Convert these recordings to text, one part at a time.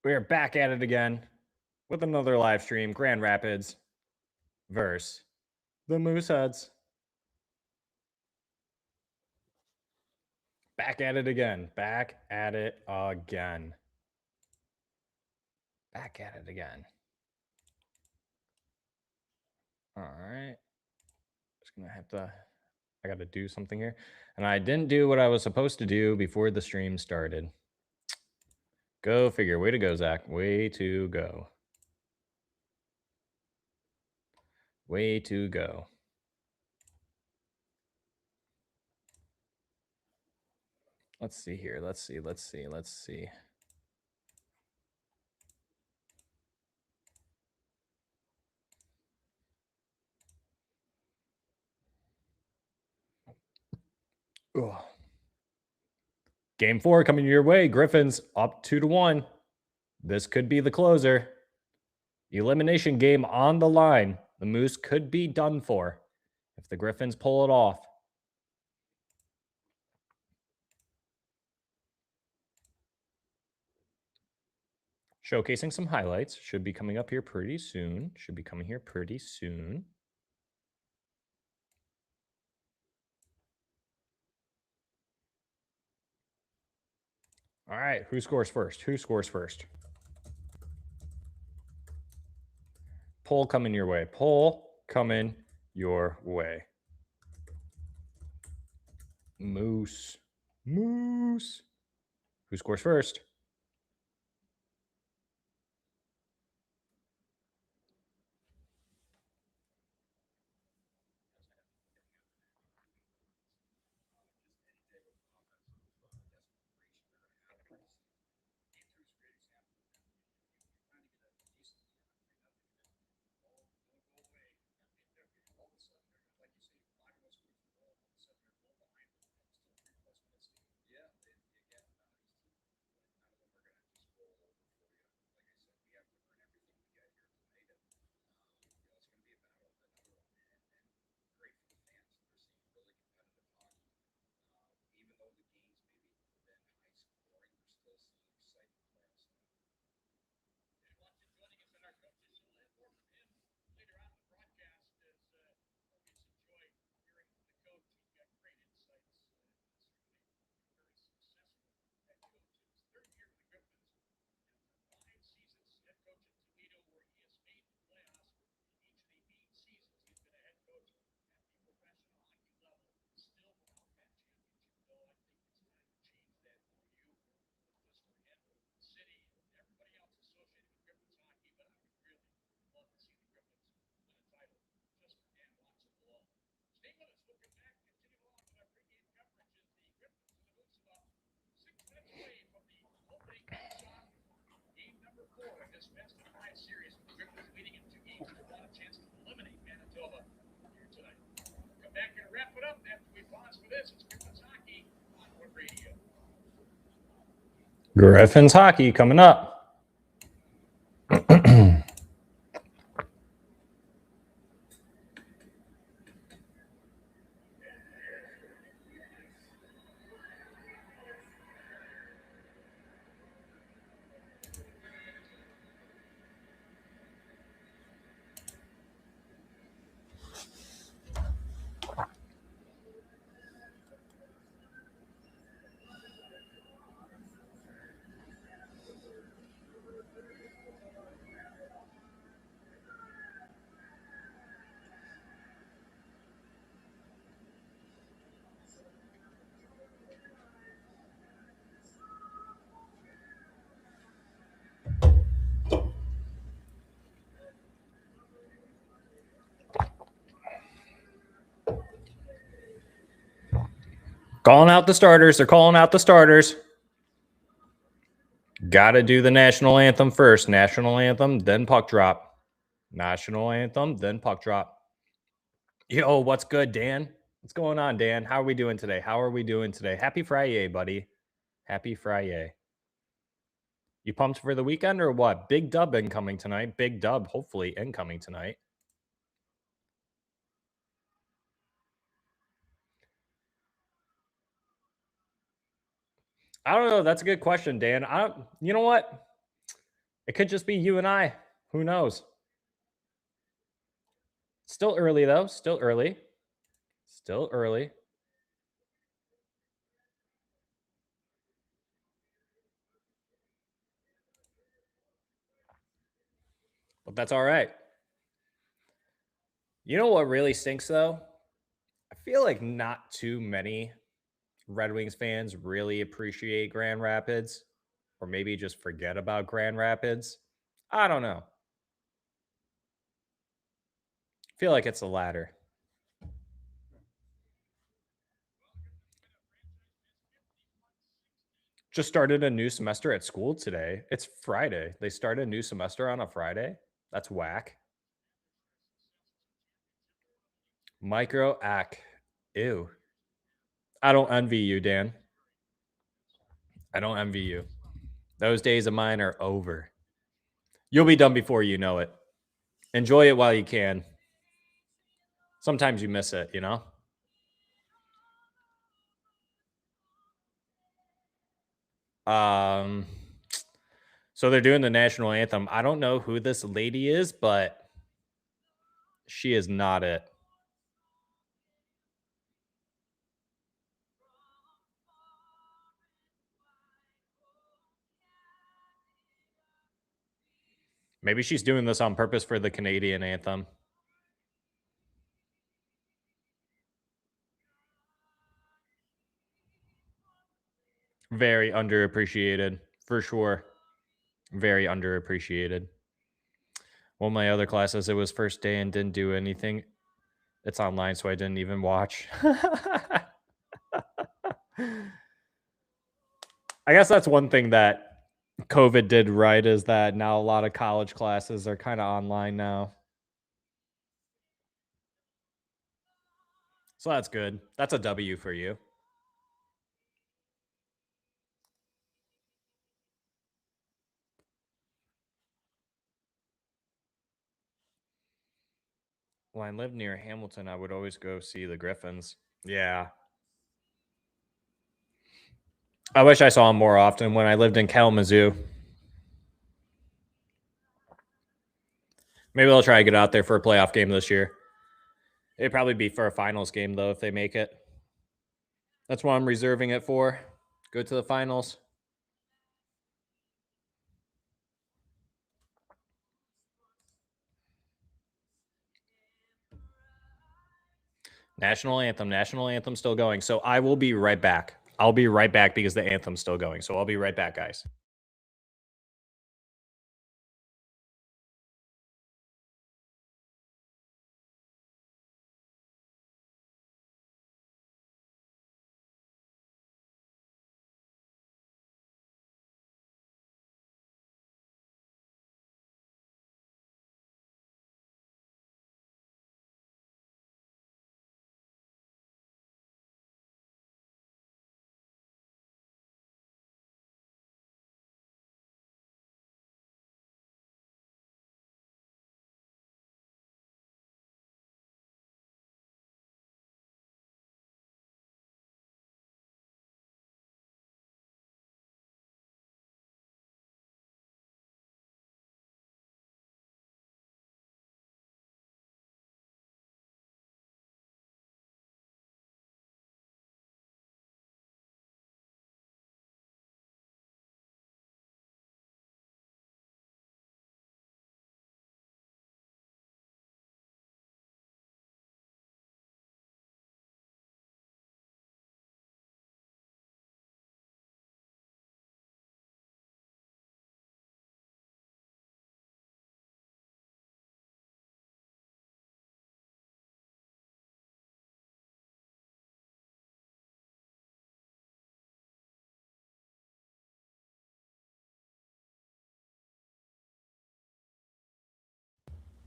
We're back at it again with another live stream. Grand Rapids versus the Mooseheads. Back at it again. Back at it again. Back at it again. All right. Just gonna have to. I got to do something here, and I didn't do what I was supposed to do before the stream started. Go figure. Way to go, Zach. Way to go. Way to go. Let's see here. Let's see. Ugh. Game 4 coming your way. Griffins up 2-1. This could be the closer. Elimination game on the line. The Moose could be done for if the Griffins pull it off. Showcasing some highlights. Should be coming up here pretty soon. All right, who scores first? Pull coming your way. Moose. Who scores first? Griffins hockey coming up. Calling out the starters. They're calling out the starters. Got to do the national anthem first. National anthem, then puck drop. National anthem, then puck drop. Yo, what's good, Dan? What's going on, Dan? How are we doing today? Happy Friday, buddy. Happy Friday. You pumped for the weekend or what? Big dub incoming tonight. Big dub, hopefully, incoming tonight. I don't know. That's a good question, Dan. You know what? It could just be you and I. Who knows? Still early, though. Still early. Still early. But that's all right. You know what really stinks, though? I feel like not too many Red Wings fans really appreciate Grand Rapids, or maybe just forget about Grand Rapids. I don't know. I feel like it's the latter. Just started a new semester at school today. It's Friday. They start a new semester on a Friday. That's whack. Micro ack. Ew. I don't envy you, Dan. I don't envy you. Those days of mine are over. You'll be done before you know it. Enjoy it while you can. Sometimes you miss it, you know? So they're doing the national anthem. I don't know who this lady is, but she is not it. Maybe she's doing this on purpose for the Canadian anthem. Very underappreciated, for sure. Very underappreciated. One of my other classes, it was first day and didn't do anything. It's online, so I didn't even watch. I guess that's one thing that COVID did right, is that now a lot of college classes are kind of online now. So that's good. That's a W for you. When I lived near Hamilton, I would always go see the Griffins. Yeah. I wish I saw them more often when I lived in Kalamazoo. Maybe I'll try to get out there for a playoff game this year. It'd probably be for a finals game, though, if they make it. That's what I'm reserving it for. Go to the finals. National anthem still going. So I will be right back. I'll be right back because the anthem's still going. So I'll be right back, guys.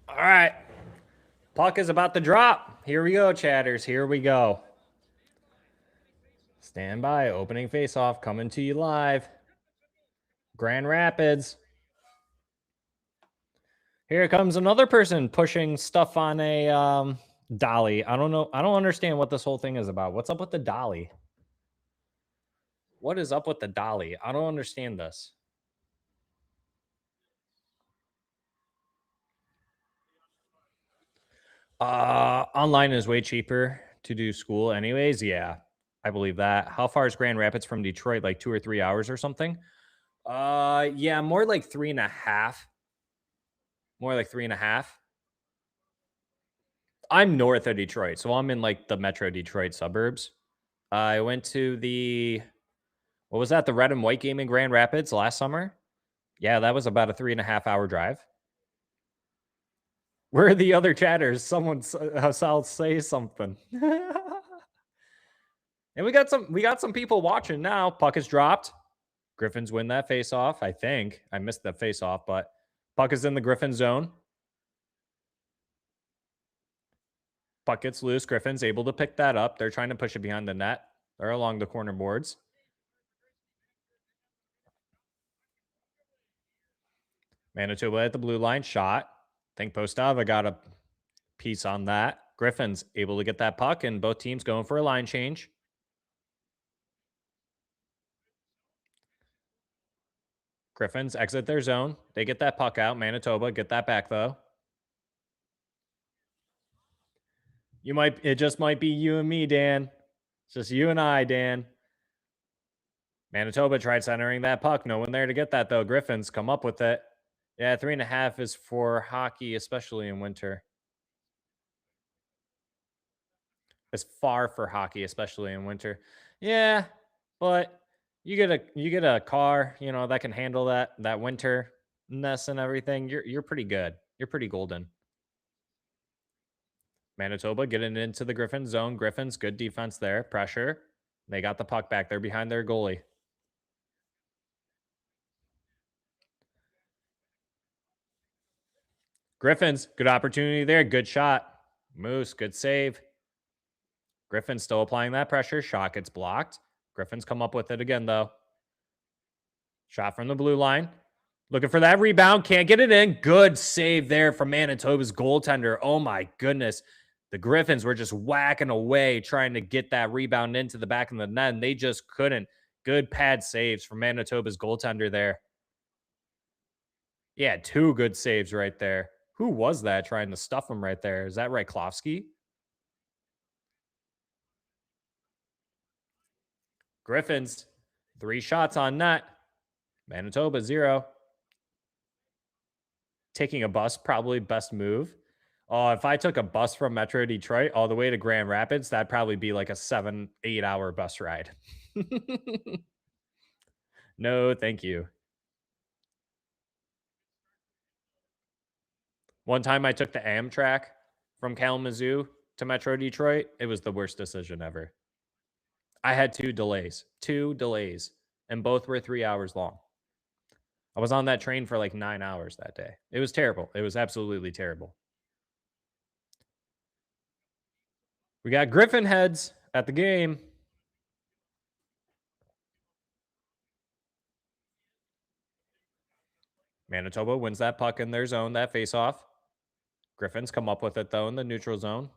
All right. Puck is about to drop. Here we go, chatters. Here we go. Stand by. Opening face-off coming to you live. Grand Rapids. Here comes another person pushing stuff on a dolly. I don't know. I don't understand what this whole thing is about. What's up with the dolly? What is up with the dolly? I don't understand this. Online is way cheaper to do school anyways. Yeah, I believe that. How far is Grand Rapids from Detroit? Like 2 or 3 hours or something? Yeah, more like 3.5. More like 3.5. I'm north of Detroit, so I'm in like the Metro Detroit suburbs. I went to what was that? The Red and White game in Grand Rapids last summer. Yeah, that was about a 3.5 hour drive. Where are the other chatters? Someone I'll say something. And we got some people watching now. Puck is dropped. Griffins win that face off, I think. I missed the face off, but puck is in the Griffin zone. Puck gets loose. Griffins able to pick that up. They're trying to push it behind the net. They're along the corner boards. Manitoba at the blue line shot. I think Postava got a piece on that. Griffins able to get that puck, and both teams going for a line change. Griffins exit their zone. They get that puck out. Manitoba get that back though. It just might be you and me, Dan. It's just you and I, Dan. Manitoba tried centering that puck. No one there to get that though. Griffins come up with it. Yeah, 3.5 is for hockey, especially in winter. It's far for hockey, especially in winter. Yeah, but you get a car, that can handle that winterness and everything. You're pretty good. You're pretty golden. Manitoba getting into the Griffin zone. Griffins, good defense there. Pressure. They got the puck back there behind their goalie. Griffins, good opportunity there. Good shot. Moose, good save. Griffins still applying that pressure. Shot gets blocked. Griffins come up with it again, though. Shot from the blue line. Looking for that rebound. Can't get it in. Good save there from Manitoba's goaltender. Oh, my goodness. The Griffins were just whacking away trying to get that rebound into the back of the net, and they just couldn't. Good pad saves from Manitoba's goaltender there. Yeah, 2 good saves right there. Who was that trying to stuff him right there? Is that Ryklowski? Griffins, 3 shots on net. Manitoba, 0. Taking a bus, probably best move. Oh, if I took a bus from Metro Detroit all the way to Grand Rapids, that'd probably be like a 7-8 hour bus ride. No, thank you. One time I took the Amtrak from Kalamazoo to Metro Detroit. It was the worst decision ever. I had 2 delays, and both were 3 hours long. I was on that train for like 9 hours that day. It was terrible. It was absolutely terrible. We got Griffin heads at the game. Manitoba wins that puck in their zone, that face-off. Griffins come up with it, though, in the neutral zone.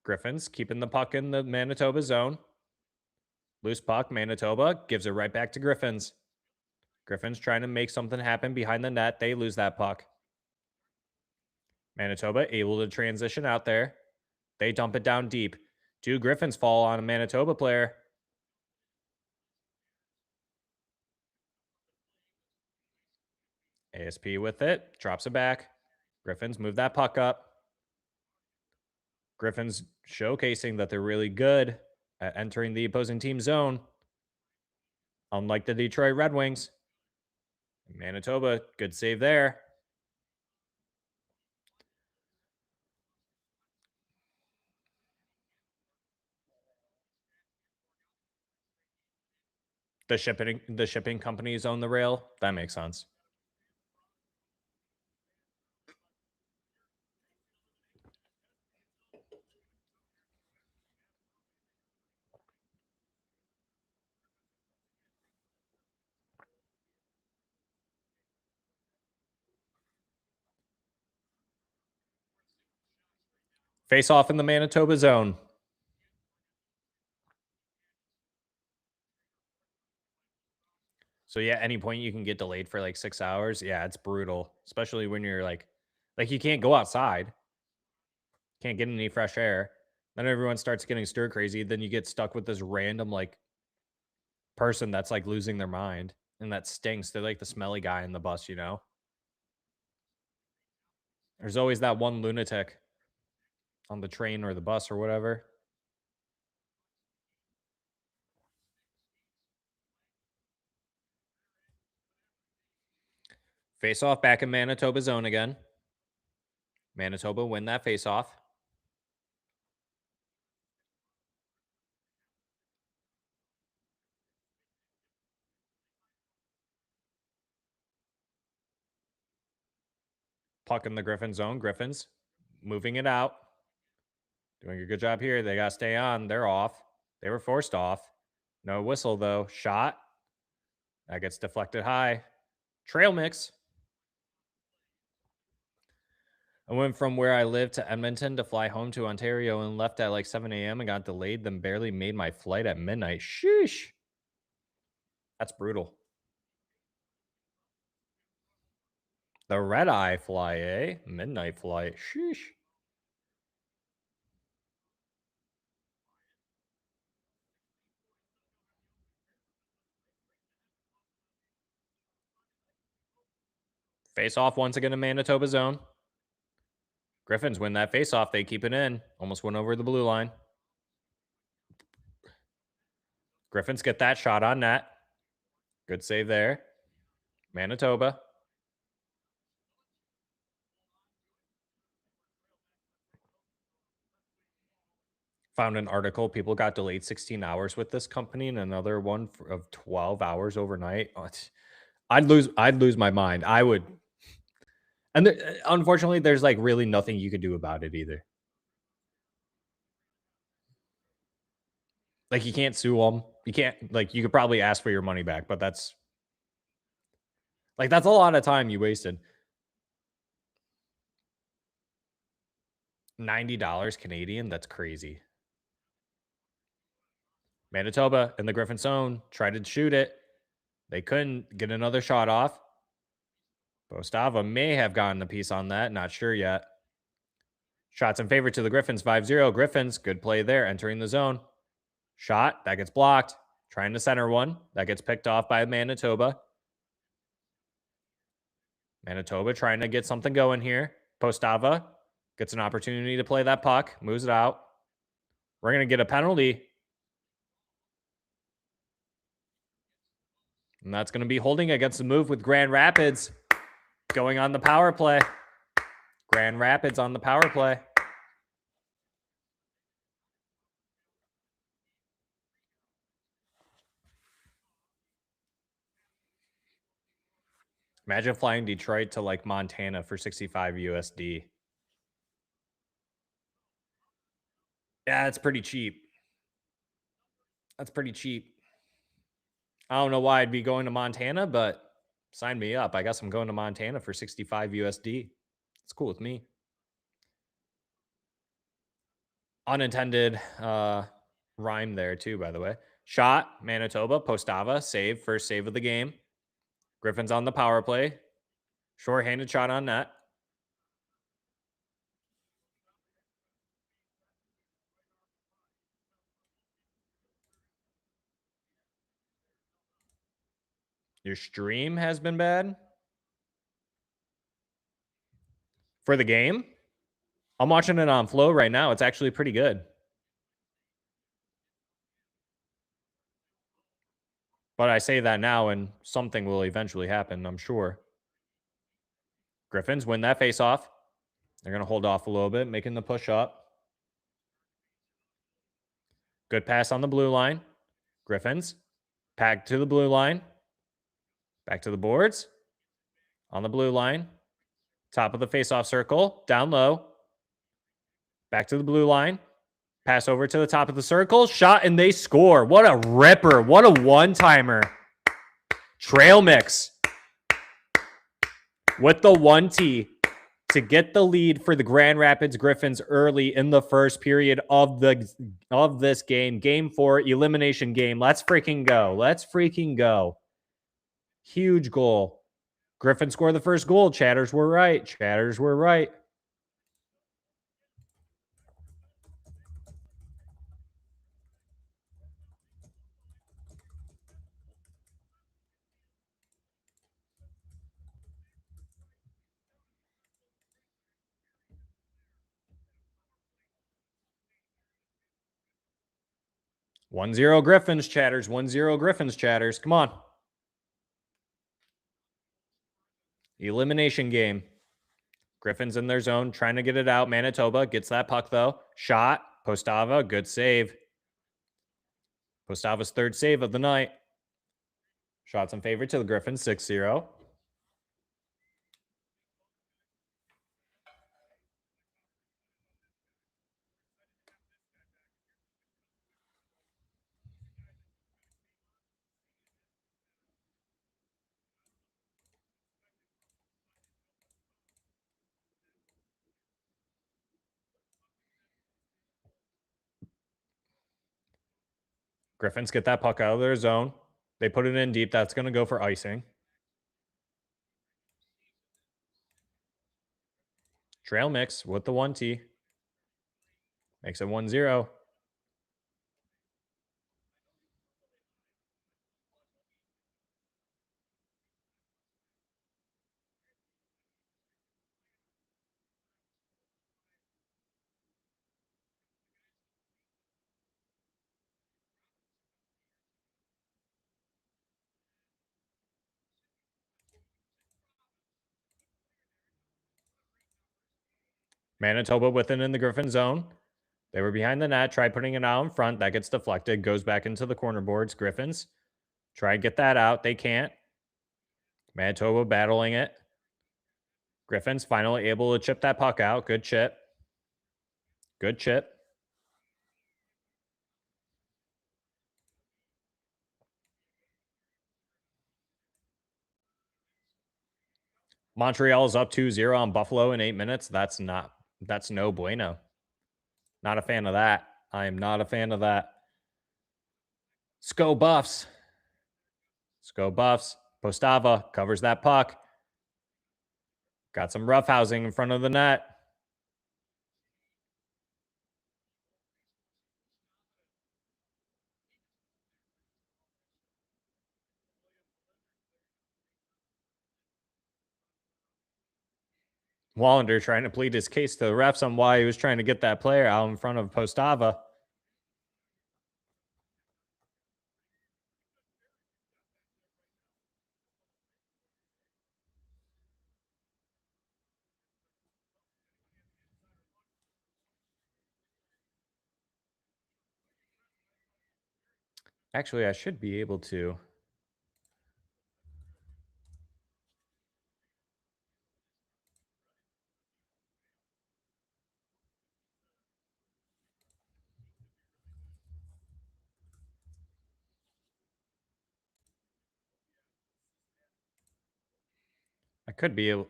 Griffins keeping the puck in the Manitoba zone. Loose puck, Manitoba gives it right back to Griffins. Griffins trying to make something happen behind the net. They lose that puck. Manitoba able to transition out there. They dump it down deep. 2 Griffins fall on a Manitoba player. ASP with it. Drops it back. Griffins move that puck up. Griffins showcasing that they're really good at entering the opposing team zone. Unlike the Detroit Red Wings. Manitoba, good save there. The shipping companies own the rail. That makes sense. Face off in the Manitoba zone. So yeah, any point you can get delayed for like 6 hours. Yeah, it's brutal, especially when you're like you can't go outside, can't get any fresh air. Then everyone starts getting stir crazy. Then you get stuck with this random like person that's like losing their mind, and that stinks. They're like the smelly guy in the bus, you know? There's always that one lunatic on the train or the bus or whatever. Face off back in Manitoba zone again. Manitoba win that face off. Puck in the Griffin zone. Griffins moving it out. Doing a good job here. They got to stay on. They're off. They were forced off. No whistle, though. Shot. That gets deflected high. Trail mix. I went from where I live to Edmonton to fly home to Ontario and left at like 7 a.m. and got delayed, then barely made my flight at midnight. Sheesh. That's brutal. The red eye fly, eh? Midnight flight. Sheesh. Face off once again in Manitoba zone. Griffins win that face off. They keep it in. Almost went over the blue line. Griffins get that shot on net. Good save there. Manitoba. Found an article. People got delayed 16 hours with this company, and another one of 12 hours overnight. Oh, I'd lose my mind. I would. And unfortunately, there's like really nothing you could do about it either. Like you can't sue them. You can't you could probably ask for your money back, but that's a lot of time you wasted. $90 Canadian. That's crazy. Manitoba in the Griffin zone tried to shoot it. They couldn't get another shot off. Bostava may have gotten a piece on that. Not sure yet. Shots in favor to the Griffins. 5-0. Griffins, good play there, entering the zone. Shot, that gets blocked. Trying to center one. That gets picked off by Manitoba. Manitoba trying to get something going here. Postava gets an opportunity to play that puck. Moves it out. We're going to get a penalty. And that's going to be holding against the move with Grand Rapids going on the power play. Grand Rapids on the power play. Imagine flying Detroit to like Montana for 65 USD. Yeah, it's pretty cheap. That's pretty cheap. I don't know why I'd be going to Montana, but sign me up. I guess I'm going to Montana for 65 USD. It's cool with me. Unintended rhyme there too, by the way. Shot, Manitoba, Postava, save, first save of the game. Griffins on the power play. Short-handed shot on net. Your stream has been bad for the game. I'm watching it on Flow right now. It's actually pretty good. But I say that now, and something will eventually happen, I'm sure. Griffins win that face-off. They're going to hold off a little bit, making the push up. Good pass on the blue line. Griffins. Back to the blue line. Back to the boards. On the blue line. Top of the face-off circle. Down low. Back to the blue line. Pass over to the top of the circle. Shot, and they score. What a ripper. What a one-timer. Trail mix. With the 1T to get the lead for the Grand Rapids Griffins early in the first period of this game. Game 4, elimination game. Let's freaking go. Let's freaking go. Huge goal. Griffins score the first goal. Chatters were right. Chatters were right. One zero Griffins, Chatters. 1-0 Griffins, Chatters. Come on. Elimination game. Griffins in their zone, trying to get it out. Manitoba gets that puck, though. Shot. Postava, good save. Postava's third save of the night. Shots in favor to the Griffins, 6-0. Griffins get that puck out of their zone. They put it in deep. That's going to go for icing. Trail mix with the 1T. Makes it 1-0. Manitoba with it in the Griffin zone. They were behind the net. Try putting it out in front. That gets deflected. Goes back into the corner boards. Griffins try and get that out. They can't. Manitoba battling it. Griffins finally able to chip that puck out. Good chip. Good chip. Montreal's up 2-0 on Buffalo in 8 minutes. That's no bueno. Not a fan of that. I am not a fan of that. Sco Buffs. Postava covers that puck. Got some roughhousing in front of the net. Wallander trying to plead his case to the refs on why he was trying to get that player out in front of Postava. Actually, I should be able to.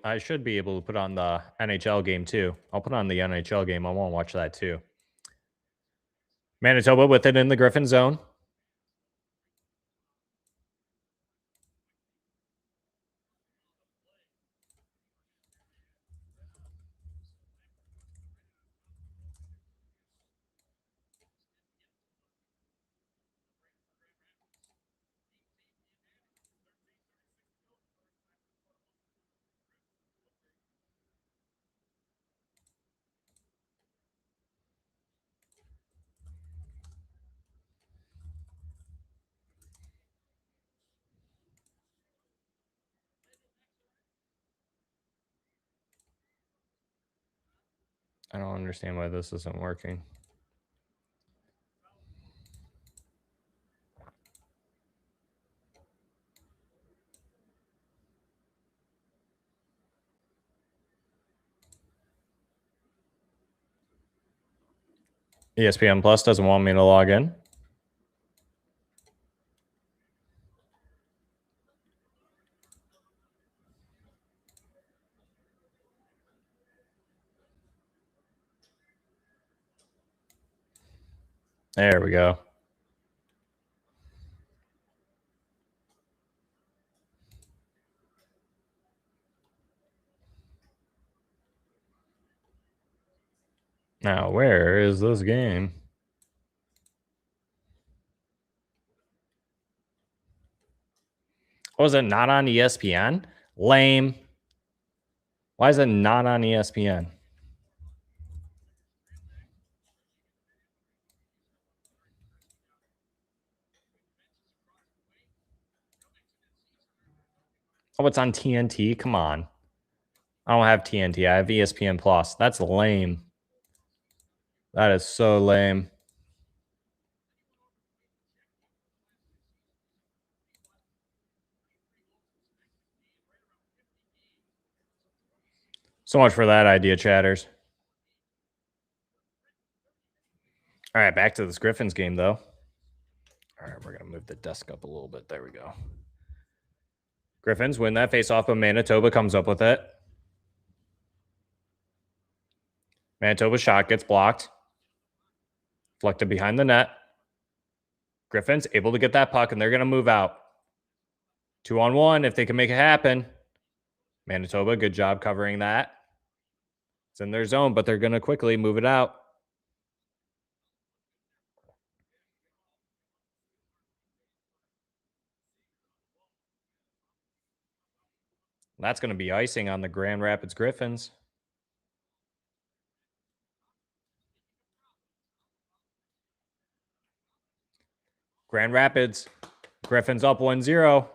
I should be able to put on the NHL game too. I'll put on the NHL game. I won't watch that too. Manitoba with it in the Griffin zone. I don't understand why this isn't working. ESPN Plus doesn't want me to log in. There we go. Now, where is this game? Was it not on ESPN? Lame. Why is it not on ESPN? Oh, it's on TNT? Come on. I don't have TNT. I have ESPN Plus. That's lame. That is so lame. So much for that idea, chatters. All right, back to this Griffins game, though. All right, we're going to move the desk up a little bit. There we go. Griffins win that face-off, but Manitoba comes up with it. Manitoba's shot gets blocked. Deflected behind the net. Griffins able to get that puck, and they're going to move out. 2-on-1 if they can make it happen. Manitoba, good job covering that. It's in their zone, but they're going to quickly move it out. That's going to be icing on the Grand Rapids Griffins. Grand Rapids, Griffins up 1-0.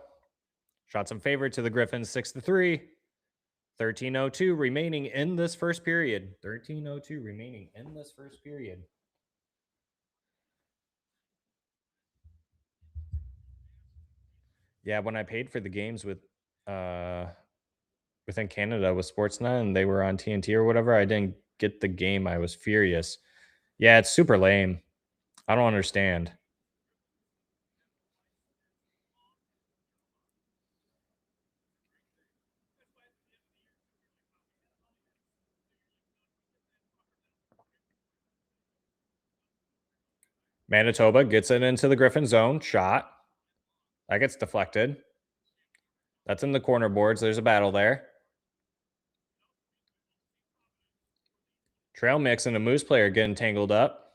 Shots in favor to the Griffins 6-3. 13:02 remaining in this first period. 13:02 remaining in this first period. Yeah, when I paid for the games with within Canada with Sportsnet and they were on TNT or whatever, I didn't get the game. I was furious. Yeah, it's super lame. I don't understand. Manitoba gets it into the Griffin zone. Shot. That gets deflected. That's in the corner boards. There's a battle there. Trail mix and a Moose player getting tangled up.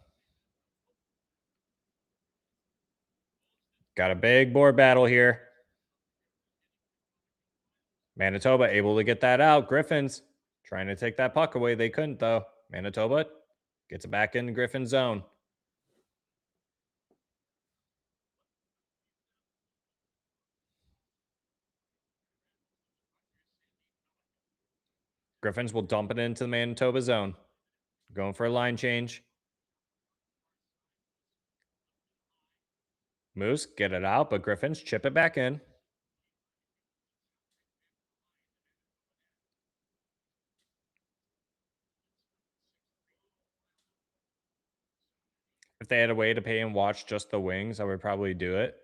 Got a big board battle here. Manitoba able to get that out. Griffins trying to take that puck away. They couldn't, though. Manitoba gets it back in the Griffin zone. Griffins will dump it into the Manitoba zone. Going for a line change. Moose get it out, but Griffins chip it back in. If they had a way to pay and watch just the wings, I would probably do it.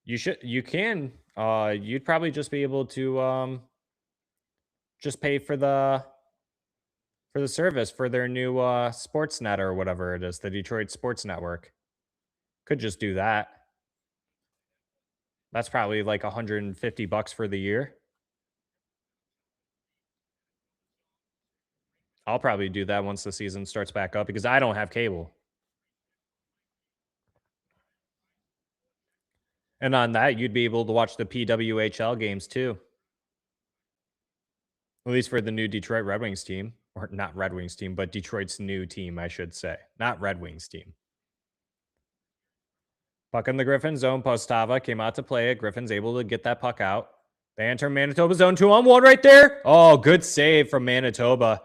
You can. You'd probably just be able to just pay for the service for their new Sportsnet or whatever it is, the Detroit Sports Network. Could just do that. That's probably like $150 for the year. I'll probably do that once the season starts back up because I don't have cable. And on that, you'd be able to watch the PWHL games too. At least for the new Detroit Red Wings team. Or not Red Wings team, but Detroit's new team, I should say. Not Red Wings team. Puck in the Griffin zone. Postava came out to play it. Griffin's able to get that puck out. They enter Manitoba zone 2-on-1 right there. Oh, good save from Manitoba.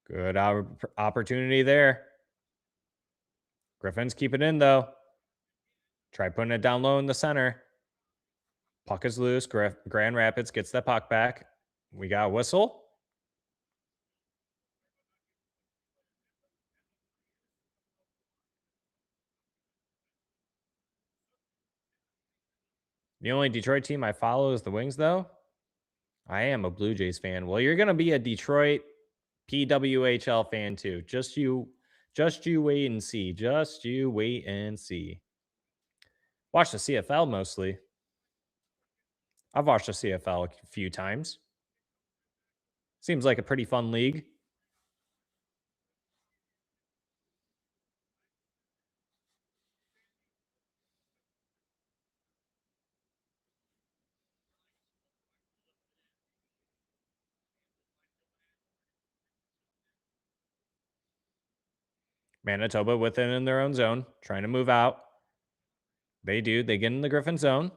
Good opportunity there. Griffins keep it in, though. Try putting it down low in the center. Puck is loose. Grand Rapids gets that puck back. We got a whistle. The only Detroit team I follow is the Wings, though. I am a Blue Jays fan. Well, you're going to be a Detroit PWHL fan, too. Just you wait and see. Just you wait and see. Watch the CFL mostly. I've watched the CFL a few times. Seems like a pretty fun league. Manitoba within their own zone, trying to move out. They do. They get in the Griffin zone.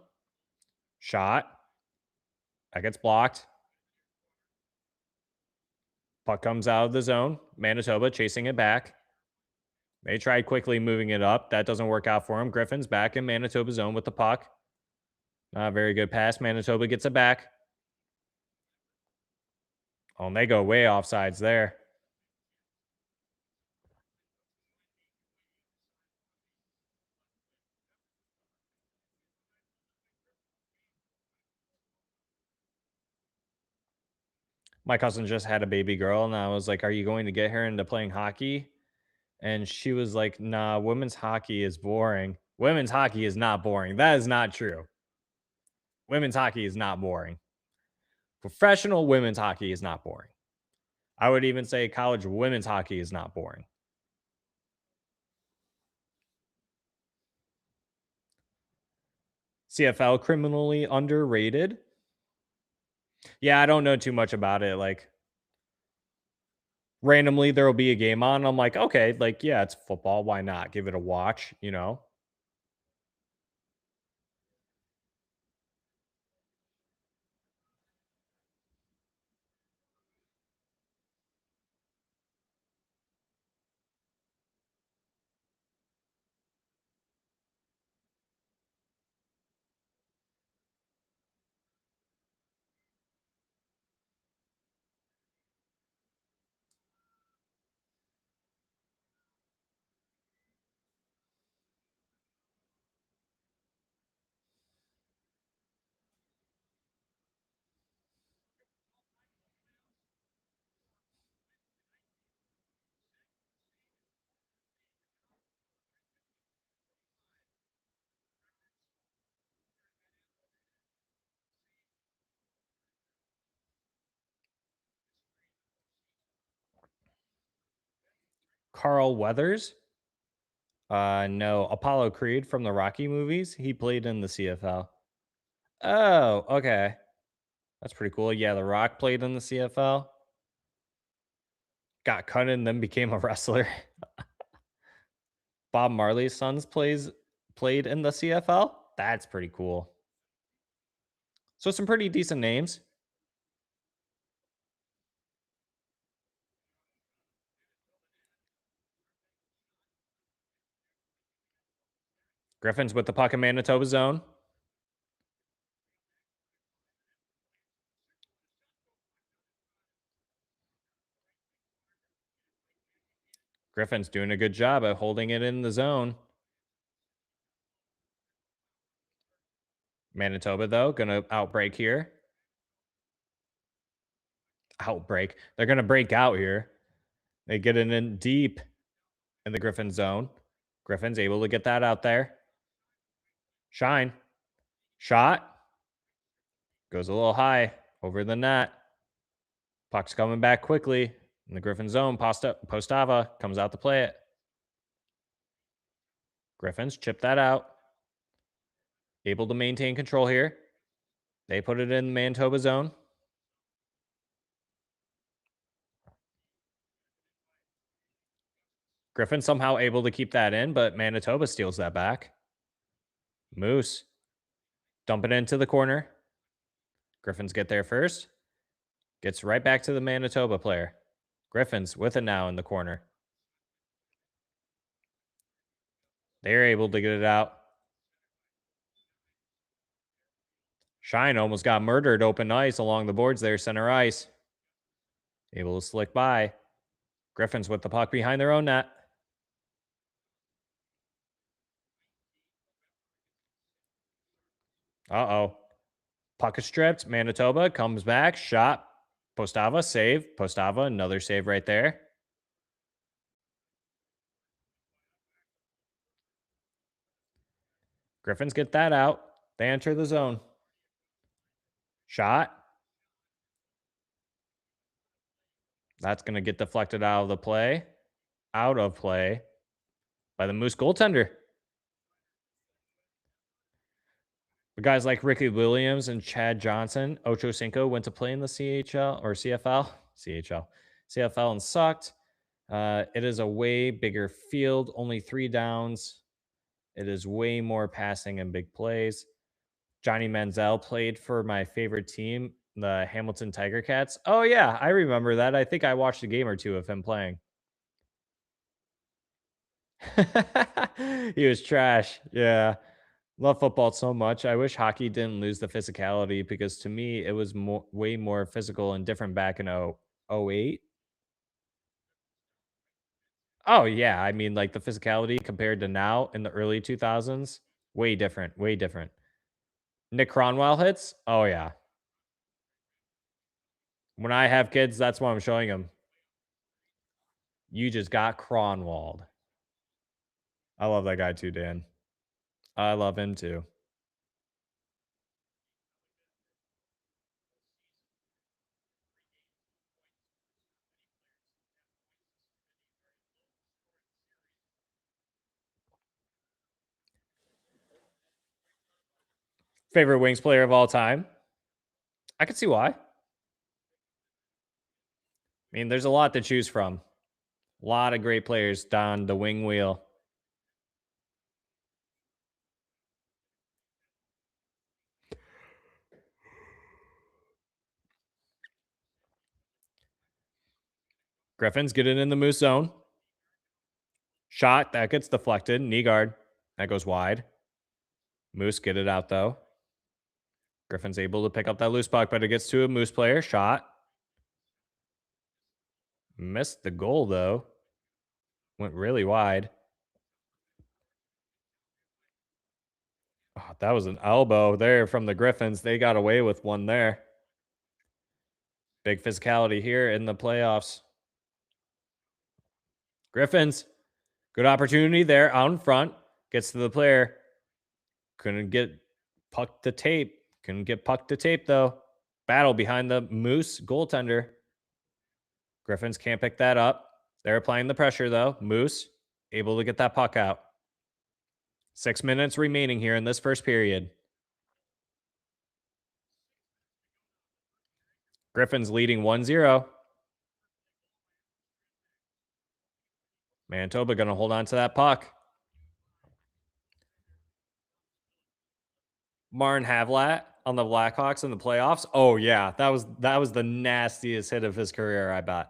Shot. That gets blocked. Puck comes out of the zone. Manitoba chasing it back. They tried quickly moving it up. That doesn't work out for them. Griffins back in Manitoba zone with the puck. Not a very good pass. Manitoba gets it back. Oh, and they go way off sides there. My cousin just had a baby girl, and I was like, "Are you going to get her into playing hockey?" And she was like, "Nah, women's hockey is boring." Women's hockey is not boring. That is not true. Women's hockey is not boring. Professional women's hockey is not boring. I would even say college women's hockey is not boring. CFL criminally underrated. Yeah, I don't know too much about it. Like randomly there'll be a game on. I'm like, okay, like yeah, it's football. Why not? Give it a watch, you know? Carl Weathers? No, Apollo Creed from the Rocky movies. He played in the CFL. Oh, okay. That's pretty cool. Yeah, The Rock played in the CFL. Got cut and then became a wrestler. Bob Marley's sons played in the CFL. That's pretty cool. So some pretty decent names. Griffins with the puck in Manitoba zone. Griffins doing a good job of holding it in the zone. Manitoba, though, going to outbreak here. Outbreak. They're going to break out here. They get it in deep in the Griffin zone. Griffin's able to get that out there. Shine. Shot. Goes a little high over the net. Puck's coming back quickly in the Griffin zone. Postava comes out to play it. Griffins chip that out. Able to maintain control here. They put it in Manitoba zone. Griffin somehow able to keep that in, but Manitoba steals that back. Moose. Dump it into the corner. Griffins get there first. Gets right back to the Manitoba player. Griffins with it now in the corner. They're able to get it out. Shine almost got murdered open ice along the boards there, center ice. Able to slick by. Griffins with the puck behind their own net. Uh-oh. Puck is stripped. Manitoba comes back. Shot. Postava, save. Postava, another save right there. Griffins get that out. They enter the zone. Shot. That's going to get deflected out of the play. Out of play by the Moose goaltender. But guys like Ricky Williams and Chad Johnson, Ochocinco went to play in the CHL or CFL, CFL and sucked. It is a way bigger field, only 3 downs. It is way more passing and big plays. Johnny Manziel played for my favorite team, the Hamilton Tiger Cats. Oh yeah, I remember that. I think I watched a game or two of him playing. He was trash. Yeah. Love football so much. I wish hockey didn't lose the physicality because to me it was way more physical and different back in 08. Oh yeah, I mean like the physicality compared to now in the early 2000s, way different, way different. Nick Cronwell hits? Oh yeah. When I have kids, that's what I'm showing them. You just got Cronwalled. I love that guy too, Dan. I love him too. Favorite Wings player of all time? I can see why. I mean, there's a lot to choose from. A lot of great players down the wing wheel. Griffins get it in the Moose zone. Shot that gets deflected. Knee guard that goes wide. Moose get it out though. Griffin's able to pick up that loose puck, but it gets to a Moose player. Shot. Missed the goal though. Went really wide. Oh, that was an elbow there from the Griffins. They got away with one there. Big physicality here in the playoffs. Griffins, good opportunity there out in front. Gets to the player. Couldn't get puck to tape. Couldn't get puck to tape though. Battle behind the Moose goaltender. Griffins can't pick that up. They're applying the pressure though. Moose able to get that puck out. 6 minutes remaining here in this first period. Griffins leading 1-0. Manitoba going to hold on to that puck. Martin Havlat on the Blackhawks in the playoffs. Oh yeah, that was the nastiest hit of his career, I bet.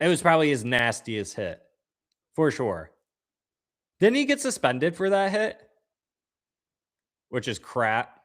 It was probably his nastiest hit. For sure. Didn't he get suspended for that hit? Which is crap.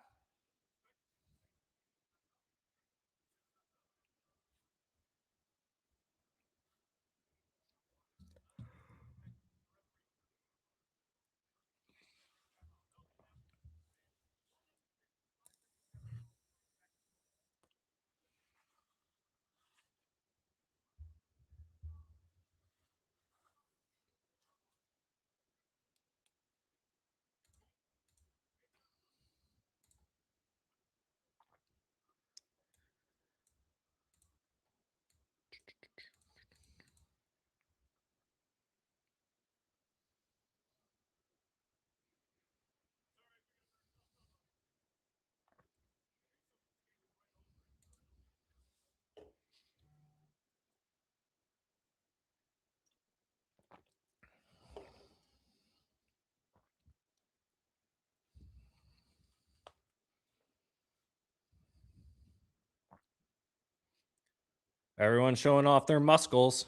Everyone's showing off their muscles.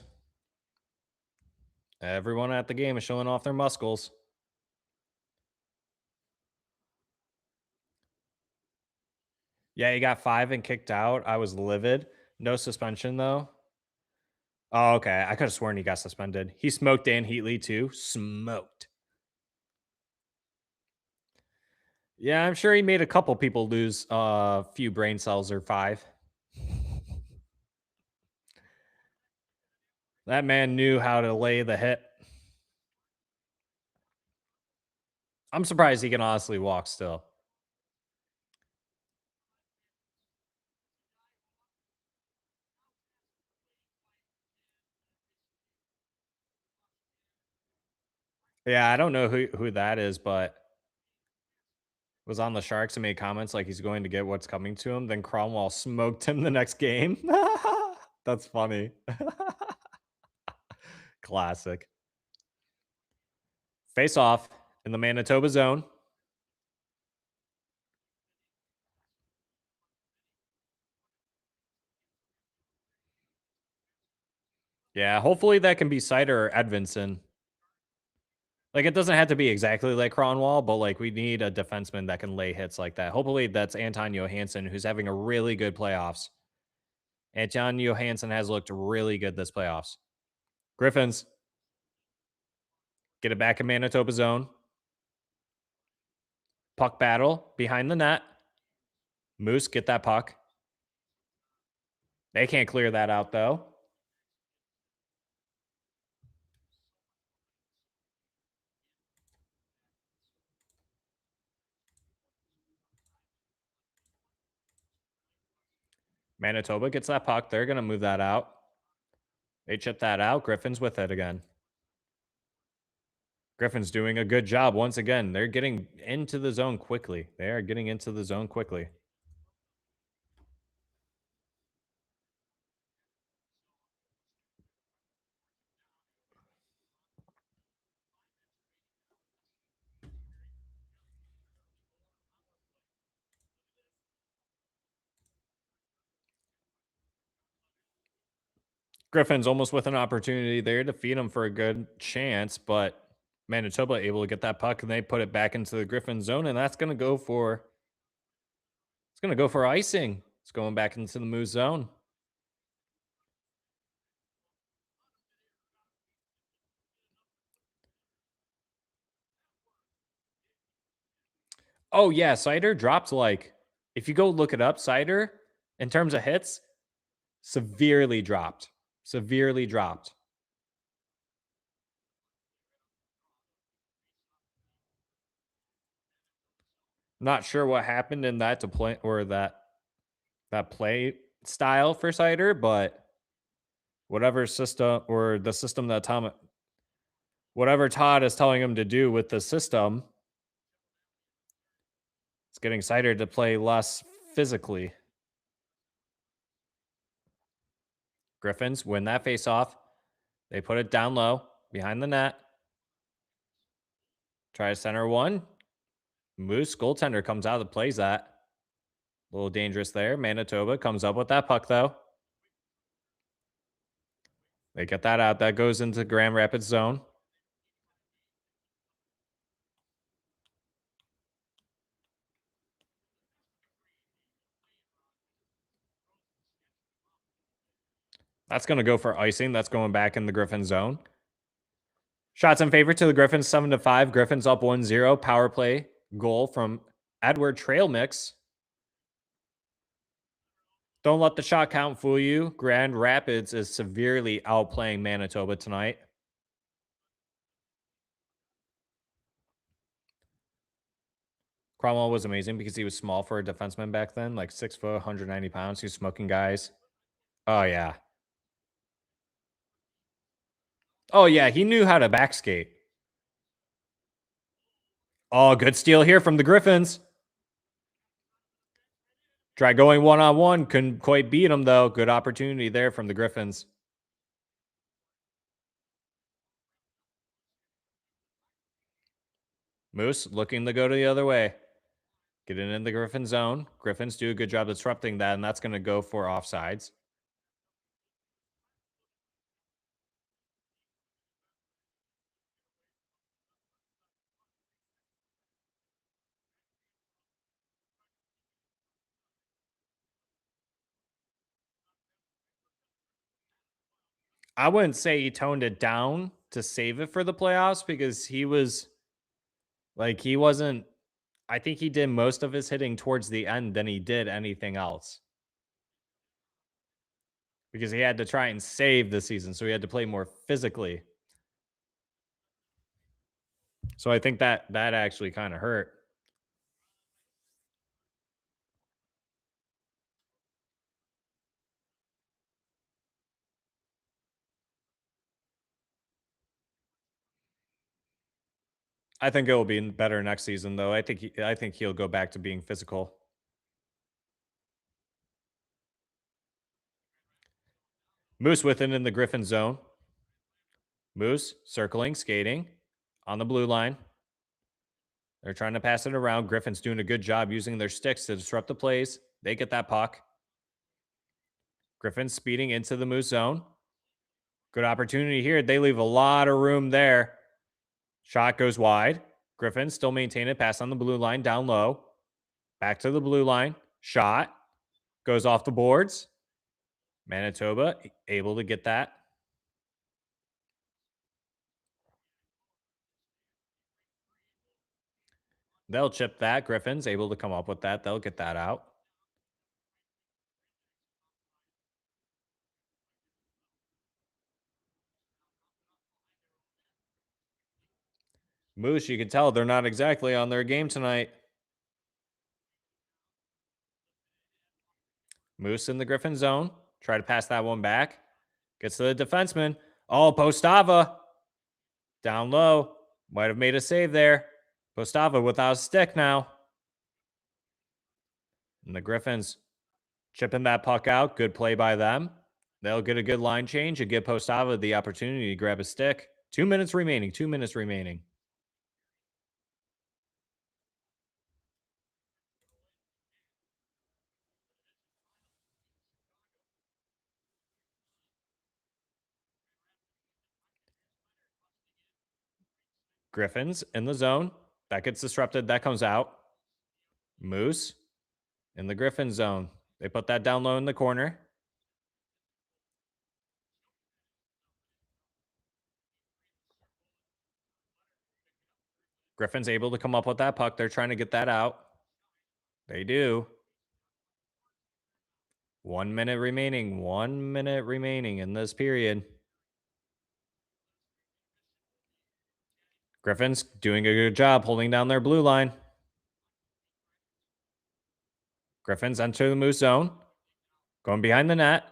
Everyone at the game is showing off their muscles. Yeah, he got 5 and kicked out. I was livid. No suspension though. Oh, okay. I could have sworn he got suspended. He smoked Dan Heatley too. Smoked. Yeah, I'm sure he made a couple people lose a few brain cells or 5. That man knew how to lay the hit. I'm surprised he can honestly walk still. Yeah, I don't know who that is, but was on the Sharks and made comments like he's going to get what's coming to him. Then Cromwell smoked him the next game. That's funny. Classic. Face off in the Manitoba zone. Yeah, hopefully that can be Cider or Edvinson. Like, it doesn't have to be exactly like Cronwall, but, like, we need a defenseman that can lay hits like that. Hopefully, that's Anton Johansson, who's having a really good playoffs. Anton Johansson has looked really good this playoffs. Griffins, get it back in Manitoba zone. Puck battle behind the net. Moose, get that puck. They can't clear that out, though. Manitoba gets that puck. They're going to move that out. They chip that out. Griffins with it again. Griffins doing a good job once again. They're getting into the zone quickly. They are getting into the zone quickly. Griffins almost with an opportunity there to feed him for a good chance, but Manitoba able to get that puck and they put it back into the Griffin zone, and that's going to go for icing. It's going back into the Moose zone. Oh yeah, Cider dropped like, if you go look it up, Cider in terms of hits severely dropped. Severely dropped. Not sure what happened in that to play or that play style for Cider, but whatever system or the system that whatever Todd is telling him to do with the system, it's getting Cider to play less physically. Griffins win that face off. They put it down low behind the net. Try to center one. Moose goaltender comes out and plays that. A little dangerous there. Manitoba comes up with that puck, though. They get that out. That goes into Grand Rapids zone. That's going to go for icing. That's going back in the Griffin zone. Shots in favor to the Griffins, 7-5. Griffins up 1-0. Power play goal from Edward Trail Mix. Don't let the shot count fool you. Grand Rapids is severely outplaying Manitoba tonight. Cromwell was amazing because he was small for a defenseman back then, like 6 foot, 190 pounds. He was smoking guys. Oh, yeah. Oh, yeah. He knew how to backskate. Oh, good steal here from the Griffins. Try going one-on-one. Couldn't quite beat him, though. Good opportunity there from the Griffins. Moose looking to go to the other way. Getting in the Griffin zone. Griffins do a good job disrupting that, and that's going to go for offsides. I wouldn't say he toned it down to save it for the playoffs because he was like, he wasn't, I think he did most of his hitting towards the end than he did anything else because he had to try and save the season. So he had to play more physically. So I think that actually kind of hurt. I think it will be better next season, though. I think he'll go back to being physical. Moose with it in the Griffin zone. Moose circling, skating on the blue line. They're trying to pass it around. Griffins doing a good job using their sticks to disrupt the plays. They get that puck. Griffins speeding into the Moose zone. Good opportunity here. They leave a lot of room there. Shot goes wide. Griffins still maintain it. Pass on the blue line, down low. Back to the blue line. Shot. Goes off the boards. Manitoba able to get that. They'll chip that. Griffins able to come up with that. They'll get that out. Moose, you can tell they're not exactly on their game tonight. Moose in the Griffin zone. Try to pass that one back. Gets to the defenseman. Oh, Postava. Down low. Might have made a save there. Postava without a stick now. And the Griffins chipping that puck out. Good play by them. They'll get a good line change and give Postava the opportunity to grab a stick. 2 minutes remaining. 2 minutes remaining. Griffins in the zone. That gets disrupted. That comes out. Moose in the Griffin zone. They put that down low in the corner. Griffin's able to come up with that puck. They're trying to get that out. They do. 1 minute remaining. 1 minute remaining in this period. Griffins doing a good job holding down their blue line. Griffins enter the Moose zone. Going behind the net.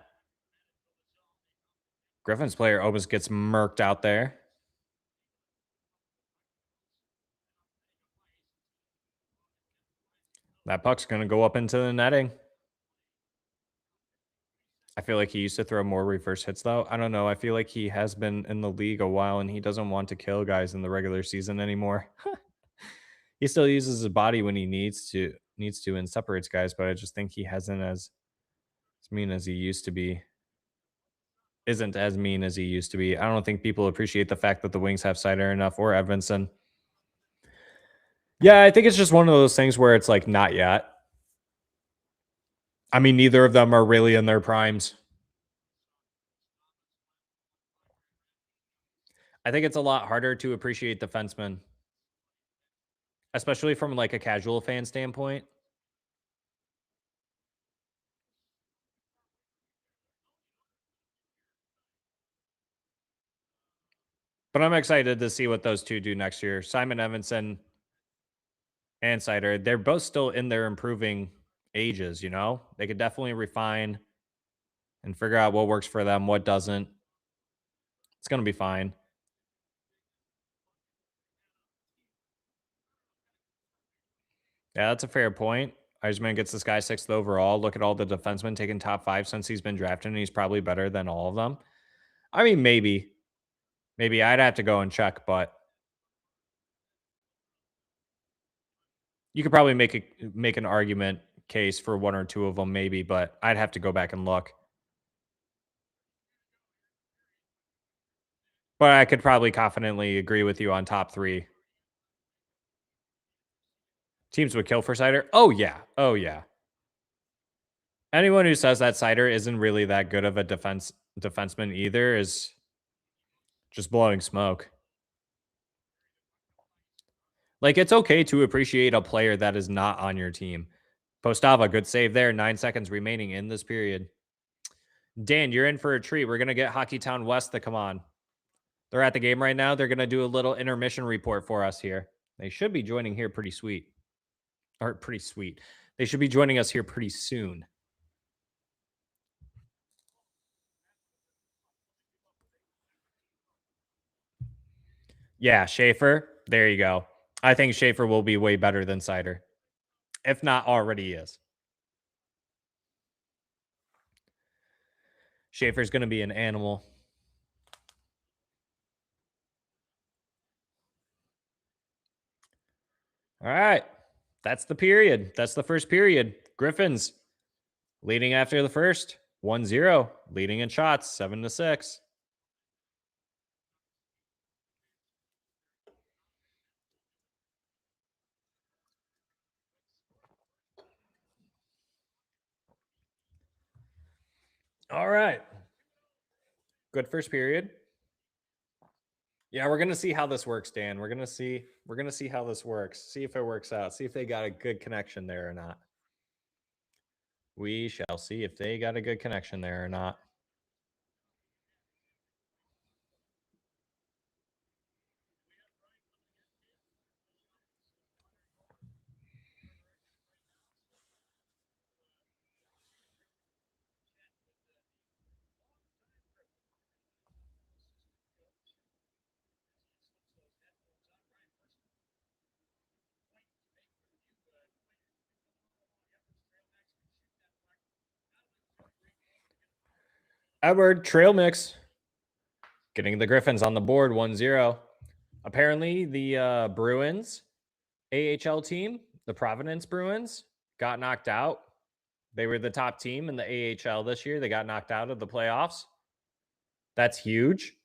Griffins player almost gets murked out there. That puck's going to go up into the netting. I feel like he used to throw more reverse hits, though. I don't know. I feel like he has been in the league a while, and he doesn't want to kill guys in the regular season anymore. He still uses his body when he needs to and separates guys, but I just think he hasn't as mean as he used to be. Isn't as mean as he used to be. I don't think people appreciate the fact that the Wings have Sider enough or Evanson. Yeah, I think it's just one of those things where it's like not yet. I mean, neither of them are really in their primes. I think it's a lot harder to appreciate defensemen, especially from like a casual fan standpoint. But I'm excited to see what those two do next year. Simon Evanson and Sider, they're both still in their improving ages, you know? They could definitely refine and figure out what works for them, what doesn't. It's going to be fine. Yeah, that's a fair point. Eisman gets this guy 6th overall. Look at all the defensemen taking top 5 since he's been drafted, and he's probably better than all of them. I mean, maybe. Maybe I'd have to go and check, but you could probably make an argument case for one or two of them, maybe, but I'd have to go back and look. But I could probably confidently agree with you on top 3. Teams would kill for Sider? Oh, yeah. Oh, yeah. Anyone who says that Sider isn't really that good of a defenseman either is just blowing smoke. Like, it's okay to appreciate a player that is not on your team. Postava, good save there. 9 seconds remaining in this period. Dan, you're in for a treat. We're going to get Hockeytown West to come on. They're at the game right now. They're going to do a little intermission report for us here. They should be joining here pretty sweet. Or pretty sweet. They should be joining us here pretty soon. Yeah, Schaefer. There you go. I think Schaefer will be way better than Sider. If not already is. Schaefer's going to be an animal. All right. That's the period. That's the first period. Griffins leading after the first. 1-0. Leading in shots. 7-6. All right. Good first period. Yeah, we're gonna see how this works, Dan. We're gonna see how this works. See if it works out. See if they got a good connection there or not. We shall see if they got a good connection there or not. Edward, trail mix. Getting the Griffins on the board, 1-0. Apparently, the Bruins AHL team, the Providence Bruins, got knocked out. They were the top team in the AHL this year. They got knocked out of the playoffs. That's huge.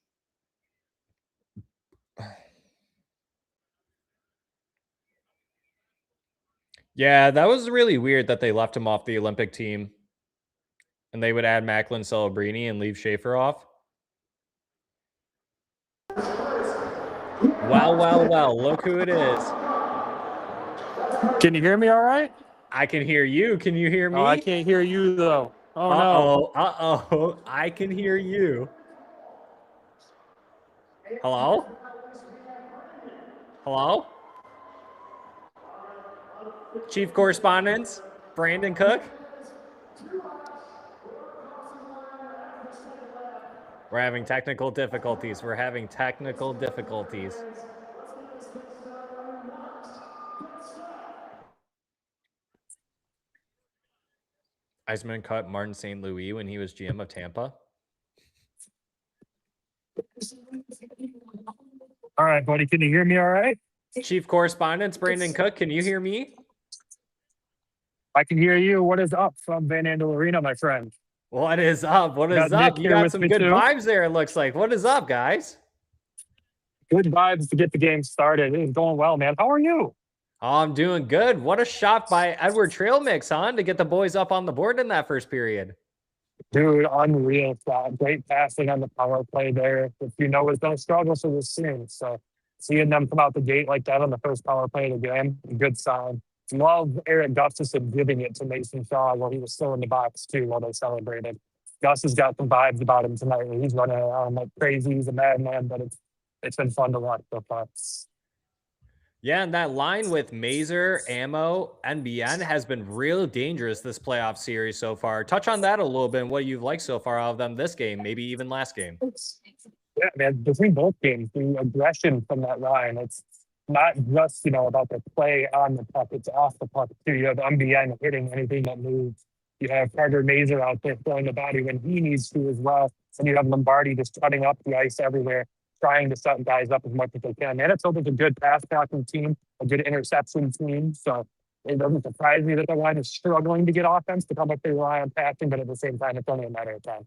Yeah, that was really weird that they left him off the Olympic team. And they would add Macklin Celebrini and leave Schaefer off. Well, look who it is. Can you hear me all right? I can hear you. Can you hear me? Oh, I can't hear you, though. Oh, no. Uh-oh. I can hear you. Hello? Hello? Chief Correspondent, Brandon Cook. We're having technical difficulties. Eisman cut Martin St. Louis when he was GM of Tampa. All right, buddy. Can you hear me all right? Chief Correspondent, Brandon Cook. Can you hear me? I can hear you. What is up from Van Andel Arena, my friend? What is up? What is up? You got some good vibes there, it looks like. What is up, guys? Good vibes to get the game started. It's going well, man. How are you? Oh, I'm doing good. What a shot by Edward Trail Mix, huh? To get the boys up on the board in that first period. Dude, unreal shot. Great passing on the power play there. If you know, it's going to struggle for this soon. So seeing them come out the gate like that on the first power play of the game, good sign. Love Eric Gustafson giving it to Mason Shaw while he was still in the box, too, while they celebrated. Gus has got some vibes about him tonight. He's running around like crazy. He's a madman, but it's been fun to watch so far. Yeah, and that line with Mazer, Ammo, and BN has been real dangerous this playoff series so far. Touch on that a little bit and what you've liked so far out of them this game, maybe even last game. Yeah, man, between both games, the aggression from that line, it's not just, about the play on the puck, it's off the puck too. You have MBN hitting anything that moves. You have Carter Mazer out there throwing the body when he needs to as well. And you have Lombardi just cutting up the ice everywhere, trying to set guys up as much as they can. Manitoba's a good pass blocking team, a good interception team. So it doesn't surprise me that the line is struggling to get offense to come up they rely on passing, but at the same time, it's only a matter of time.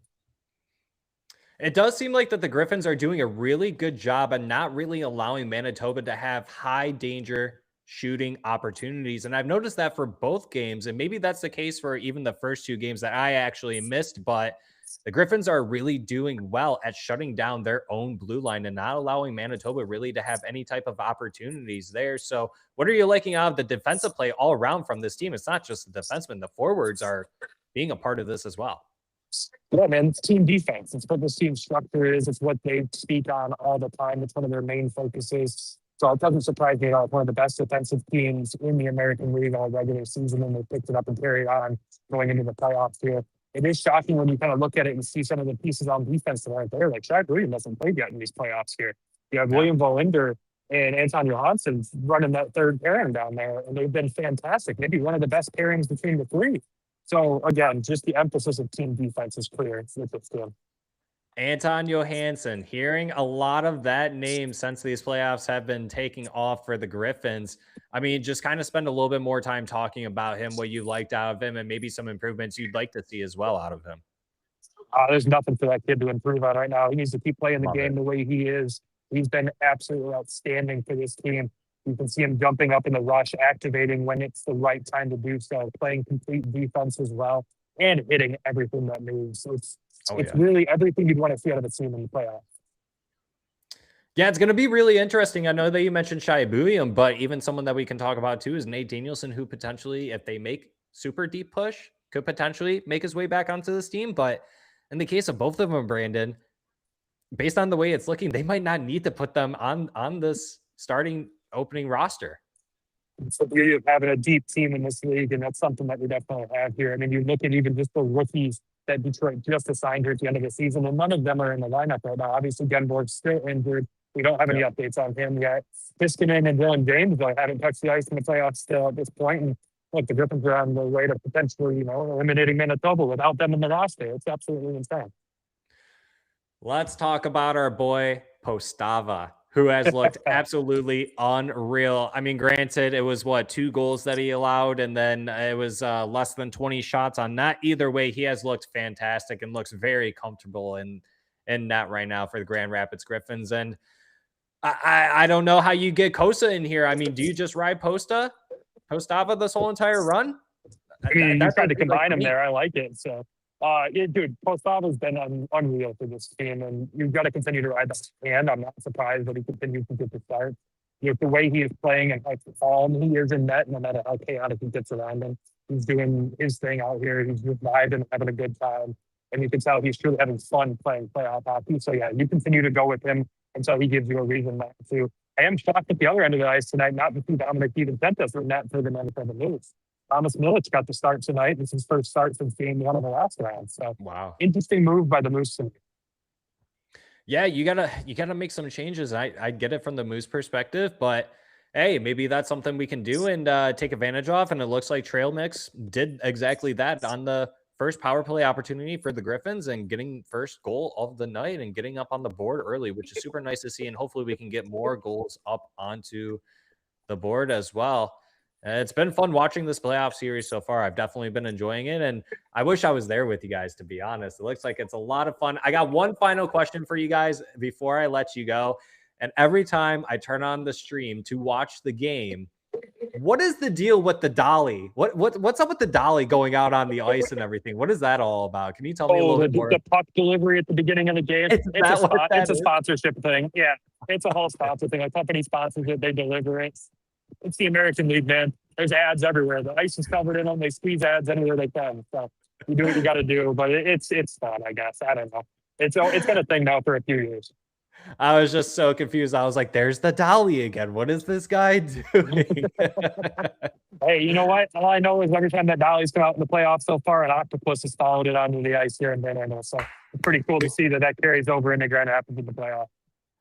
It does seem like that the Griffins are doing a really good job and not really allowing Manitoba to have high danger shooting opportunities. And I've noticed that for both games, and maybe that's the case for even the first two games that I actually missed, but the Griffins are really doing well at shutting down their own blue line and not allowing Manitoba really to have any type of opportunities there. So what are you liking out of the defensive play all around from this team? It's not just the defensemen. The forwards are being a part of this as well. Yeah, man, it's team defense. It's what this team structure is. It's what they speak on all the time. It's one of their main focuses. So it doesn't surprise me at all. It's one of the best defensive teams in the American League all regular season, and they picked it up and carried on going into the playoffs here. It is shocking when you kind of look at it and see some of the pieces on defense that aren't there. Like Shaq Williams hasn't played yet in these playoffs here. You have William Volinder and Anton Johansson running that third pairing down there, and they've been fantastic. Maybe one of the best pairings between the three. So again, just the emphasis of team defense is clear with this team. Anton Johansson, hearing a lot of that name since these playoffs have been taking off for the Griffins. I mean, just kind of spend a little bit more time talking about him, what you liked out of him, and maybe some improvements you'd like to see as well out of him. There's nothing for that kid to improve on right now. He needs to keep playing the Love game it. the way he is. He's been absolutely outstanding for this team. You can see him jumping up in the rush, activating when it's the right time to do so, playing complete defense as well, and hitting everything that moves. So Oh, it's yeah. really everything you'd want to see out of a team in the playoffs. Yeah, it's going to be really interesting. I know that you mentioned Shai Buium, but even someone that we can talk about too is Nate Danielson, who potentially, if they make super deep push, could potentially make his way back onto this team. But in the case of both of them, Brandon, based on the way it's looking, they might not need to put them on this starting opening roster. It's the beauty of having a deep team in this league, and that's something that we definitely have here. I mean, you look at even just the rookies that Detroit just assigned here at the end of the season, and none of them are in the lineup right now. Obviously, Genborg's still injured. We don't have any updates on him yet. Niskanen and Dylan James, though, haven't touched the ice in the playoffs still at this point. And look, the Griffins are on the way to potentially, eliminating Manitoba without them in the roster. It's absolutely insane. Let's talk about our boy Postava, who has looked absolutely unreal. I mean, granted, it was 2 goals that he allowed, and then it was less than 20 shots on net. Either way, he has looked fantastic and looks very comfortable in net right now for the Grand Rapids Griffins. And I don't know how you get Kosa in here. I mean, do you just ride Postava this whole entire run? I mean, you That's tried what to it seems like combine to them me. there. I like it. So, yeah, dude, Postava's been unreal for this team, and you've got to continue to ride that hand. I'm not surprised that he continues to get the start. The way he is playing and how calm he is in net, no matter how chaotic he gets around him, he's doing his thing out here. He's just vibing, having a good time, and you can tell he's truly having fun playing playoff hockey. So, yeah, you continue to go with him until he gives you a reason not to. I am shocked at the other end of the ice tonight, not to see Dominic DiVincenzo in net for the Manitoba Moose. Thomas Milic got the start tonight. This is his first start since game 1 of the last round. So Wow. interesting move by the Moose. Yeah, you gotta make some changes. I get it from the Moose perspective, but hey, maybe that's something we can do and take advantage of. And it looks like Trail Mix did exactly that on the first power play opportunity for the Griffins and getting first goal of the night and getting up on the board early, which is super nice to see. And hopefully we can get more goals up onto the board as well. It's been fun watching this playoff series so far. I've definitely been enjoying it, and I wish I was there with you guys, to be honest. It looks like it's a lot of fun. I got one final question for you guys before I let you go. And every time I turn on the stream to watch the game, what is the deal with the dolly? What's up with the dolly going out on the ice and everything? What is that all about? Can you tell me a Oh, little the, bit more? the puck delivery at the beginning of the game. Is that what that It's a is? sponsorship thing. Yeah, it's a whole sponsor thing. A company sponsors it. They deliver it. It's the American League, man. There's ads everywhere. The ice is covered in them. They squeeze ads anywhere they can. So you do what you got to do. But it's fun, I guess. I don't know. It's been a thing now for a few years. I was just so confused. I was like, there's the dolly again. What is this guy doing? Hey, you know what? All I know is every time that Dolly's come out in the playoffs so far, an octopus has followed it onto the ice here in Manitoba. So it's pretty cool to see that carries over into Grand Rapids in the playoffs.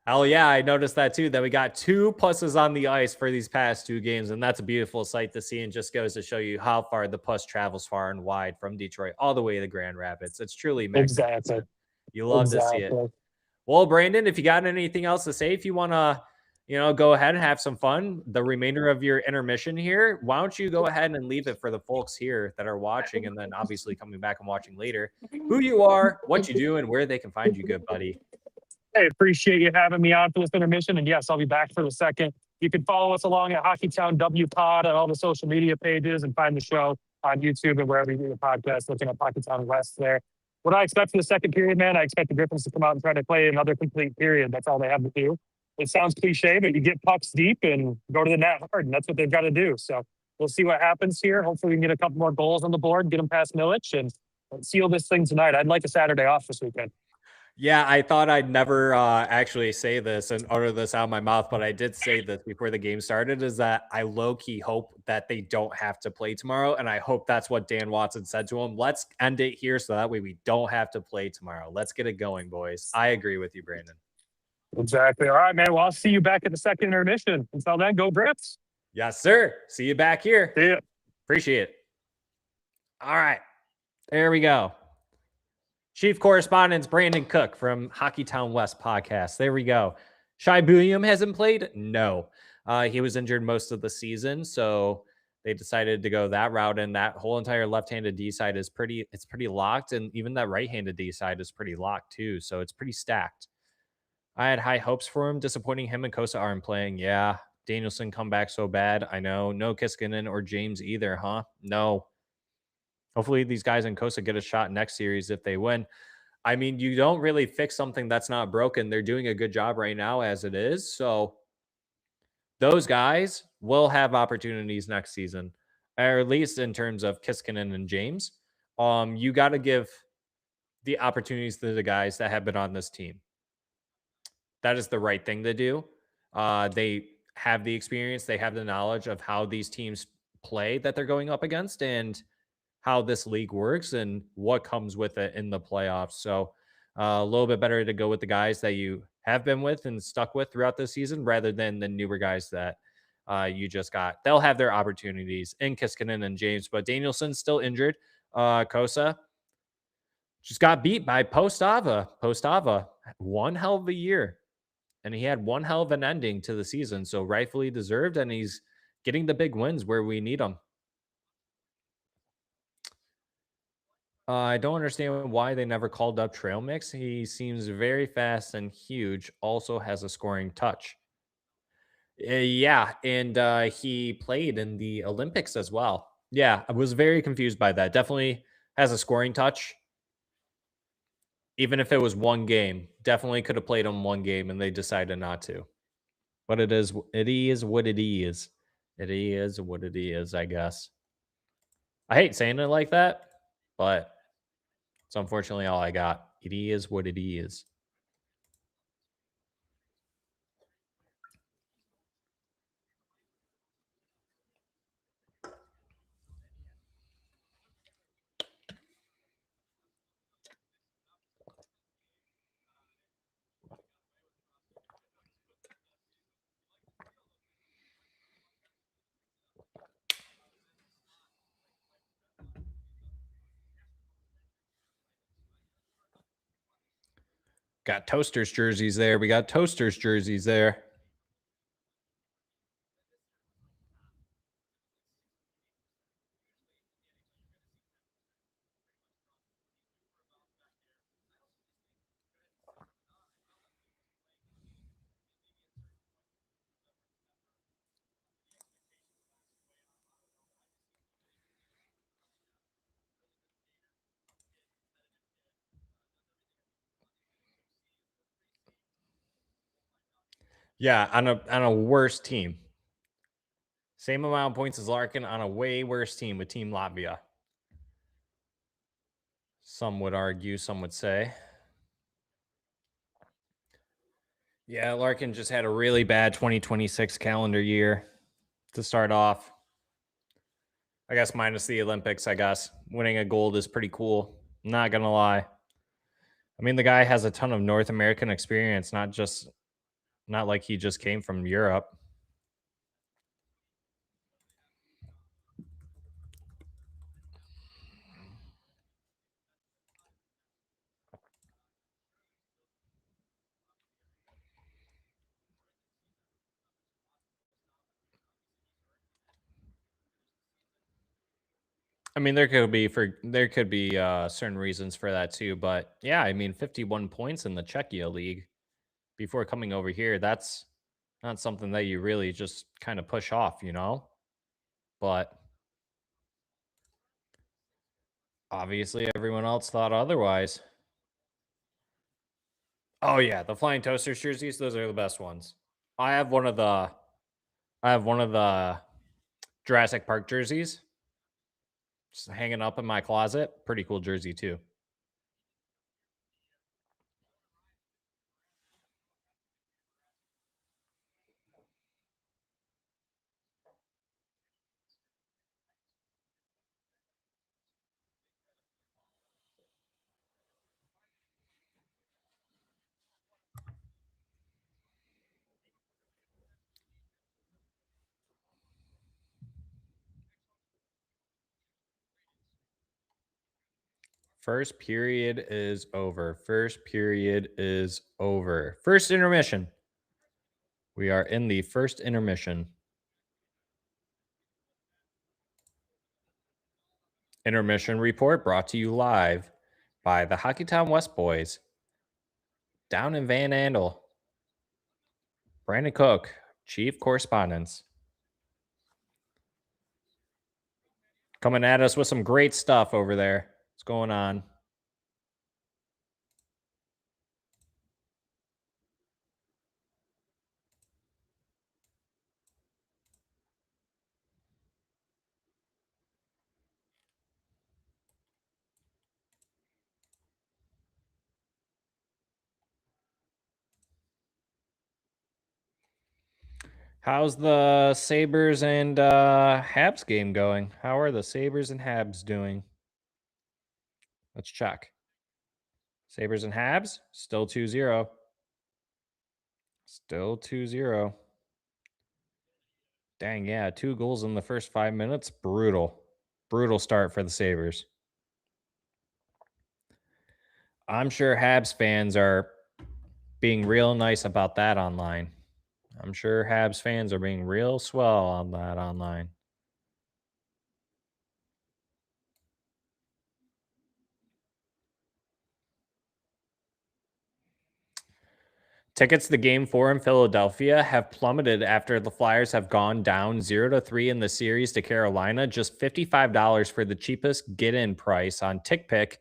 Hell yeah, I noticed that too, that we got 2 pusses on the ice for these past 2 games, and that's a beautiful sight to see and just goes to show you how far the puss travels far and wide from Detroit all the way to Grand Rapids. It's truly magnificent. Exactly. You love to see it. Exactly. Well, Brandon, if you got anything else to say, if you want to, go ahead and have some fun the remainder of your intermission here, why don't you go ahead and leave it for the folks here that are watching and then obviously coming back and watching later, who you are, what you do, and where they can find you, good buddy. Hey, appreciate you having me on for this intermission. And yes, I'll be back for the second. You can follow us along at Hockeytown W Pod on all the social media pages and find the show on YouTube and wherever you do the podcast, looking at Hockeytown West there. What I expect for the second period, man, I expect the Griffins to come out and try to play another complete period. That's all they have to do. It sounds cliche, but you get pucks deep and go to the net hard, and that's what they've got to do. So we'll see what happens here. Hopefully we can get a couple more goals on the board, get them past Milic, and seal this thing tonight. I'd like a Saturday off this weekend. Yeah, I thought I'd never actually say this and utter this out of my mouth, but I did say this before the game started, is that I low-key hope that they don't have to play tomorrow, and I hope that's what Dan Watson said to him. Let's end it here so that way we don't have to play tomorrow. Let's get it going, boys. I agree with you, Brandon. Exactly. All right, man. Well, I'll see you back at the second intermission. Until then, go Griffs. Yes, sir. See you back here. See ya. Appreciate it. All right. There we go. Chief correspondent Brandon Cook from Hockeytown West podcast. There we go. Shai Buium hasn't played? No. He was injured most of the season, so they decided to go that route, and that whole entire left-handed D side is pretty locked, and even that right-handed D side is pretty locked too, so it's pretty stacked. I had high hopes for him. Disappointing him and Kosa aren't playing. Yeah. Danielson come back so bad. I know. No Kiskinen or James either, huh? No. Hopefully these guys in Kosa get a shot next series if they win. I mean, you don't really fix something that's not broken. They're doing a good job right now as it is. So those guys will have opportunities next season, or at least in terms of Kiskinen and James. You got to give the opportunities to the guys that have been on this team. That is the right thing to do. They have the experience, they have the knowledge of how these teams play that they're going up against and how this league works and what comes with it in the playoffs. So a little bit better to go with the guys that you have been with and stuck with throughout the season rather than the newer guys that you just got. They'll have their opportunities in Kiskinen and James, but Danielson's still injured. Kosa just got beat by Postava. Postava, one hell of a year. And he had one hell of an ending to the season, so rightfully deserved, and he's getting the big wins where we need them. I don't understand why they never called up Trail Mix. He seems very fast and huge, also has a scoring touch. Yeah, and he played in the Olympics as well. Yeah, I was very confused by that. Definitely has a scoring touch. Even if it was one game, definitely could have played him one game, and they decided not to. But it is what it is. It is what it is, I guess. I hate saying it like that, but it's unfortunately all I got. It is what it is. Got Toasters jerseys there. We got Toasters jerseys there. Yeah, on a worse team. Same amount of points as Larkin on a way worse team with Team Latvia. Some would argue, some would say. Yeah, Larkin just had a really bad 2026 calendar year to start off. I guess minus the Olympics, I guess. Winning a gold is pretty cool. Not going to lie. I mean, the guy has a ton of North American experience, not like he just came from Europe. I mean, there could be certain reasons for that too, but yeah, I mean, 51 points in the Czechia league before coming over here, that's not something that you really just kind of push off, you know? But obviously everyone else thought otherwise. Oh yeah, the Flying Toasters jerseys, those are the best ones. I have one of the Jurassic Park jerseys just hanging up in my closet. Pretty cool jersey too. First period is over. First period is over. First intermission. We are in the first intermission. Intermission report brought to you live by the Hockeytown West Boys down in Van Andel. Brandon Cook, Chief Correspondence. Coming at us with some great stuff over there. What's going on? How's the Sabres and Habs game going? How are the Sabres and Habs doing? Let's check. Sabres and Habs, still 2-0. Still 2-0. Dang, yeah. 2 goals in the first 5 minutes. Brutal. Brutal start for the Sabres. I'm sure Habs fans are being real nice about that online. I'm sure Habs fans are being real swell on that online. Tickets to Game 4 in Philadelphia have plummeted after the Flyers have gone down 0-3 in the series to Carolina. Just $55 for the cheapest get-in price on TickPick,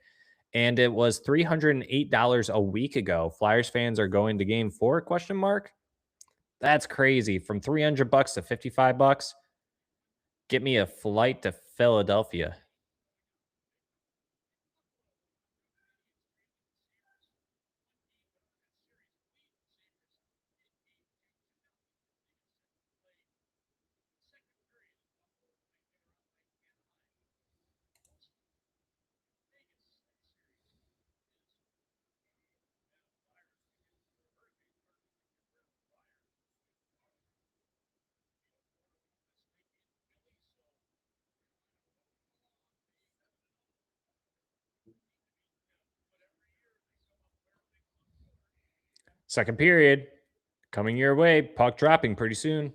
and it was $308 a week ago. Flyers fans are going to Game 4? ? That's crazy. From $300 to $55. Get me a flight to Philadelphia. Second period coming your way. Puck dropping pretty soon.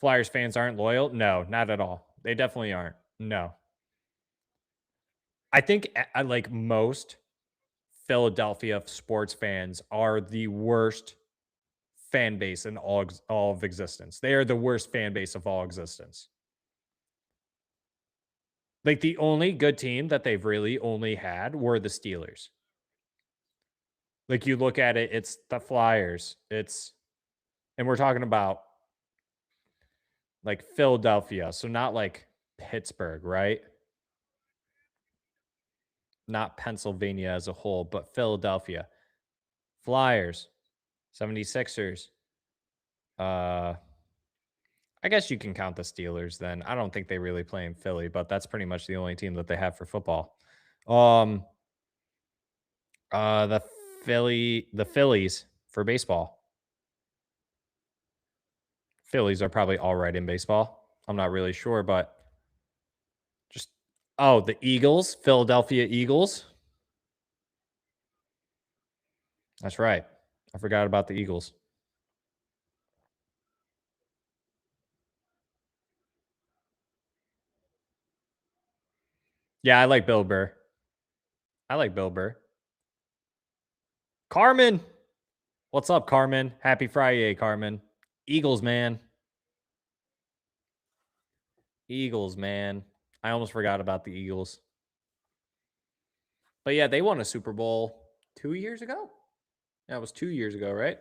Flyers fans aren't loyal? No, not at all. They definitely aren't. No. I think like most Philadelphia sports fans are the worst fan base in all of existence. They are the worst fan base of all existence. Like the only good team that they've really only had were the Steelers. Like you look at it, it's the Flyers. And we're talking about like Philadelphia. So not like Pittsburgh, right? Not Pennsylvania as a whole, but Philadelphia. Flyers, 76ers. I guess you can count the Steelers then. I don't think they really play in Philly, but that's pretty much the only team that they have for football. The Phillies for baseball. Phillies are probably all right in baseball. I'm not really sure, but just the Eagles, Philadelphia Eagles. That's right. I forgot about the Eagles. Yeah, I like Bill Burr. Carmen. What's up, Carmen? Happy Friday, Carmen. Eagles, man. Eagles, man. I almost forgot about the Eagles. But yeah, they won a Super Bowl 2 years ago. Yeah, it was 2 years ago, right?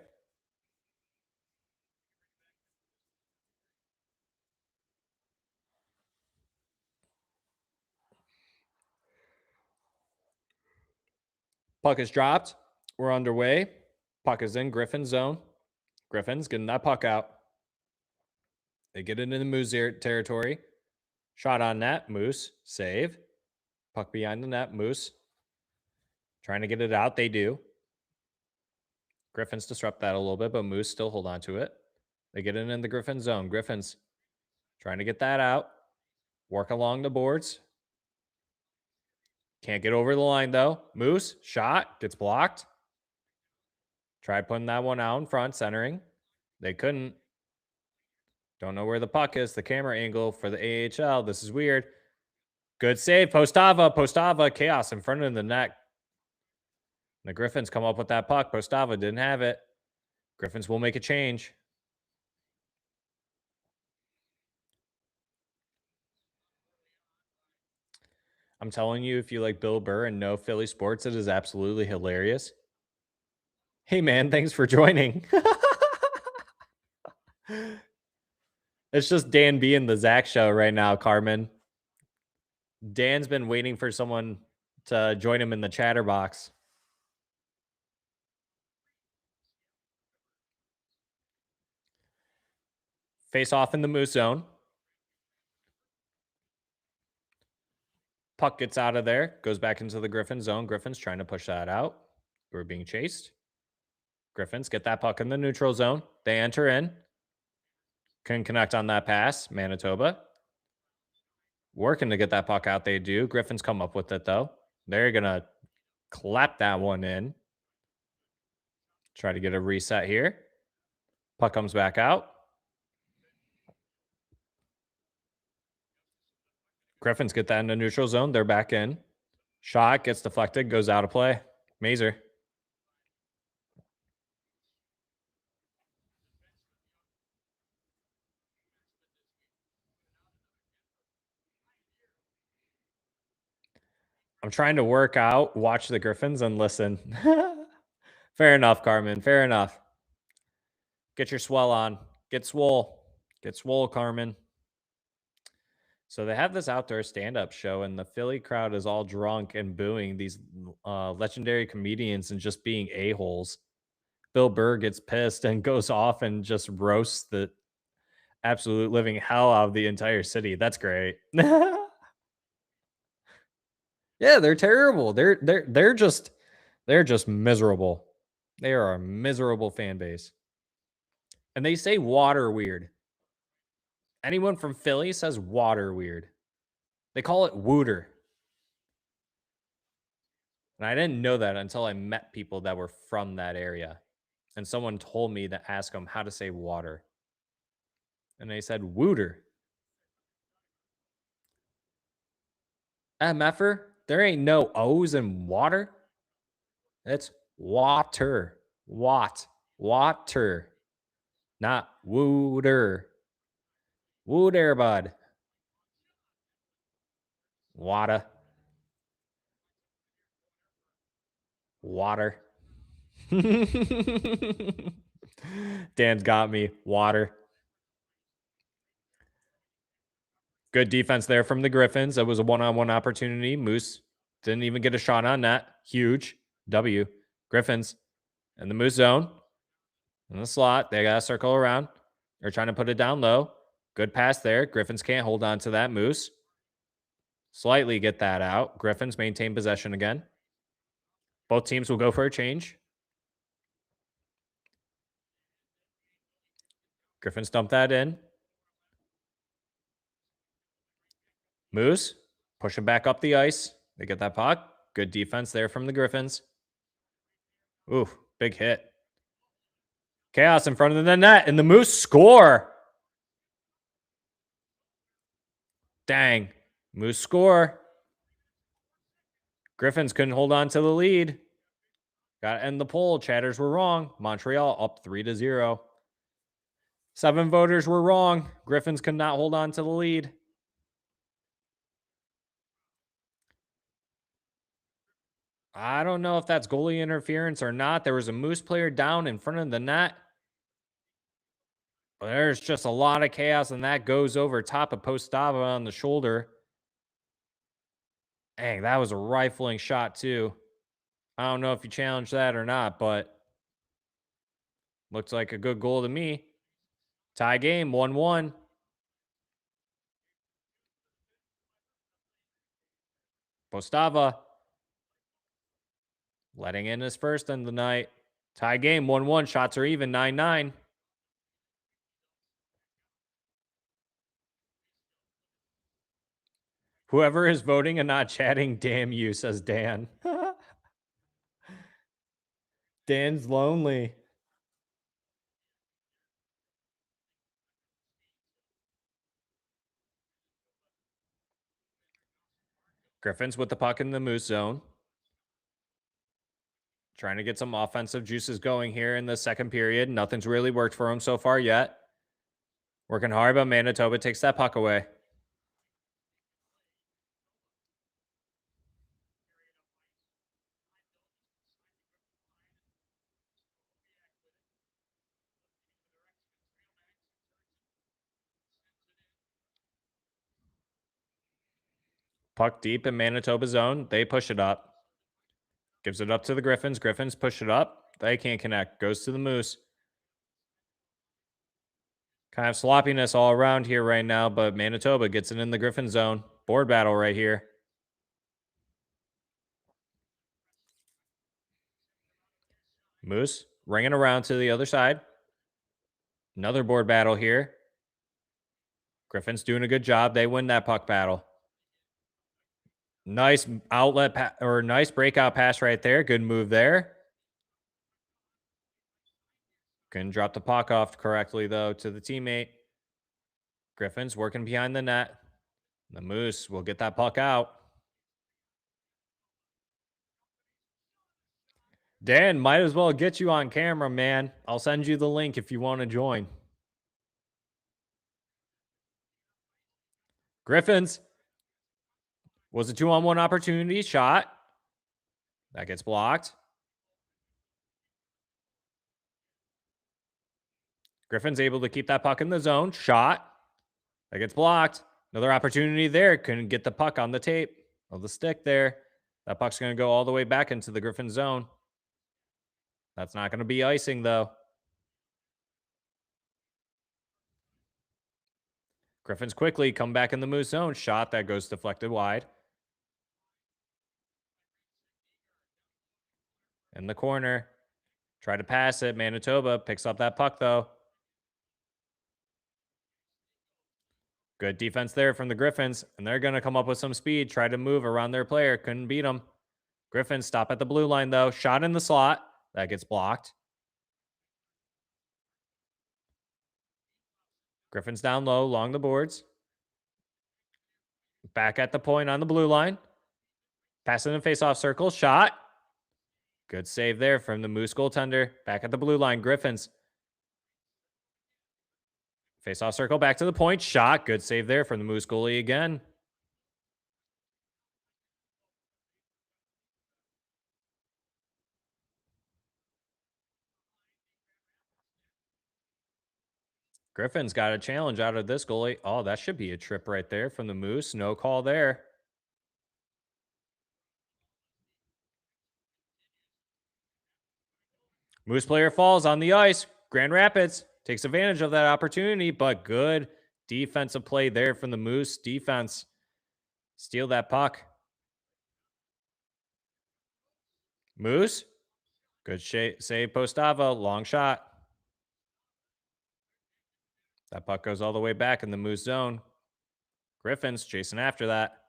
Puck is dropped. We're underway. Puck is in Griffins zone. Griffins getting that puck out. They get it in the Moose territory. Shot on net. Moose. Save. Puck behind the net. Moose. Trying to get it out. They do. Griffins disrupt that a little bit, but Moose still hold on to it. They get it in the Griffins zone. Griffins trying to get that out. Work along the boards. Can't get over the line, though. Moose, shot, gets blocked. Try putting that one out in front, centering. They couldn't. Don't know where the puck is. The camera angle for the AHL. This is weird. Good save. Postava. Chaos in front of the net. The Griffins come up with that puck. Postava didn't have it. Griffins will make a change. I'm telling you, if you like Bill Burr and know Philly sports, it is absolutely hilarious. Hey, man, thanks for joining. It's just Dan B in the Zach show right now, Carmen. Dan's been waiting for someone to join him in the chatter box. Face off in the Moose zone. Puck gets out of there, goes back into the Griffin zone. Griffins trying to push that out. We're being chased. Griffins get that puck in the neutral zone. They enter in. Can connect on that pass. Manitoba working to get that puck out. They do. Griffins come up with it, though. They're going to clap that one in. Try to get a reset here. Puck comes back out. Griffins get that in the neutral zone. They're back in. Shot gets deflected, goes out of play. Mazer. I'm trying to work out, watch the Griffins, and listen. Fair enough, Carmen. Fair enough. Get your swell on. Get swole. Get swole, Carmen. So they have this outdoor stand-up show, and the Philly crowd is all drunk and booing these legendary comedians and just being a-holes. Bill Burr gets pissed and goes off and just roasts the absolute living hell out of the entire city. That's great. Yeah, they're terrible. They're just miserable. They are a miserable fan base. And they say water weird. Anyone from Philly says water weird. They call it wooter. And I didn't know that until I met people that were from that area. And someone told me to ask them how to say water. And they said wooter. MFer, there ain't no O's in water. It's water. Water. Not wooter. Wooter, bud. Water. Dan's got me. Water. Good defense there from the Griffins. It was a one-on-one opportunity. Moose didn't even get a shot on that. Huge. W. Griffins in the Moose zone. In the slot. They got to circle around. They're trying to put it down low. Good pass there. Griffins can't hold on to that. Moose. Slightly get that out. Griffins maintain possession again. Both teams will go for a change. Griffins dump that in. Moose pushing back up the ice. They get that puck. Good defense there from the Griffins. Ooh, big hit. Chaos in front of the net, and the Moose score. Dang. Moose score. Griffins couldn't hold on to the lead. Got to end the poll. Chatters were wrong. Montreal up 3-0. 7 voters were wrong. Griffins could not hold on to the lead. I don't know if that's goalie interference or not. There was a Moose player down in front of the net. There's just a lot of chaos, and that goes over top of Postava on the shoulder. Dang, that was a rifling shot, too. I don't know if you challenged that or not, but looks like a good goal to me. Tie game, 1-1. Postava letting in his first in the night. Tie game, 1-1. Shots are even, 9-9. Whoever is voting and not chatting, damn you, says Dan. Dan's lonely. Griffins with the puck in the Moose zone. Trying to get some offensive juices going here in the second period. Nothing's really worked for him so far yet. Working hard, but Manitoba takes that puck away. Puck deep in Manitoba zone. They push it up. Gives it up to the Griffins. Griffins push it up. They can't connect. Goes to the Moose. Kind of sloppiness all around here right now, but Manitoba gets it in the Griffin zone. Board battle right here. Moose ringing around to the other side. Another board battle here. Griffins doing a good job. They win that puck battle. Nice outlet or nice breakout pass right there. Good move there. Couldn't drop the puck off correctly, though, to the teammate. Griffins working behind the net. The Moose will get that puck out. Dan, might as well get you on camera, man. I'll send you the link if you want to join. Griffins was a 2-on-1 opportunity. Shot. That gets blocked. Griffin's able to keep that puck in the zone. Shot. That gets blocked. Another opportunity there. Couldn't get the puck on the tape of the stick there. That puck's going to go all the way back into the Griffin zone. That's not going to be icing, though. Griffins quickly come back in the Moose zone. Shot that goes deflected wide. In the corner. Try to pass it. Manitoba picks up that puck, though. Good defense there from the Griffins, and they're going to come up with some speed, try to move around their player. Couldn't beat them. Griffins stop at the blue line, though. Shot in the slot. That gets blocked. Griffins down low along the boards. Back at the point on the blue line. Passing in face-off circle. Shot. Good save there from the Moose goaltender. Back at the blue line. Griffins. Face-off circle. Back to the point. Shot. Good save there from the Moose goalie again. Griffin's got a challenge out of this goalie. Oh, that should be a trip right there from the Moose. No call there. Moose player falls on the ice. Grand Rapids takes advantage of that opportunity, but good defensive play there from the Moose defense. Steal that puck. Moose. Good save, Postava. Long shot. That puck goes all the way back in the Moose zone. Griffins chasing after that.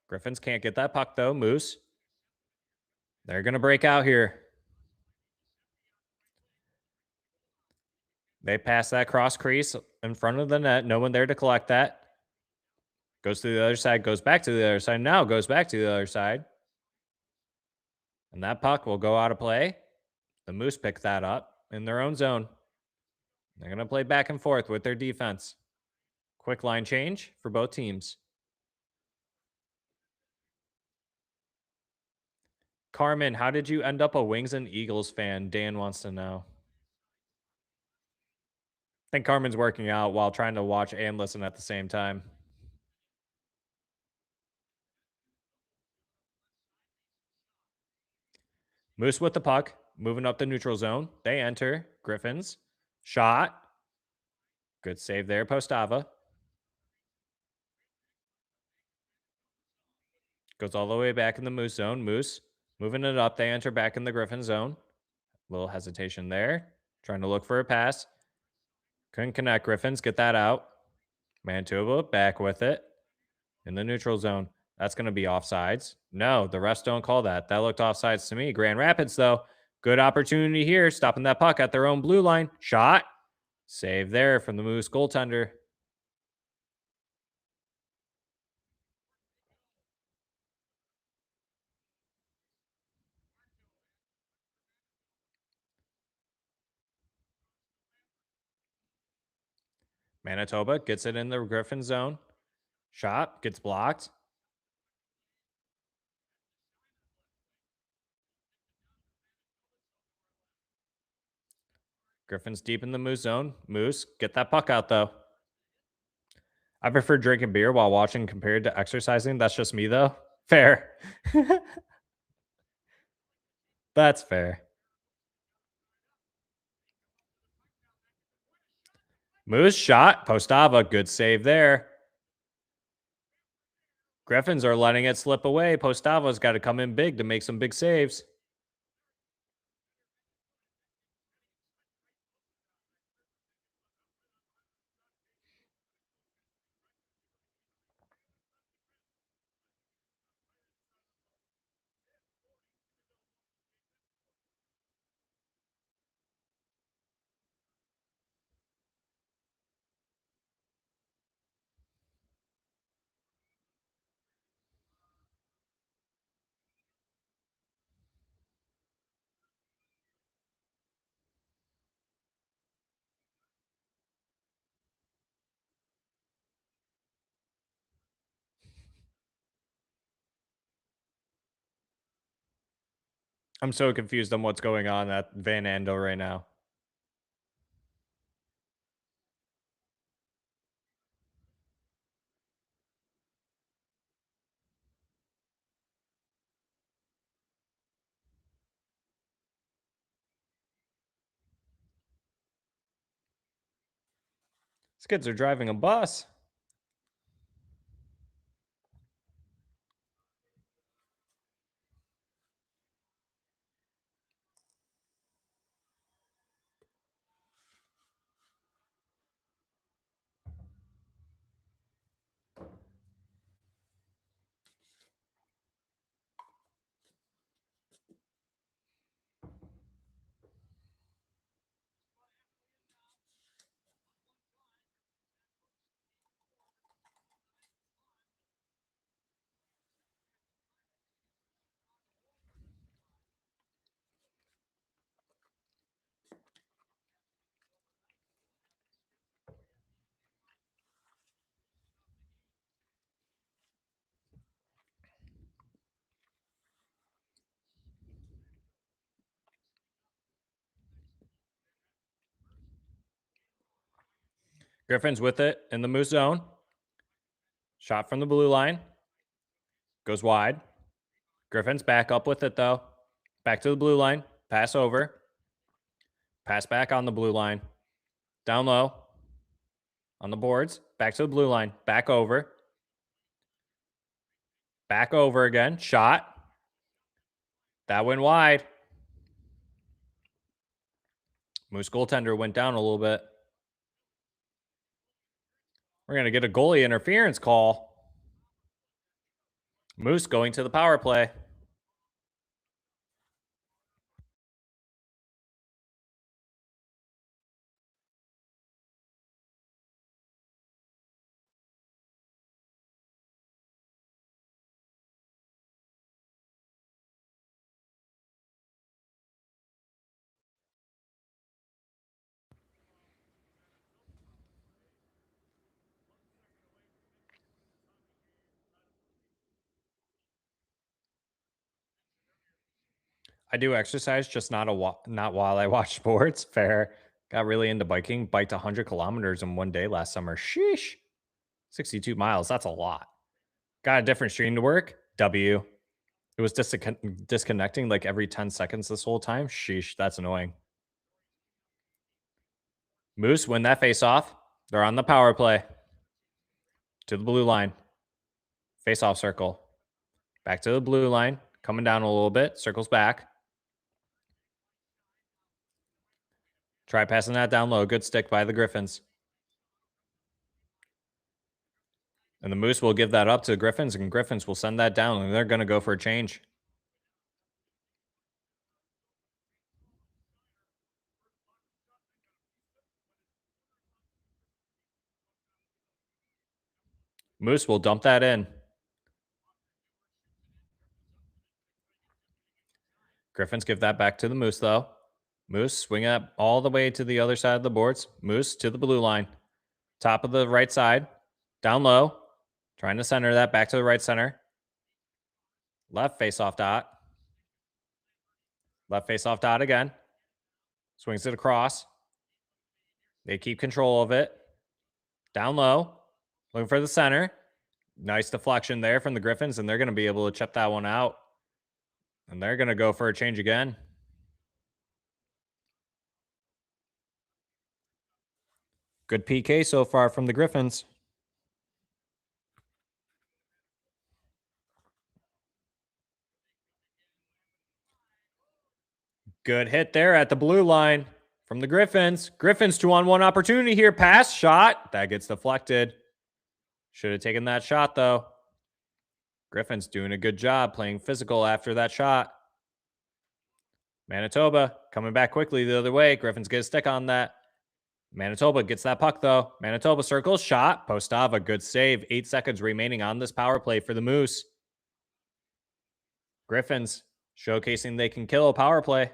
Griffins can't get that puck, though. Moose. They're going to break out here. They pass that cross crease in front of the net. No one there to collect that. Goes to the other side, goes back to the other side. Now goes back to the other side. And that puck will go out of play. The Moose pick that up in their own zone. They're going to play back and forth with their defense. Quick line change for both teams. Carmen, how did you end up a Wings and Eagles fan? Dan wants to know. I think Carmen's working out while trying to watch and listen at the same time. Moose with the puck, moving up the neutral zone. They enter. Griffins. Shot. Good save there, Postava. Goes all the way back in the Moose zone. Moose moving it up. They enter back in the Griffin zone. Little hesitation there. Trying to look for a pass. Couldn't connect. Griffins get that out. Manitoba back with it in the neutral zone. That's going to be offsides. No, the refs don't call that. That looked offsides to me. Grand Rapids, though, good opportunity here, stopping that puck at their own blue line. Shot. Save there from the Moose goaltender. Manitoba gets it in the Griffin zone. Shot gets blocked. Griffin's deep in the Moose zone. Moose, get that puck out, though. I prefer drinking beer while watching compared to exercising. That's just me, though. Fair. That's fair. Moose shot. Postava, good save there. Griffins are letting it slip away. Postava's got to come in big to make some big saves. I'm so confused on what's going on at Van Andel right now. These kids are driving a bus. Griffin's with it in the Moose zone. Shot from the blue line. Goes wide. Griffin's back up with it, though. Back to the blue line. Pass over. Pass back on the blue line. Down low. On the boards. Back to the blue line. Back over. Back over again. Shot. That went wide. Moose goaltender went down a little bit. We're going to get a goalie interference call. Moose going to the power play. I do exercise, just not while I watch sports. Fair. Got really into biking. Biked 100 kilometers in one day last summer. Sheesh. 62 miles. That's a lot. Got a different stream to work. W. It was disconnecting like every 10 seconds this whole time. Sheesh. That's annoying. Moose win that face off. They're on the power play. To the blue line. Face off circle. Back to the blue line. Coming down a little bit. Circles back. Try passing that down low. Good stick by the Griffins. And the Moose will give that up to the Griffins, and Griffins will send that down, and they're going to go for a change. Moose will dump that in. Griffins give that back to the Moose, though. Moose swing up all the way to the other side of the boards. Moose to the blue line. Top of the right side. Down low. Trying to center that back to the right center. Left face-off dot. Left face-off dot again. Swings it across. They keep control of it. Down low. Looking for the center. Nice deflection there from the Griffins, and they're going to be able to chip that one out. And they're going to go for a change again. Good PK so far from the Griffins. Good hit there at the blue line from the Griffins. Griffins 2-on-1 opportunity here. Pass, shot. That gets deflected. Should have taken that shot, though. Griffins doing a good job playing physical after that shot. Manitoba coming back quickly the other way. Griffins get a stick on that. Manitoba gets that puck, though. Manitoba circles, shot. Postava, good save. 8 seconds remaining on this power play for the Moose. Griffins showcasing they can kill a power play.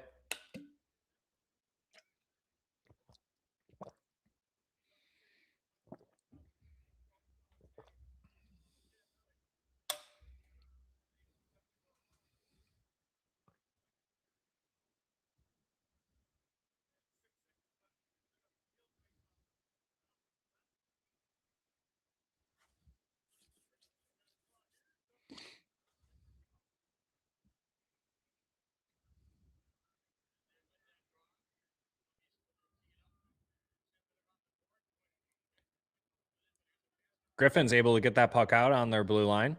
Griffins able to get that puck out on their blue line.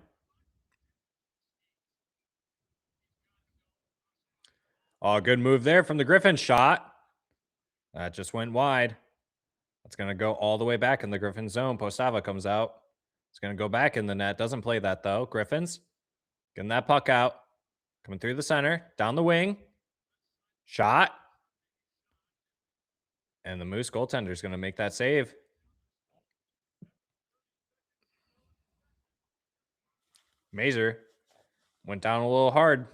Oh, good move there from the Griffins shot. That just went wide. That's going to go all the way back in the Griffins zone. Postava comes out. It's going to go back in the net. Doesn't play that, though. Griffins getting that puck out. Coming through the center. Down the wing. Shot. And the Moose goaltender is going to make that save. Mazer went down a little hard.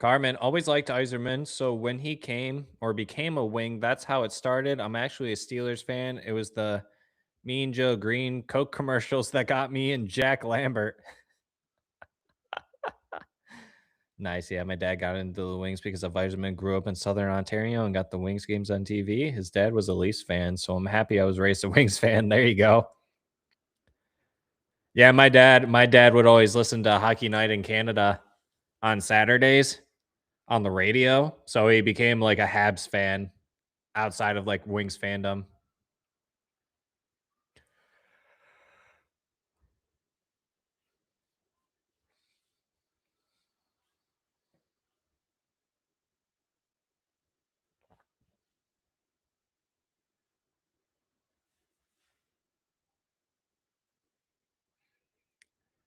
Carmen always liked Yzerman, so when he came or became a wing, that's how it started. I'm actually a Steelers fan. It was the Mean Joe Green Coke commercials that got me and Jack Lambert. Nice. Yeah, my dad got into the Wings because of Yzerman. Grew up in Southern Ontario and got the Wings games on TV. His dad was a Leafs fan, so I'm happy I was raised a Wings fan. There you go. Yeah, my dad would always listen to Hockey Night in Canada on Saturdays on the radio. So he became like a Habs fan outside of like Wings fandom.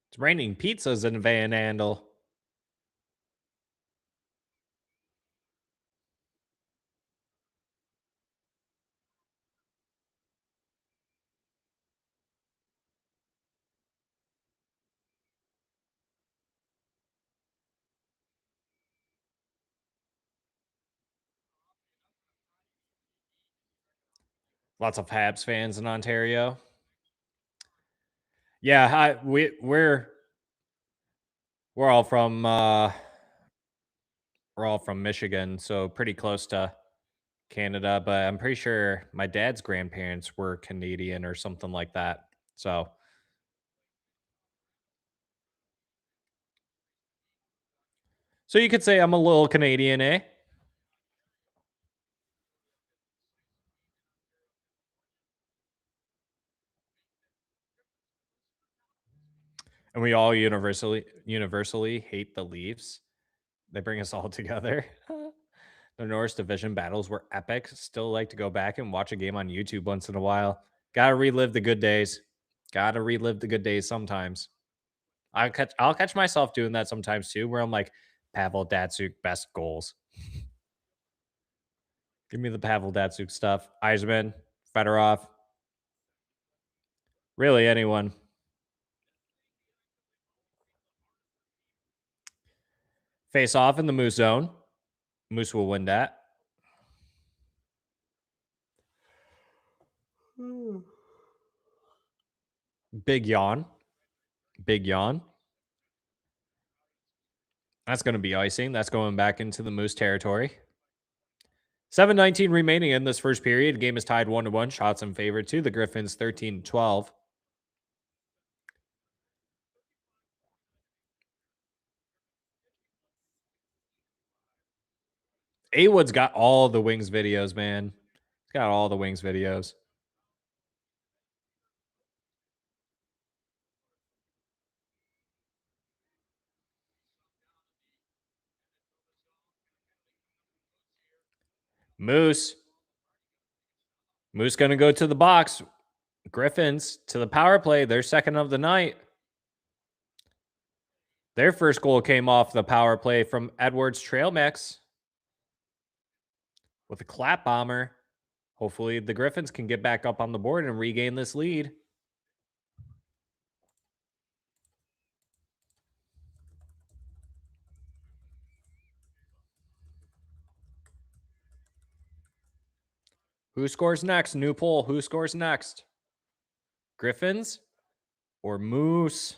It's raining pizzas in Van Andel. Lots of Habs fans in Ontario. Yeah, we're all from Michigan, so pretty close to Canada, but I'm pretty sure my dad's grandparents were Canadian or something like that. So you could say I'm a little Canadian, eh? And we all universally hate the Leafs. They bring us all together. The Norris division battles were epic. Still like to go back and watch a game on YouTube once in a while. Gotta relive the good days. Gotta relive the good days sometimes. I'll catch myself doing that sometimes too, where I'm like, Pavel Datsuk, best goals. Give me the Pavel Datsuk stuff. Eisman, Fedorov. Really, anyone. Face off in the Moose zone. Moose will win that. Big yawn. Big yawn. That's going to be icing. That's going back into the Moose territory. 7:19 remaining in this first period. Game is tied 1-1. Shots in favor to the Griffins, 13-12. A-Wood's got all the Wings videos, man. He's got all the Wings videos. Moose going to go to the box. Griffins to the power play. Their second of the night. Their first goal came off the power play from Edwards trail mix with a clap bomber. Hopefully the Griffins can get back up on the board and regain this lead. Who scores next? New poll. Who scores next? Griffins or Moose?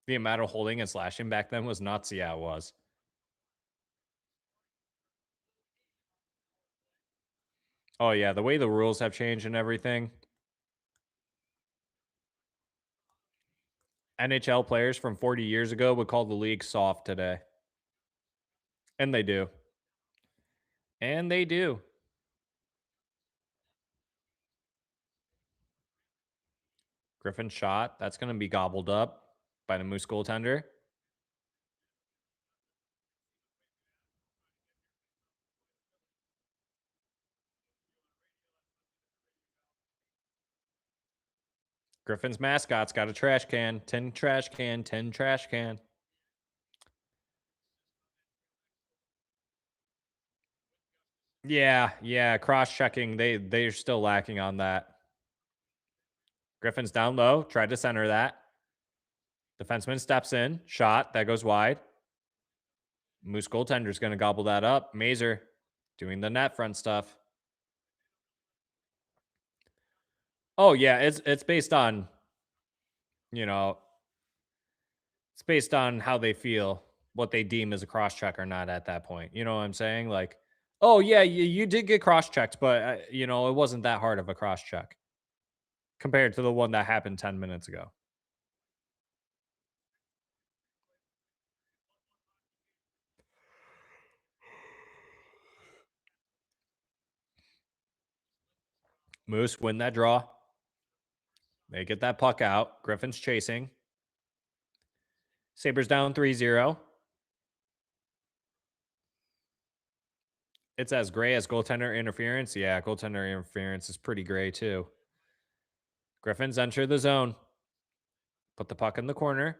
The amount of holding and slashing back then was nuts. Yeah, it was. Oh, yeah. The way the rules have changed and everything. NHL players from 40 years ago would call the league soft today. And they do. And they do. Griffin shot. That's going to be gobbled up by the Moose goaltender. Griffin's mascot's got a trash can. 10 trash can, 10 trash can. Yeah. Cross-checking. They're still lacking on that. Griffin's down low. Tried to center that. Defenseman steps in. Shot. That goes wide. Moose goaltender's going to gobble that up. Mazer doing the net front stuff. Oh, yeah. It's based on, it's based on how they feel, what they deem as a cross-check or not at that point. You know what I'm saying? Like, oh, yeah, you did get cross-checked, but, it wasn't that hard of a cross-check compared to the one that happened 10 minutes ago. Moose win that draw. They get that puck out. Griffin's chasing. Sabres down 3-0. It's as gray as goaltender interference. Yeah, goaltender interference is pretty gray too. Griffins enter the zone. Put the puck in the corner.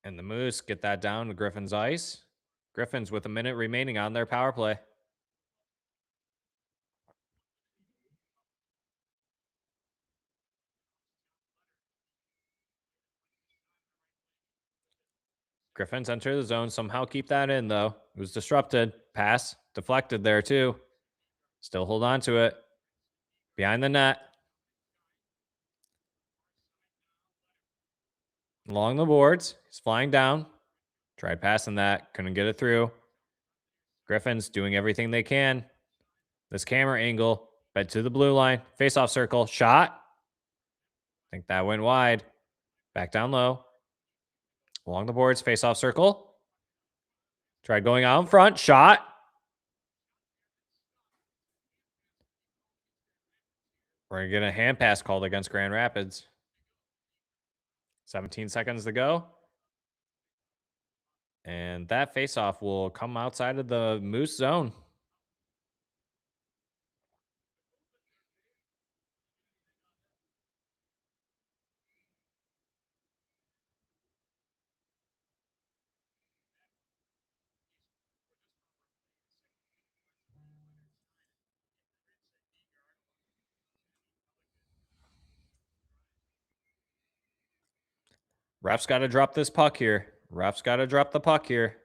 And the Moose get that down to Griffin's ice. Griffins with a minute remaining on their power play. Griffins enter the zone. Somehow keep that in, though. It was disrupted. Pass. Deflected there, too. Still hold on to it. Behind the net. Along the boards. He's flying down. Tried passing that. Couldn't get it through. Griffins doing everything they can. This camera angle. Bed to the blue line. Face-off circle. Shot. I think that went wide. Back down low. Along the boards. Face-off circle. Tried going out in front. Shot. We're going to get a hand pass called against Grand Rapids. 17 seconds to go. And that faceoff will come outside of the Moose zone. Ref's got to drop this puck here. Ref's got to drop the puck here.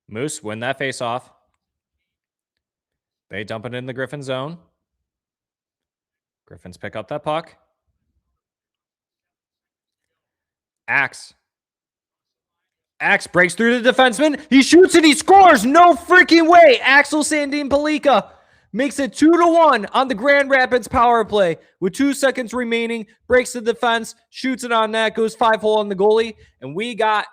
Moose win that faceoff. They dump it in the Griffin zone. Griffins pick up that puck. Axe breaks through the defenseman. He shoots and he scores. No freaking way. Axel Sandin Palika makes it 2-1 on the Grand Rapids power play with 2 seconds remaining. Breaks the defense, shoots it on net, goes 5-hole on the goalie. And we got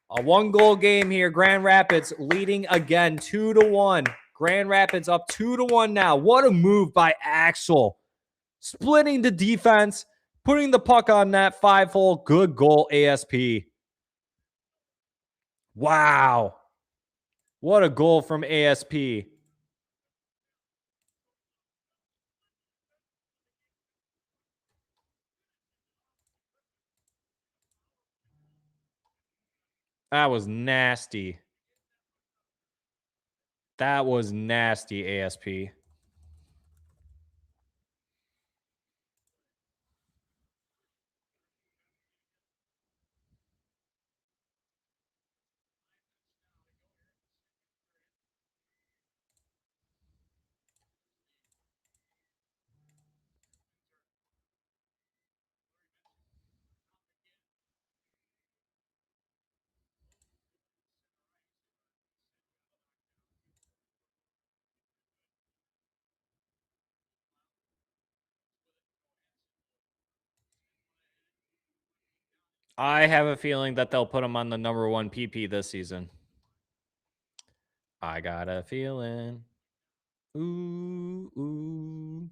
a 1-goal game here. Grand Rapids leading again 2-1. Grand Rapids up 2-1 now. What a move by Axel. Splitting the defense, putting the puck on net, 5-hole. Good goal, ASP. Wow. What a goal from ASP. That was nasty. That was nasty, ASP. I have a feeling that they'll put him on the #1 PP this season. I got a feeling. Ooh, ooh.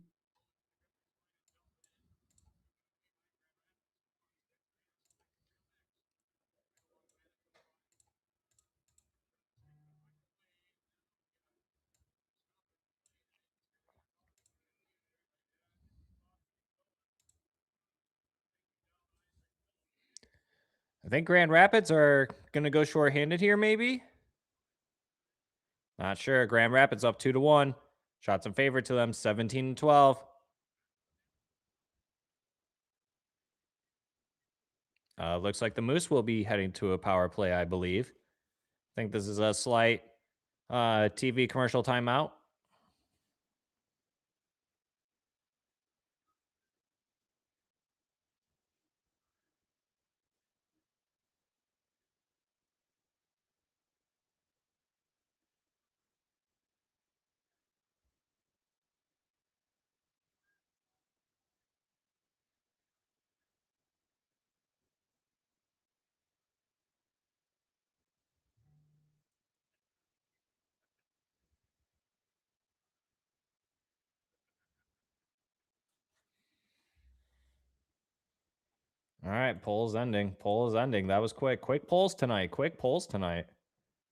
I think Grand Rapids are going to go shorthanded here, maybe. Not sure. Grand Rapids up 2-1. Shots in favor to them, 17-12. Looks like the Moose will be heading to a power play, I believe. I think this is a slight TV commercial timeout. All right, poll's ending. Poll is ending. That was quick. Quick polls tonight. Quick polls tonight.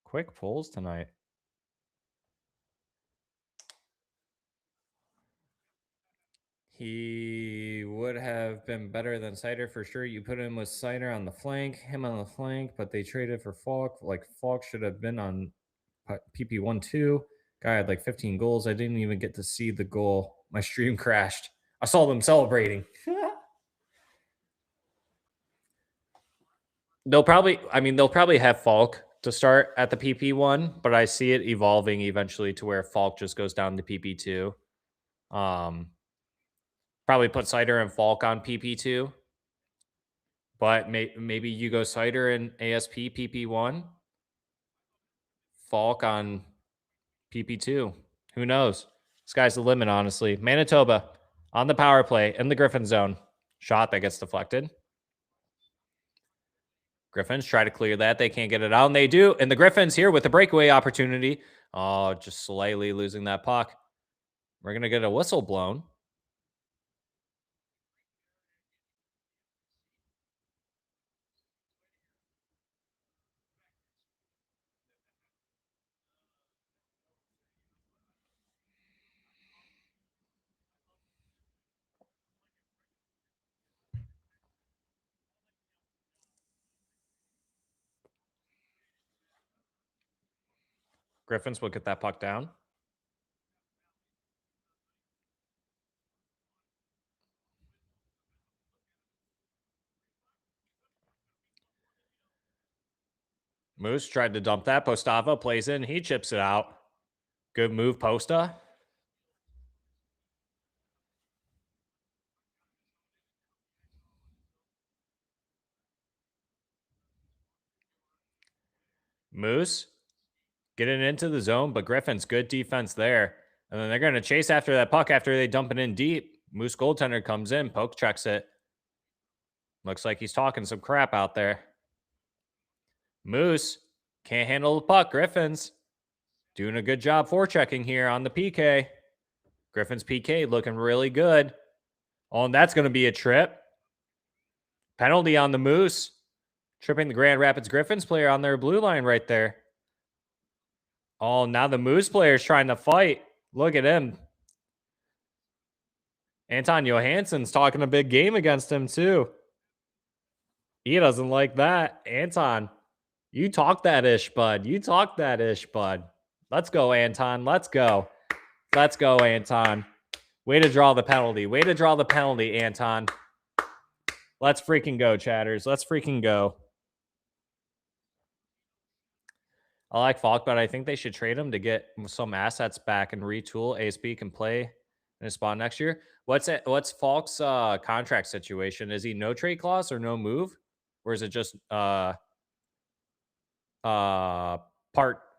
Quick polls tonight. He would have been better than Cider for sure. You put him with Cider on the flank, him on the flank, but they traded for Falk. Like, Falk should have been on PP1 too. Guy had like 15 goals. I didn't even get to see the goal. My stream crashed. I saw them celebrating. they'll probably have Falk to start at the PP1, but I see it evolving eventually to where Falk just goes down to PP2. Probably put Cider and Falk on PP2. But maybe you go Cider and ASP PP1, Falk on PP2. Who knows? Sky's the limit, honestly. Manitoba on the power play in the Griffin zone. Shot that gets deflected. Griffins try to clear that. They can't get it out, and they do. And the Griffins here with the breakaway opportunity. Oh, just slightly losing that puck. We're going to get a whistle blown. Griffins will get that puck down. Moose tried to dump that. Postava plays in. He chips it out. Good move, Posta. Moose getting into the zone, but Griffins, good defense there. And then they're going to chase after that puck after they dump it in deep. Moose goaltender comes in, poke checks it. Looks like he's talking some crap out there. Moose can't handle the puck. Griffins doing a good job forechecking here on the PK. Griffins PK looking really good. Oh, and that's going to be a trip. Penalty on the Moose. Tripping the Grand Rapids Griffins player on their blue line right there. Oh, now the Moose player is trying to fight. Look at him. Anton Johansson's talking a big game against him, too. He doesn't like that. Anton, you talk that ish, bud. You talk that ish, bud. Let's go, Anton. Let's go. Let's go, Anton. Way to draw the penalty. Way to draw the penalty, Anton. Let's freaking go, chatters. Let's freaking go. I like Falk, but I think they should trade him to get some assets back and retool. ASP can play in a spot next year. What's Falk's contract situation? Is he no trade clause or no move? Or is it just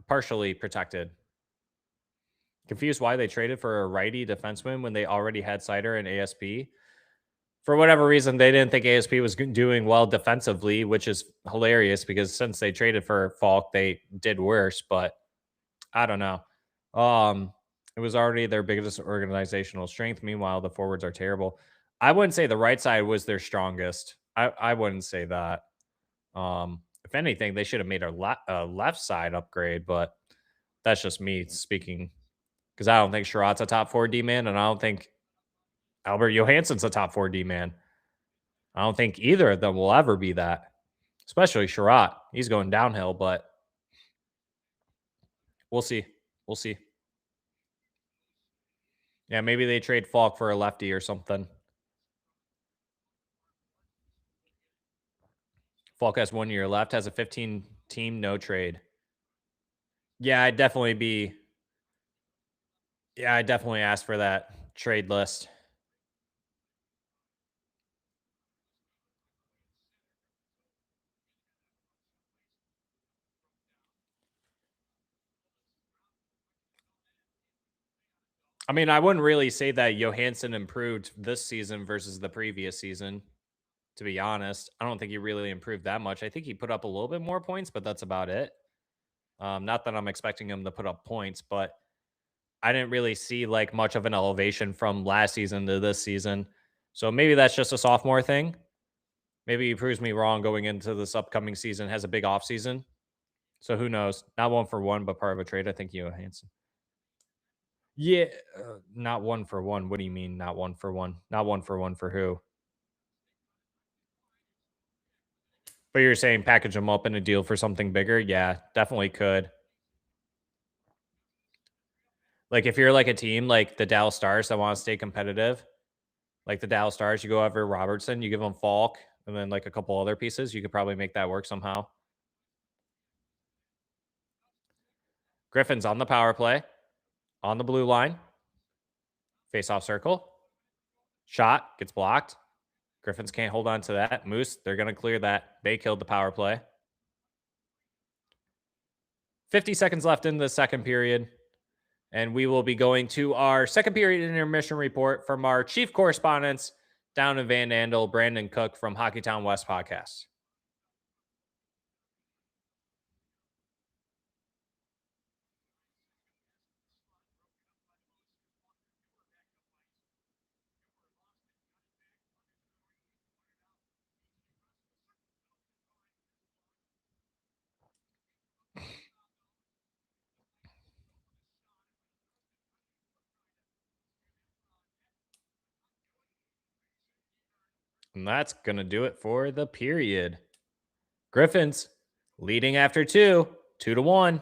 partially protected? Confused why they traded for a righty defenseman when they already had Sider and ASP. For whatever reason, they didn't think ASP was doing well defensively, which is hilarious because since they traded for Falk, they did worse. But I don't know. It was already their biggest organizational strength. Meanwhile, the forwards are terrible. I wouldn't say the right side was their strongest. I wouldn't say that. If anything, they should have made a left side upgrade, but that's just me speaking because I don't think Sherrod's a top 4 D man, and I don't think Albert Johansson's a top 4 D man. I don't think either of them will ever be that, especially Sherrod. He's going downhill, but we'll see. We'll see. Yeah, maybe they trade Falk for a lefty or something. Falk has 1 year left, has a 15-team no trade. Yeah, I'd definitely ask for that trade list. I mean, I wouldn't really say that Johansson improved this season versus the previous season, to be honest. I don't think he really improved that much. I think he put up a little bit more points, but that's about it. Not that I'm expecting him to put up points, but I didn't really see like much of an elevation from last season to this season. So maybe that's just a sophomore thing. Maybe he proves me wrong going into this upcoming season, has a big offseason. So who knows? Not 1-for-1, but part of a trade. I think Johansson. Yeah, not 1-for-1. What do you mean not 1-for-1? Not 1-for-1 for who? But you're saying package them up in a deal for something bigger? Yeah, definitely could. Like if you're like a team like the Dallas Stars that want to stay competitive, like the Dallas Stars, you go over Robertson, you give them Falk, and then like a couple other pieces, you could probably make that work somehow. Griffins on the power play, on the blue line, face-off circle, shot, gets blocked. Griffins can't hold on to that. Moose, they're going to clear that. They killed the power play. 50 seconds left in the second period. And we will be going to our second period intermission report from our chief correspondents down in Van Andel, Brandon Cook from Hockeytown West Podcast. And that's going to do it for the period. Griffins leading after 2-1.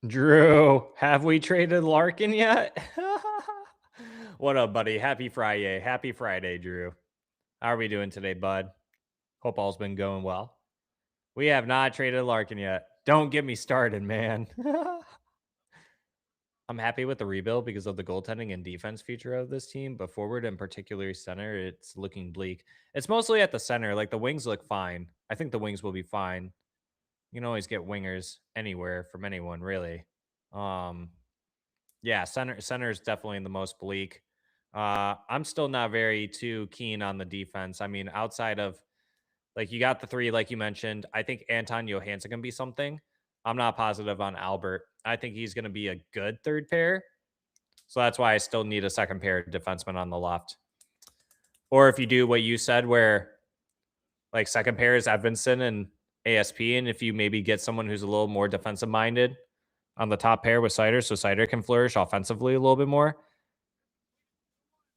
Drew, have we traded Larkin yet? What up, buddy? Happy Friday. Happy Friday, Drew. How are we doing today, bud? Hope all's been going well. We have not traded Larkin yet. Don't get me started, man. I'm happy with the rebuild because of the goaltending and defense future of this team, but forward and particularly center, it's looking bleak. It's mostly at the center. Like the wings look fine. I think the wings will be fine. You can always get wingers anywhere from anyone, really. Yeah, center is definitely the most bleak. I'm still not very too keen on the defense. I mean, outside of like you got the three, like you mentioned. I think Anton Johansson can be something. I'm not positive on Albert. I think he's going to be a good third pair. So that's why I still need a second pair of defensemen on the left. Or if you do what you said, where like second pair is Edvinsson and ASP, and if you maybe get someone who's a little more defensive minded on the top pair with Sider, so Sider can flourish offensively a little bit more.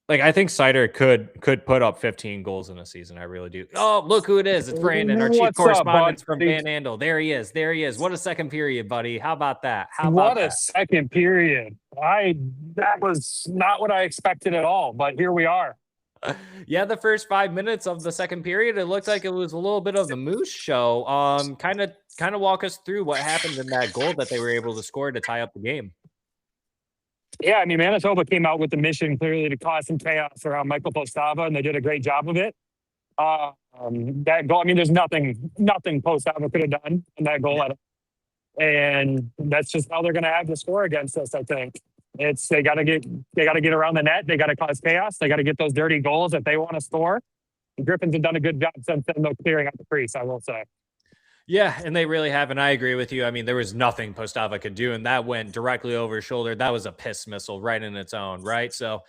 Like I think Sider could put up 15 goals in a season. I really do. Oh, look who it is! It's Brandon, our chief correspondent from Van Andel. There he is. There he is. What a second period, buddy. How about that? What a second period. That was not what I expected at all, but here we are. Yeah, the first 5 minutes of the second period, it looked like it was a little bit of the Moose show. Kind of walk us through what happened in that goal that they were able to score to tie up the game. Yeah, I mean, Manitoba came out with the mission clearly to cause some chaos around Michael Postava, and they did a great job of it. That goal, I mean, there's nothing Postava could have done in that goal. And that's just how they're going to have to score against us, I think. They got to get around the net. They got to cause chaos. They got to get those dirty goals if they want to score. The Griffins have done a good job since then, though, clearing out the crease, I will say. Yeah, and they really have, and I agree with you. I mean, there was nothing Postava could do, and that went directly over his shoulder. That was a piss missile right in its own, right? So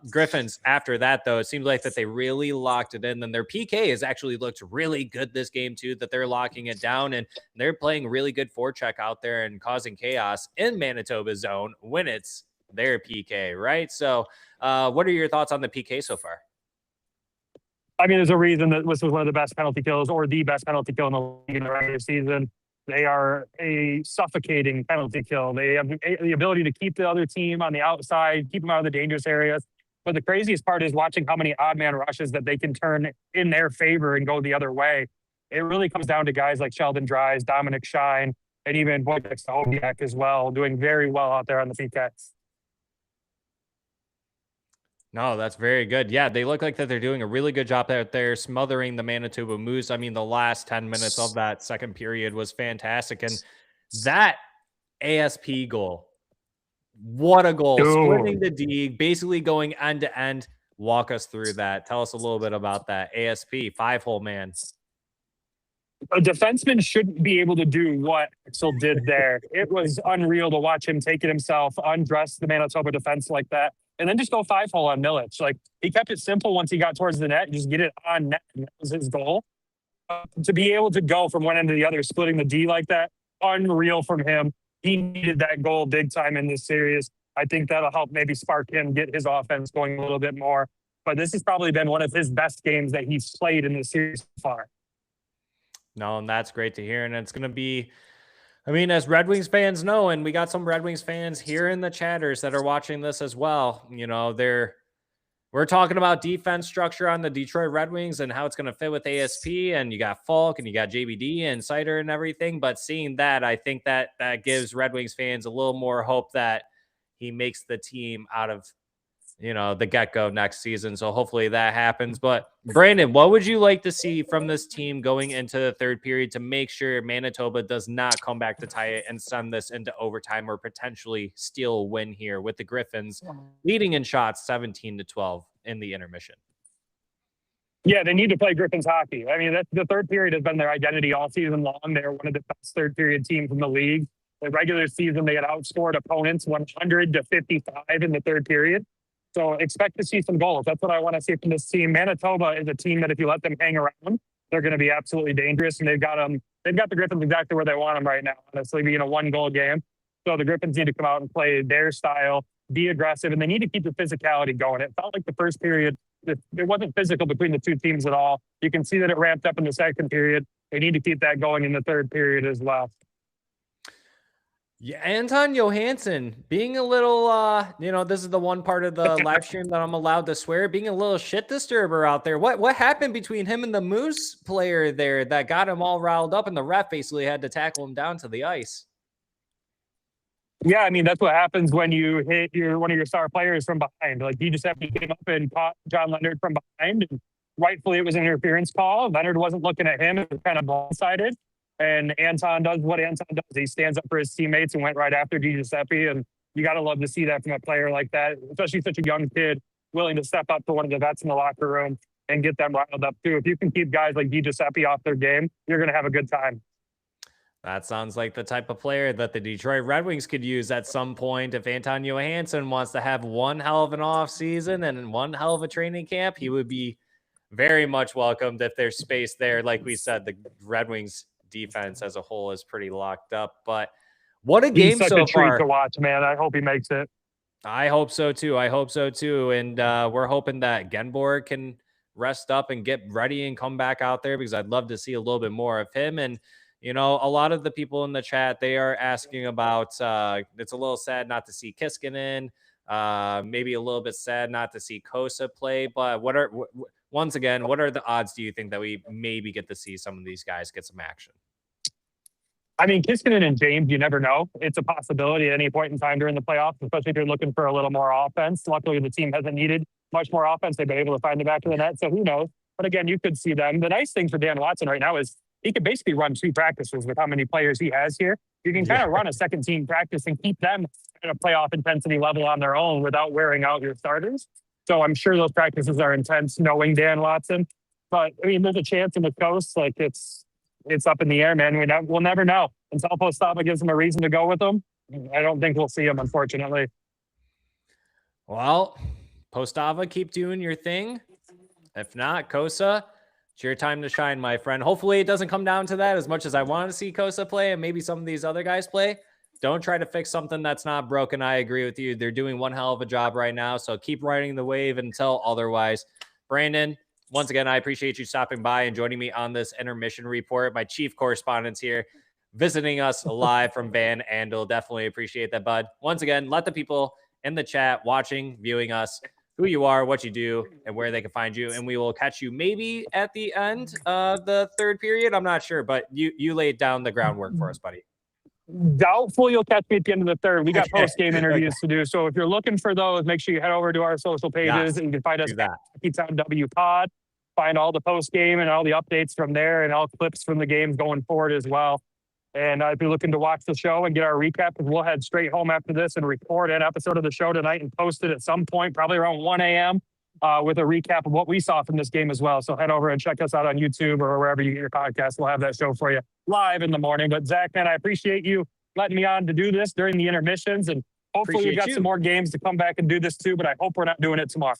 Griffins, after that, though, it seems like that they really locked it in. Then their PK has actually looked really good this game, too, that they're locking it down, and they're playing really good forecheck out there and causing chaos in Manitoba's zone when it's their PK, right? So what are your thoughts on the PK so far? I mean, there's a reason that this was one of the best penalty kills or the best penalty kill in the league in the regular season. They are a suffocating penalty kill. They have the ability to keep the other team on the outside, keep them out of the dangerous areas. But the craziest part is watching how many odd man rushes that they can turn in their favor and go the other way. It really comes down to guys like Sheldon Dries, Dominic Shine, and even Wojtek Stachowiak as well, doing very well out there on the PKs. No, that's very good. Yeah, they look like that they're doing a really good job out there smothering the Manitoba Moose. I mean, the last 10 minutes of that second period was fantastic. And that ASP goal, what a goal. Splitting the D, basically going end to end. Walk us through that. Tell us a little bit about that. ASP, 5-hole man. A defenseman shouldn't be able to do what Axel did there. It was unreal to watch him take it himself, undress the Manitoba defense like that, and then just go 5-hole on Milic. Like, he kept it simple once he got towards the net, just get it on net. That was his goal. To be able to go from one end to the other, splitting the D like that, unreal from him. He needed that goal big time in this series. I think that'll help maybe spark him, get his offense going a little bit more. But this has probably been one of his best games that he's played in this series so far. No, and that's great to hear. And it's going to be, I mean, as Red Wings fans know, and we got some Red Wings fans here in the chatters that are watching this as well. You know, we're talking about defense structure on the Detroit Red Wings and how it's going to fit with ASP, and you got Falk and you got JBD and Sider and everything. But seeing that, I think that gives Red Wings fans a little more hope that he makes the team out of, you know, the get-go next season. So hopefully that happens. But Brandon, what would you like to see from this team going into the third period to make sure Manitoba does not come back to tie it and send this into overtime or potentially steal a win here with the Griffins leading in shots 17-12 in the intermission? Yeah, they need to play Griffins hockey. I mean, the third period has been their identity all season long. They're one of the best third period teams in the league. The regular season, they had outscored opponents 100-55 in the third period. So expect to see some goals. That's what I want to see from this team. Manitoba is a team that if you let them hang around, they're going to be absolutely dangerous. And they've got the Griffins exactly where they want them right now, honestly, being a one-goal game. So the Griffins need to come out and play their style, be aggressive, and they need to keep the physicality going. It felt like the first period, it wasn't physical between the two teams at all. You can see that it ramped up in the second period. They need to keep that going in the third period as well. Yeah, Anton Johansson being a little, this is the one part of the live stream that I'm allowed to swear, being a little shit disturber out there. What happened between him and the Moose player there that got him all riled up, and the ref basically had to tackle him down to the ice? Yeah, I mean, that's what happens when you hit one of your star players from behind. Like, he just happened to came up and caught John Leonard from behind, and rightfully it was an interference call. Leonard wasn't looking at him; it was kind of blindsided. And Anton does what Anton does. He stands up for his teammates and went right after Giuseppe. And you got to love to see that from a player like that, especially such a young kid willing to step up to one of the vets in the locker room and get them riled up too. If you can keep guys like Giuseppe off their game, you're going to have a good time. That sounds like the type of player that the Detroit Red Wings could use at some point. If Anton Johansson wants to have one hell of an off season and one hell of a training camp, he would be very much welcomed if there's space there. Like we said, the Red Wings defense as a whole is pretty locked up. But what a game He's such so a treat far to watch, man. I hope he makes it. I hope so too. I hope so too. And we're hoping that Genborg can rest up and get ready and come back out there, because I'd love to see a little bit more of him. And, a lot of the people in the chat, they are asking about, it's a little sad not to see Kiskinen, maybe a little bit sad not to see Kosa play. But once again, what are the odds, do you think, that we maybe get to see some of these guys get some action? I mean, Kiskinen and James, you never know. It's a possibility at any point in time during the playoffs, especially if you're looking for a little more offense. Luckily, the team hasn't needed much more offense. They've been able to find the back of the net, so who knows? But again, you could see them. The nice thing for Dan Watson right now is he could basically run 2 practices with how many players he has here. You can kind of run a second team practice and keep them at a playoff intensity level on their own without wearing out your starters. So I'm sure those practices are intense knowing Dan Watson. But I mean, there's a chance in the coast, like it's up in the air, man. We'll never know until Postava gives him a reason to go with him. I don't think we'll see him, unfortunately. Well, Postava, keep doing your thing. If not, Kosa, it's your time to shine, my friend. Hopefully it doesn't come down to that. As much as I want to see Kosa play and maybe some of these other guys play, don't try to fix something that's not broken. I agree with you. They're doing one hell of a job right now, so keep riding the wave until otherwise. Brandon, once again, I appreciate you stopping by and joining me on this intermission report. My chief correspondent's here visiting us live from Van Andel. Definitely appreciate that, bud. Once again, let the people in the chat watching, viewing us, who you are, what you do, and where they can find you. And we will catch you maybe at the end of the third period. I'm not sure, but you laid down the groundwork for us, buddy. Doubtful you'll catch me at the end of the third. We got post-game interviews to do. So if you're looking for those, make sure you head over to our social pages and you can find us at Hockeytown W Pod. Find all the post-game and all the updates from there and all clips from the games going forward as well. And if you're looking to watch the show and get our recap, we'll head straight home after this and record an episode of the show tonight and post it at some point, probably around 1 a.m. With a recap of what we saw from this game as well. So head over and check us out on YouTube or wherever you get your podcast. We'll have that show for you live in the morning. But Zach, man, I appreciate you letting me on to do this during the intermissions. And hopefully we've got some more games to come back and do this too. But I hope we're not doing it tomorrow.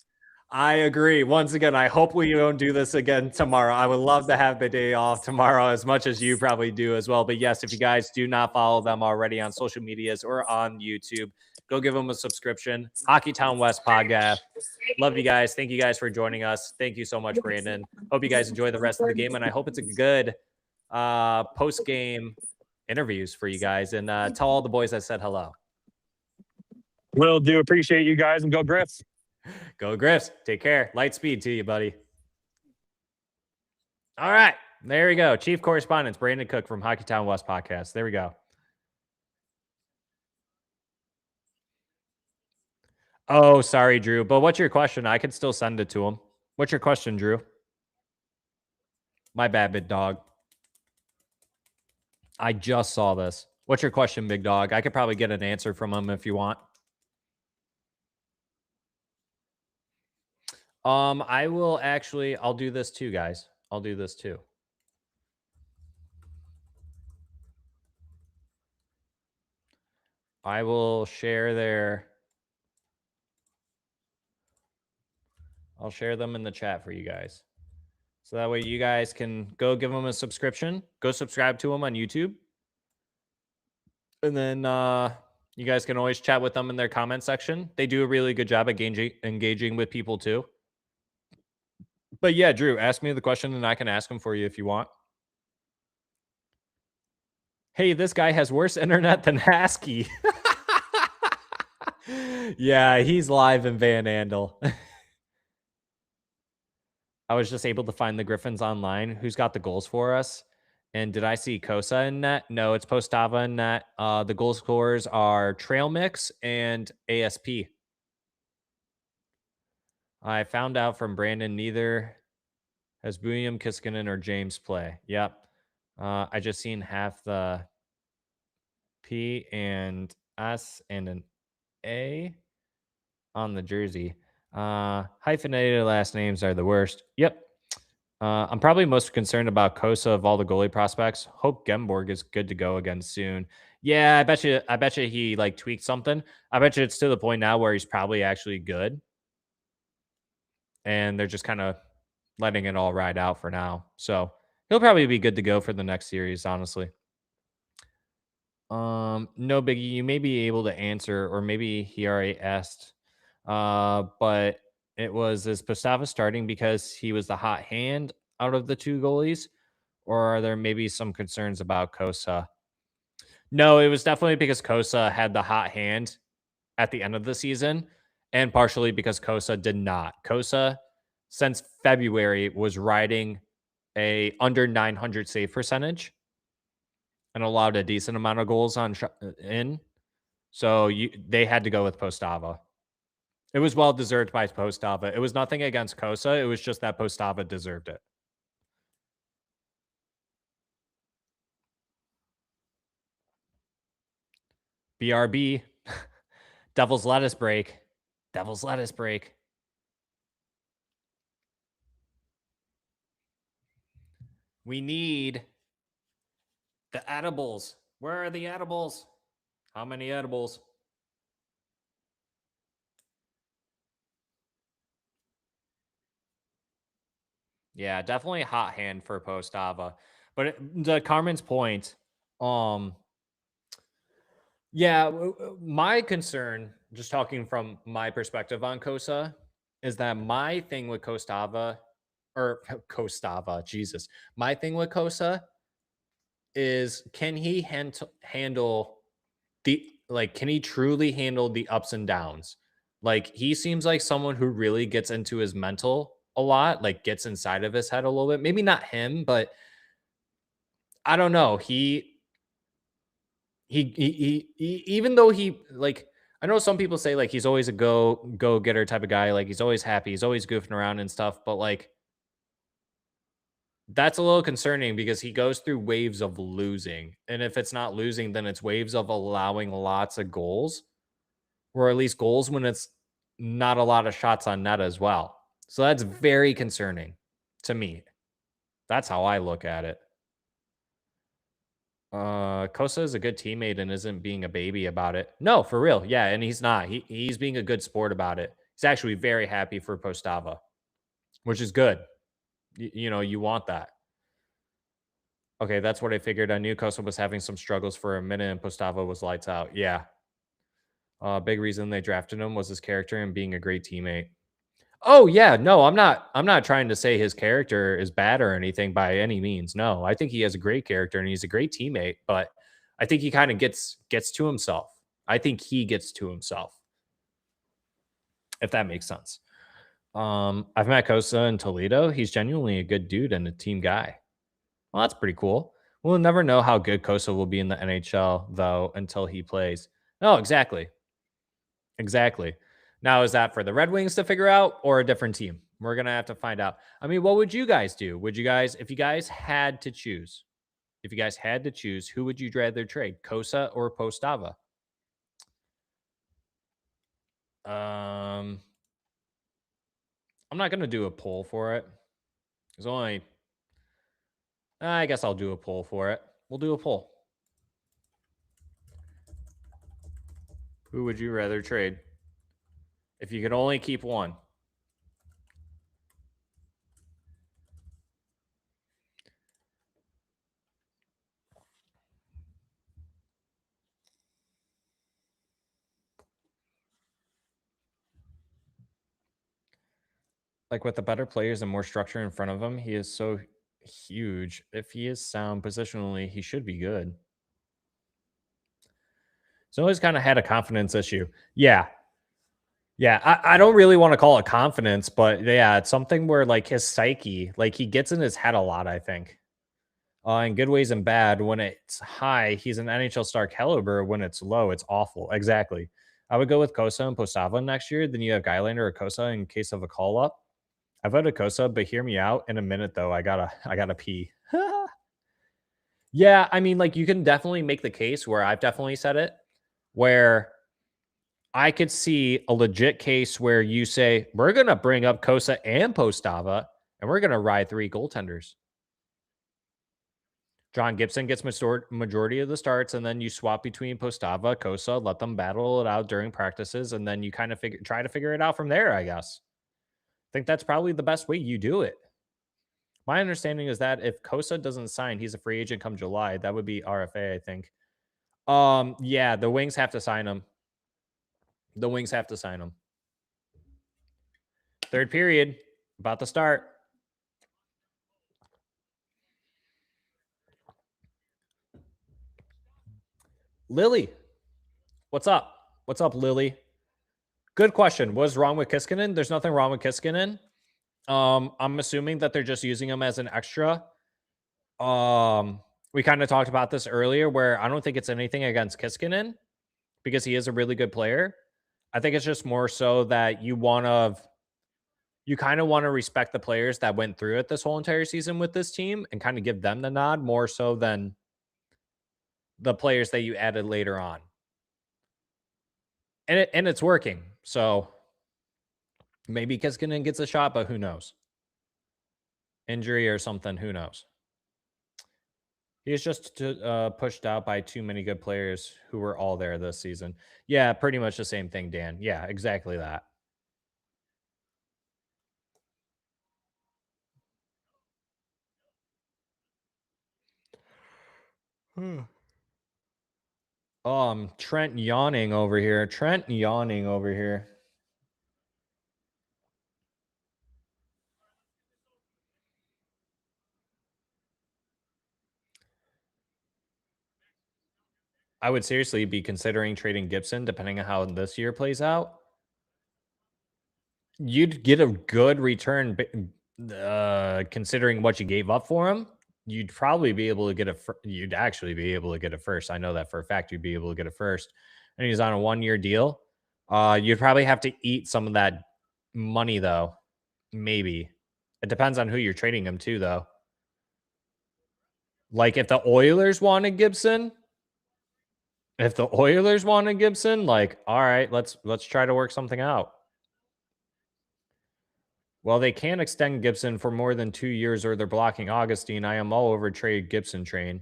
I agree. Once again, I hope we don't do this again tomorrow. I would love to have the day off tomorrow as much as you probably do as well. But yes, if you guys do not follow them already on social medias or on YouTube, go give them a subscription. Hockeytown West podcast. Love you guys. Thank you guys for joining us. Thank you so much, Brandon. Hope you guys enjoy the rest of the game. And I hope it's a good post-game interviews for you guys. And tell all the boys I said hello. Will do. Appreciate you guys and go Griffs. Go Griffs. Take care. Light speed to you, buddy. All right. There we go. Chief correspondent, Brandon Cook from Hockeytown West podcast. There we go. Oh, sorry, Drew. But what's your question? I could still send it to him. What's your question, Drew? My bad, big dog. I just saw this. What's your question, big dog? I could probably get an answer from him if you want. I will actually, I'll do this too, guys. I'll do this too. I will share their, I'll share them in the chat for you guys. So that way you guys can go give them a subscription. Go subscribe to them on YouTube. And then you guys can always chat with them in their comment section. They do a really good job at engaging with people too. But yeah, Drew, ask me the question and I can ask them for you if you want. Hey, this guy has worse internet than Husky. Yeah, he's live in Van Andel. I was just able to find the Griffins online. Who's got the goals for us? And did I see Kosa in net? No, it's Postava in net. The goal scorers are Trail Mix and ASP. I found out from Brandon neither has William Kiskinen or James play. Yep. I just seen half the P and S and an A on the jersey. Hyphenated last names are the worst. Yep. I'm probably most concerned about Kosa of all the goalie prospects. Hope Gemborg is good to go again soon. Yeah, I bet you. I bet you he like tweaked something. I bet you it's to the point now where he's probably actually good, and they're just kind of letting it all ride out for now. So he'll probably be good to go for the next series. Honestly, no biggie. You may be able to answer, or maybe he already asked. But it was, is Postava starting because he was the hot hand out of the two goalies, or are there maybe some concerns about Kosa? No, it was definitely because Kosa had the hot hand at the end of the season, and partially because Kosa did not. Kosa, since February, was riding a under 900 save percentage and allowed a decent amount of goals on in. So they had to go with Postava. It was well deserved by Postava. It was nothing against Kosa. It was just that Postava deserved it. BRB. Devil's lettuce break. Devil's lettuce break. We need the edibles. Where are the edibles? How many edibles? Yeah, definitely a hot hand for Postava. But to Carmen's point, yeah, my concern, just talking from my perspective on Kosa, is that my thing with Kostava, or Kostava, Jesus, my thing with Kosa is, can he handle the, like, can he truly handle the ups and downs? Like, he seems like someone who really gets into his mental a lot, like gets inside of his head a little bit. Maybe not him, but I don't know. Even though he, like, I know some people say like he's always a go getter type of guy, like he's always happy, he's always goofing around and stuff, but like that's a little concerning because he goes through waves of losing. And if it's not losing, then it's waves of allowing lots of goals, or at least goals when it's not a lot of shots on net as well. So that's very concerning to me. That's how I look at it. Kosa is a good teammate and isn't being a baby about it. No, for real. Yeah, and he's not. He's being a good sport about it. He's actually very happy for Postava, which is good. You know, you want that. Okay, that's what I figured. I knew Kosa was having some struggles for a minute and Postava was lights out. Yeah. Big reason they drafted him was his character and being a great teammate. Oh yeah, no, I'm not trying to say his character is bad or anything by any means. No, I think he has a great character and he's a great teammate, but I think he kind of gets to himself. I think he gets to himself, if that makes sense. I've met Kosa in Toledo. He's genuinely a good dude and a team guy. Well, that's pretty cool. We'll never know how good Kosa will be in the NHL though until he plays. No, exactly. Exactly. Now, is that for the Red Wings to figure out or a different team? We're going to have to find out. I mean, what would you guys do? Would you guys, if you guys had to choose, who would you rather trade, Kosa or Postava? I'm not going to do a poll for it. There's only, I guess I'll do a poll for it. We'll do a poll. Who would you rather trade if you could only keep one? Like with the better players and more structure in front of him, he is so huge. If he is sound positionally, he should be good. Zoe's kind of had a confidence issue. Yeah. Yeah. I don't really want to call it confidence, but yeah, it's something where like his psyche, like he gets in his head a lot, I think. In good ways and bad. When it's high, he's an NHL star caliber. When it's low, it's awful. Exactly. I would go with Kosa and Postava next year. Then you have Gylander or Kosa in case of a call up. I voted Kosa, but hear me out. In a minute though, I gotta pee. Yeah, I mean, like you can definitely make the case where I've definitely said it, where I could see a legit case where you say we're gonna bring up Kosa and Postava, and we're gonna ride 3 goaltenders. John Gibson gets majority of the starts, and then you swap between Postava, Kosa, let them battle it out during practices, and then you kind of try to figure it out from there, I guess. I think that's probably the best way you do it. My understanding is that if Kosa doesn't sign, he's a free agent come July. That would be RFA, I think. Yeah, the Wings have to sign him. The Wings have to sign him. Third period, about to start. Lily, what's up? What's up, Lily? Good question. What's wrong with Kiskinen? There's nothing wrong with Kiskinen. I'm assuming that they're just using him as an extra. We kind of talked about this earlier, where I don't think it's anything against Kiskinen because he is a really good player. I think it's just more so that you kind of want to respect the players that went through it this whole entire season with this team and kind of give them the nod more so than the players that you added later on. And it's working. So maybe Kiskinen gets a shot, but who knows? Injury or something, who knows? He was just pushed out by too many good players who were all there this season. Yeah, pretty much the same thing, Dan. Yeah, exactly that. Trent yawning over here. Trent yawning over here. I would seriously be considering trading Gibson depending on how this year plays out. You'd get a good return considering what you gave up for him. You'd probably be able to get you'd actually be able to get a first. I know that for a fact you'd be able to get a first. And he's on a 1-year deal. You'd probably have to eat some of that money though. Maybe. It depends on who you're trading him to though. Like if the Oilers wanted Gibson, like, all right, let's try to work something out. Well, they can't extend Gibson for more than 2 years or they're blocking Augustine. I am all over trade Gibson train.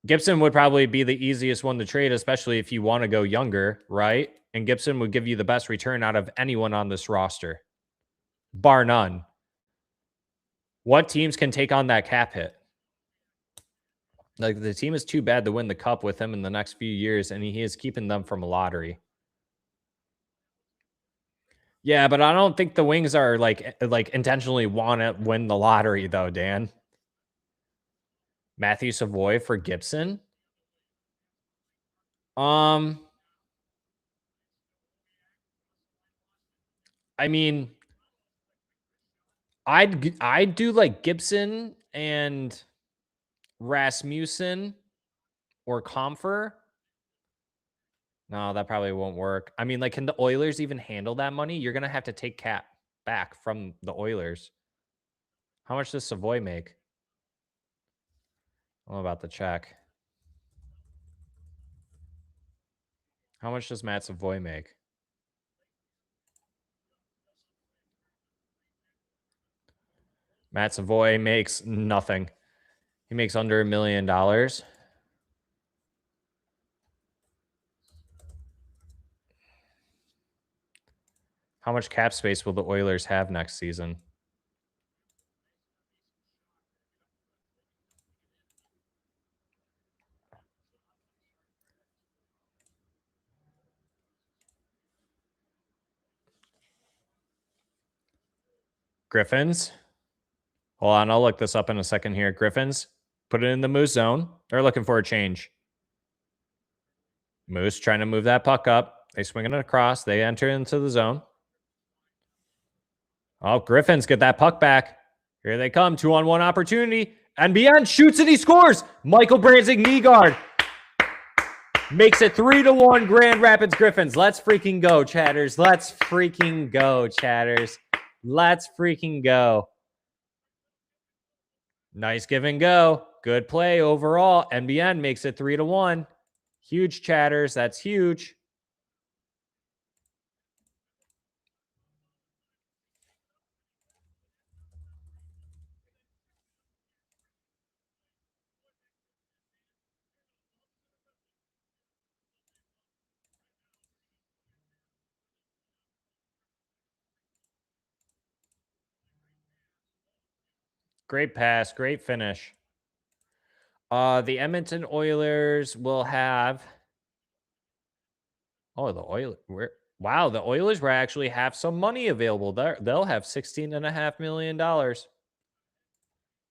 Gibson would probably be the easiest one to trade, especially if you want to go younger, right? And Gibson would give you the best return out of anyone on this roster, bar none. What teams can take on that cap hit? Like the team is too bad to win the cup with him in the next few years, and he is keeping them from a lottery. Yeah, but I don't think the Wings are like intentionally want to win the lottery though, Dan. Matthew Savoy for Gibson. I mean, I'd do like Gibson and Rasmussen or Comfer. No, that probably won't work. I mean, like, can the Oilers even handle that money? You're gonna have to take cap back from the Oilers. How much does Savoy make? I'm about to check. How much does Matt Savoy make? Matt Savoy makes nothing. He makes under $1 million. How much cap space will the Oilers have next season? Griffins? Hold on, I'll look this up in a second here. Griffins, put it in the Moose zone. They're looking for a change. Moose trying to move that puck up. They swing it across. They enter into the zone. Oh, Griffins get that puck back. Here they come. 2-on-1 opportunity. And beyond shoots and he scores. Michael Branzig knee guard. Makes it 3-1 Grand Rapids Griffins. Let's freaking go, chatters. Let's freaking go, chatters. Let's freaking go. Nice give and go. Good play overall. NBN makes it 3-1. Huge, chatters. That's huge. Great pass. Great finish. The Edmonton Oilers will have... Oh, the Oilers. Wow, the Oilers will actually have some money available. They'll have $16.5 million.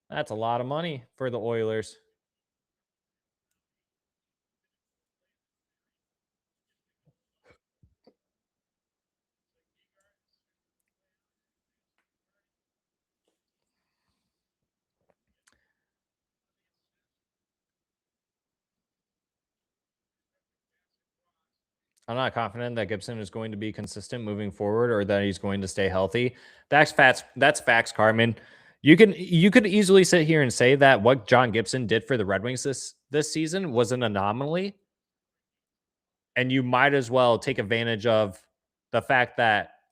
That's a lot of money for the Oilers. I'm not confident that Gibson is going to be consistent moving forward or that he's going to stay healthy. That's facts, Carmen. You could easily sit here and say that what John Gibson did for the Red Wings this season was an anomaly. And you might as well take advantage of the fact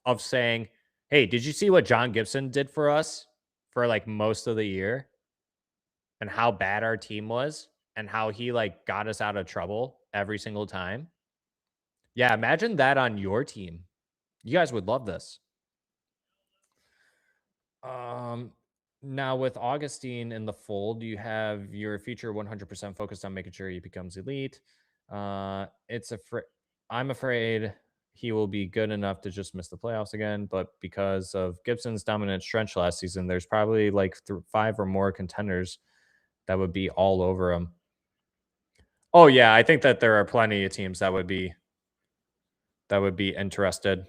of saying, hey, did you see what John Gibson did for us for like most of the year? And how bad our team was and how he like got us out of trouble every single time. Yeah, imagine that on your team. You guys would love this. Now with Augustine in the fold, you have your future 100% focused on making sure he becomes elite. I'm afraid he will be good enough to just miss the playoffs again, but because of Gibson's dominant stretch last season, there's probably like 5 or more contenders that would be all over him. Oh yeah, I think that there are plenty of teams that would be interested.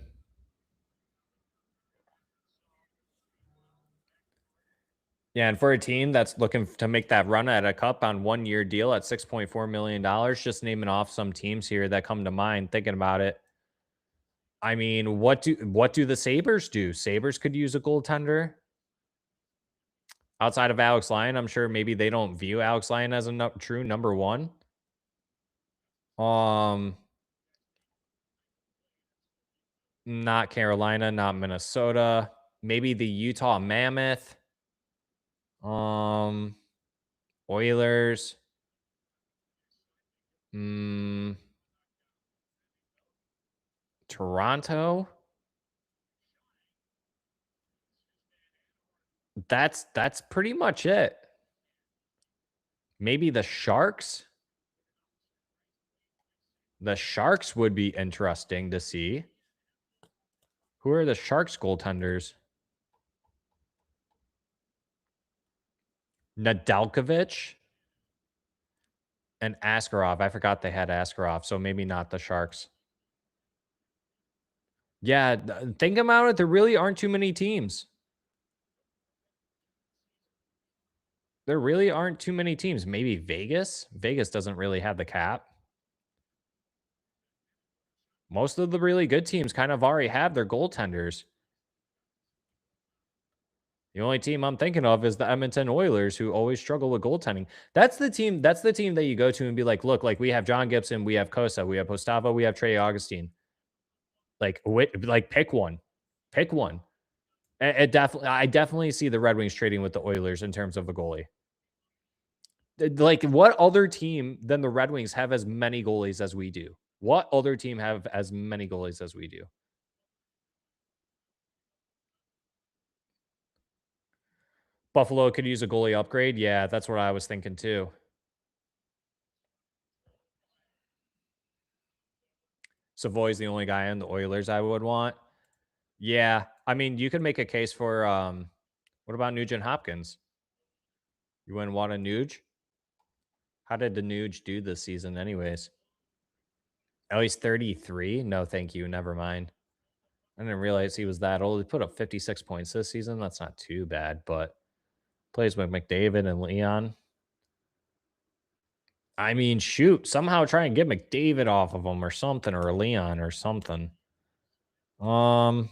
Yeah, and for a team that's looking to make that run at a cup on 1-year deal at $6.4 million, just naming off some teams here that come to mind thinking about it. I mean, what do the Sabres do? Sabres could use a goaltender. Outside of Alex Lyon, I'm sure maybe they don't view Alex Lyon as a true number one. Not Carolina, not Minnesota. Maybe the Utah Mammoth. Oilers. Toronto. That's pretty much it. Maybe the Sharks. The Sharks would be interesting to see. Who are the Sharks goaltenders? Nedeljkovic and Askarov. I forgot they had Askarov, so maybe not the Sharks. Yeah, think about it. There really aren't too many teams. There really aren't too many teams. Maybe Vegas? Vegas doesn't really have the cap. Most of the really good teams kind of already have their goaltenders. The only team I'm thinking of is the Edmonton Oilers, who always struggle with goaltending. That's the team that you go to and be like, look, like we have John Gibson, we have Kosa, we have Postava, we have Trey Augustine. Like pick one. Pick one. I definitely see the Red Wings trading with the Oilers in terms of a goalie. Like, what other team than the Red Wings have as many goalies as we do? What other team have as many goalies as we do? Buffalo could use a goalie upgrade. Yeah, that's what I was thinking too. Savoy's the only guy in the Oilers I would want. Yeah, I mean, you could make a case for what about Nugent Hopkins? You wouldn't want a Nuge? How did the Nuge do this season anyways? Oh, he's 33? No, thank you. Never mind. I didn't realize he was that old. He put up 56 points this season. That's not too bad, but plays with McDavid and Leon. I mean, shoot, somehow try and get McDavid off of him or something, or Leon or something. What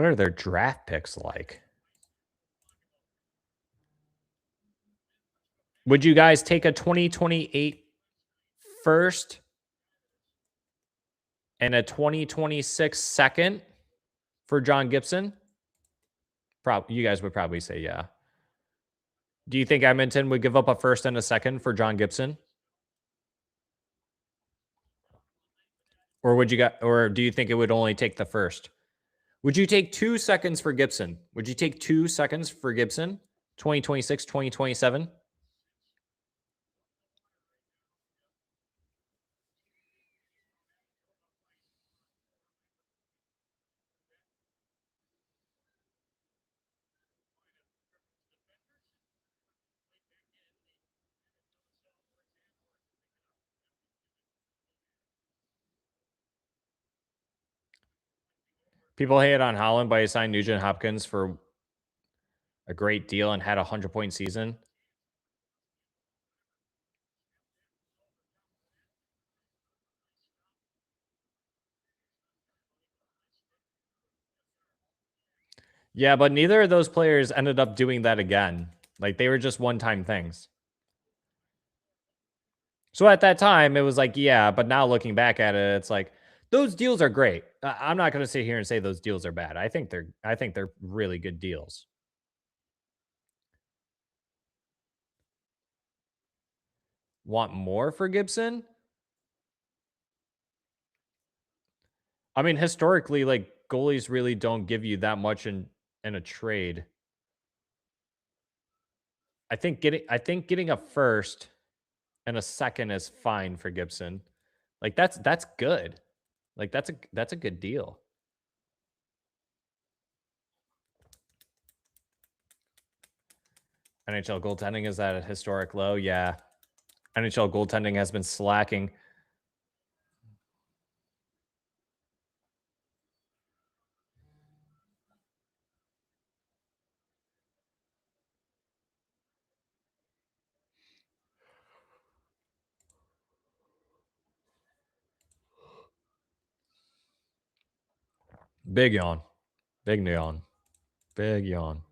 are their draft picks like? Would you guys take a 2028 first and a 2026 second for John Gibson? You guys would probably say yeah. Do you think Edmonton would give up a first and a second for John Gibson? Or do you think it would only take the first? Would you take 2 seconds for Gibson? Would you take 2 seconds for Gibson? 2026, 2027? People hate on Holland, but he signed Nugent Hopkins for a great deal and had a 100-point season. Yeah, but neither of those players ended up doing that again. Like, they were just one-time things. So at that time, it was like, yeah, but now looking back at it, it's like, those deals are great. I'm not going to sit here and say those deals are bad. I think they're really good deals. Want more for Gibson? I mean, historically, like, goalies really don't give you that much in a trade. I think getting a first and a second is fine for Gibson. Like, that's good. Like, that's a good deal. NHL goaltending is at a historic low. Yeah. NHL goaltending has been slacking. Big yawn. Big yawn. Big yawn.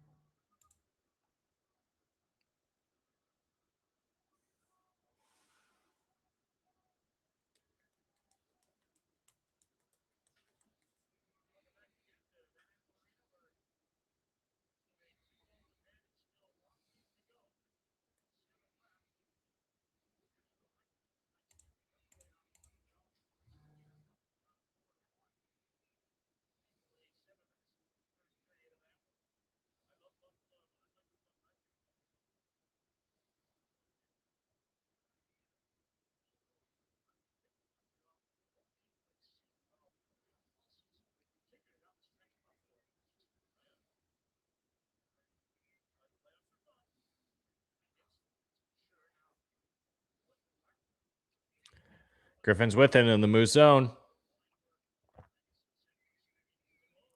Griffins with it in the Moose zone.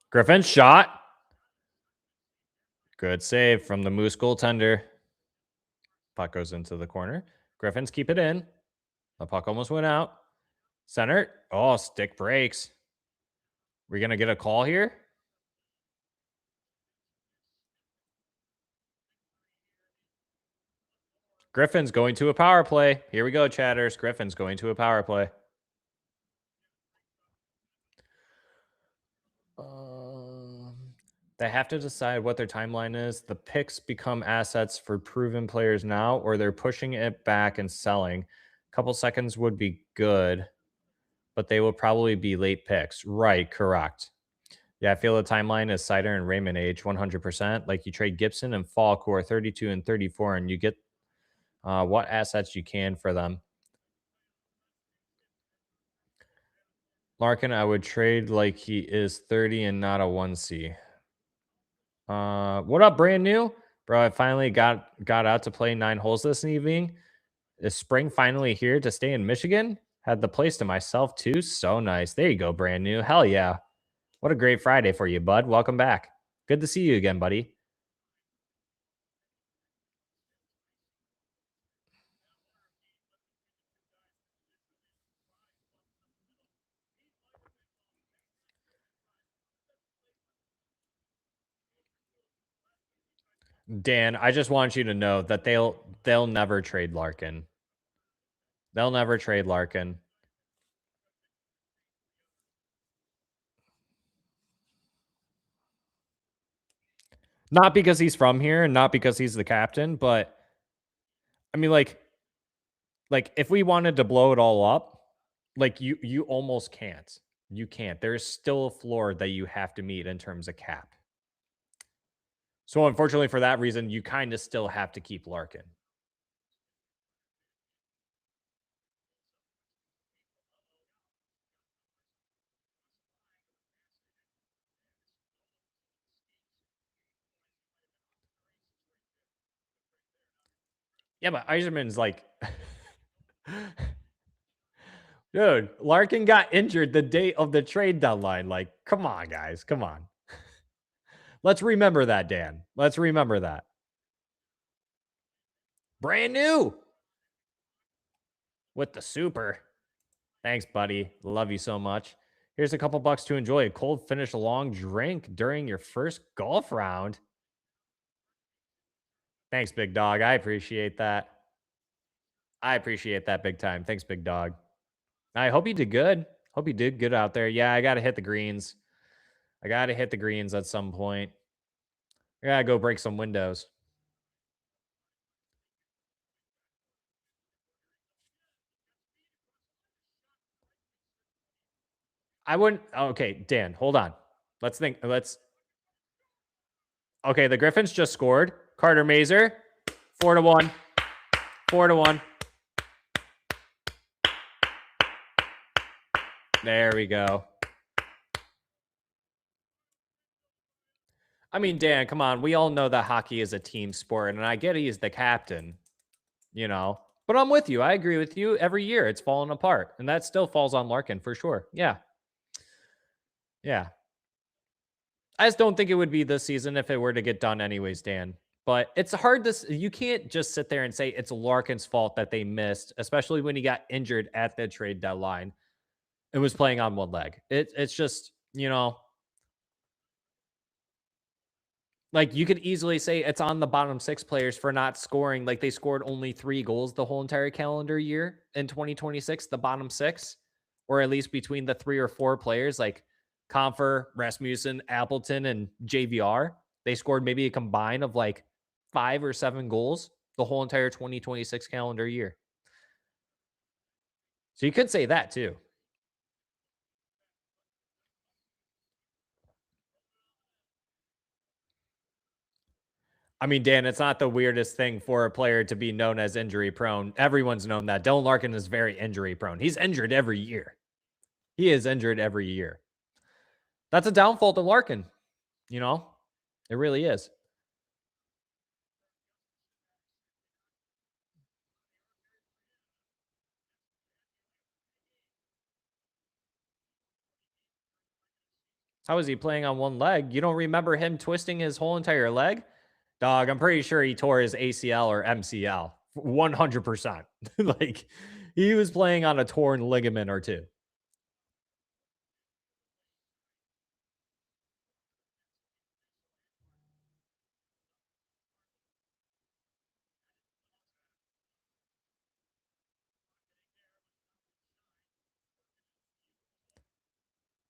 Griffins shot. Good save from the Moose goaltender. Puck goes into the corner. Griffins keep it in. The puck almost went out. Center. Oh, stick breaks. We're going to get a call here? Griffins going to a power play. Here we go, chatters. Griffins going to a power play. They have to decide what their timeline is. The picks become assets for proven players now, or they're pushing it back and selling. A couple seconds would be good, but they will probably be late picks. Right, correct. Yeah, I feel the timeline is Sider and Raymond age 100%. Like, you trade Gibson and Falk, who are 32 and 34, and you get what assets you can for them. Larkin, I would trade like he is 30 and not a 1C. What up, brand new? Bro, I finally got out to play 9 holes this evening. Is spring finally here to stay in Michigan? Had the place to myself too. So nice. There you go, brand new. Hell yeah. What a great Friday for you, bud. Welcome back. Good to see you again, buddy. Dan, I just want you to know that they'll never trade Larkin. They'll never trade Larkin. Not because he's from here and not because he's the captain, but I mean like if we wanted to blow it all up, like you almost can't. You can't. There's still a floor that you have to meet in terms of cap. So unfortunately for that reason, you kind of still have to keep Larkin. Yeah, but Eiserman's like dude, Larkin got injured the day of the trade deadline. Like, come on, guys. Come on. Let's remember that, Dan. Let's remember that. Brand new with the super. Thanks, buddy. Love you so much. Here's a couple bucks to enjoy a cold finish, a long drink during your first golf round. Thanks, big dog. I appreciate that. I appreciate that big time. Thanks, big dog. I hope you did good. Hope you did good out there. Yeah, I got to hit the greens. I got to hit the greens at some point. I got to go break some windows. I wouldn't. Okay, Dan, hold on. Let's think. Okay, the Griffins just scored. Carter Mazer, 4-1. 4-1. There we go. I mean, Dan, come on. We all know that hockey is a team sport, and I get he's the captain, you know. But I'm with you. I agree with you. Every year it's falling apart, and that still falls on Larkin for sure. Yeah. Yeah. I just don't think it would be this season if it were to get done anyways, Dan. But it's hard to, you can't just sit there and say it's Larkin's fault that they missed, especially when he got injured at the trade deadline and was playing on one leg. It's just, you know, like you could easily say it's on the bottom six players for not scoring. Like they scored only 3 goals the whole entire calendar year in 2026, the bottom six, or at least between the 3 or 4 players like Comfer, Rasmussen, Appleton, and JVR. They scored maybe a combine of like 5 or 7 goals the whole entire 2026 calendar year. So you could say that too. I mean, Dan, it's not the weirdest thing for a player to be known as injury prone. Everyone's known that. Dylan Larkin is very injury prone. He's injured every year. He is injured every year. That's a downfall to Larkin. You know, it really is. How is he playing on one leg? You don't remember him twisting his whole entire leg? Dog, I'm pretty sure he tore his ACL or MCL. 100%. Like, he was playing on a torn ligament or two.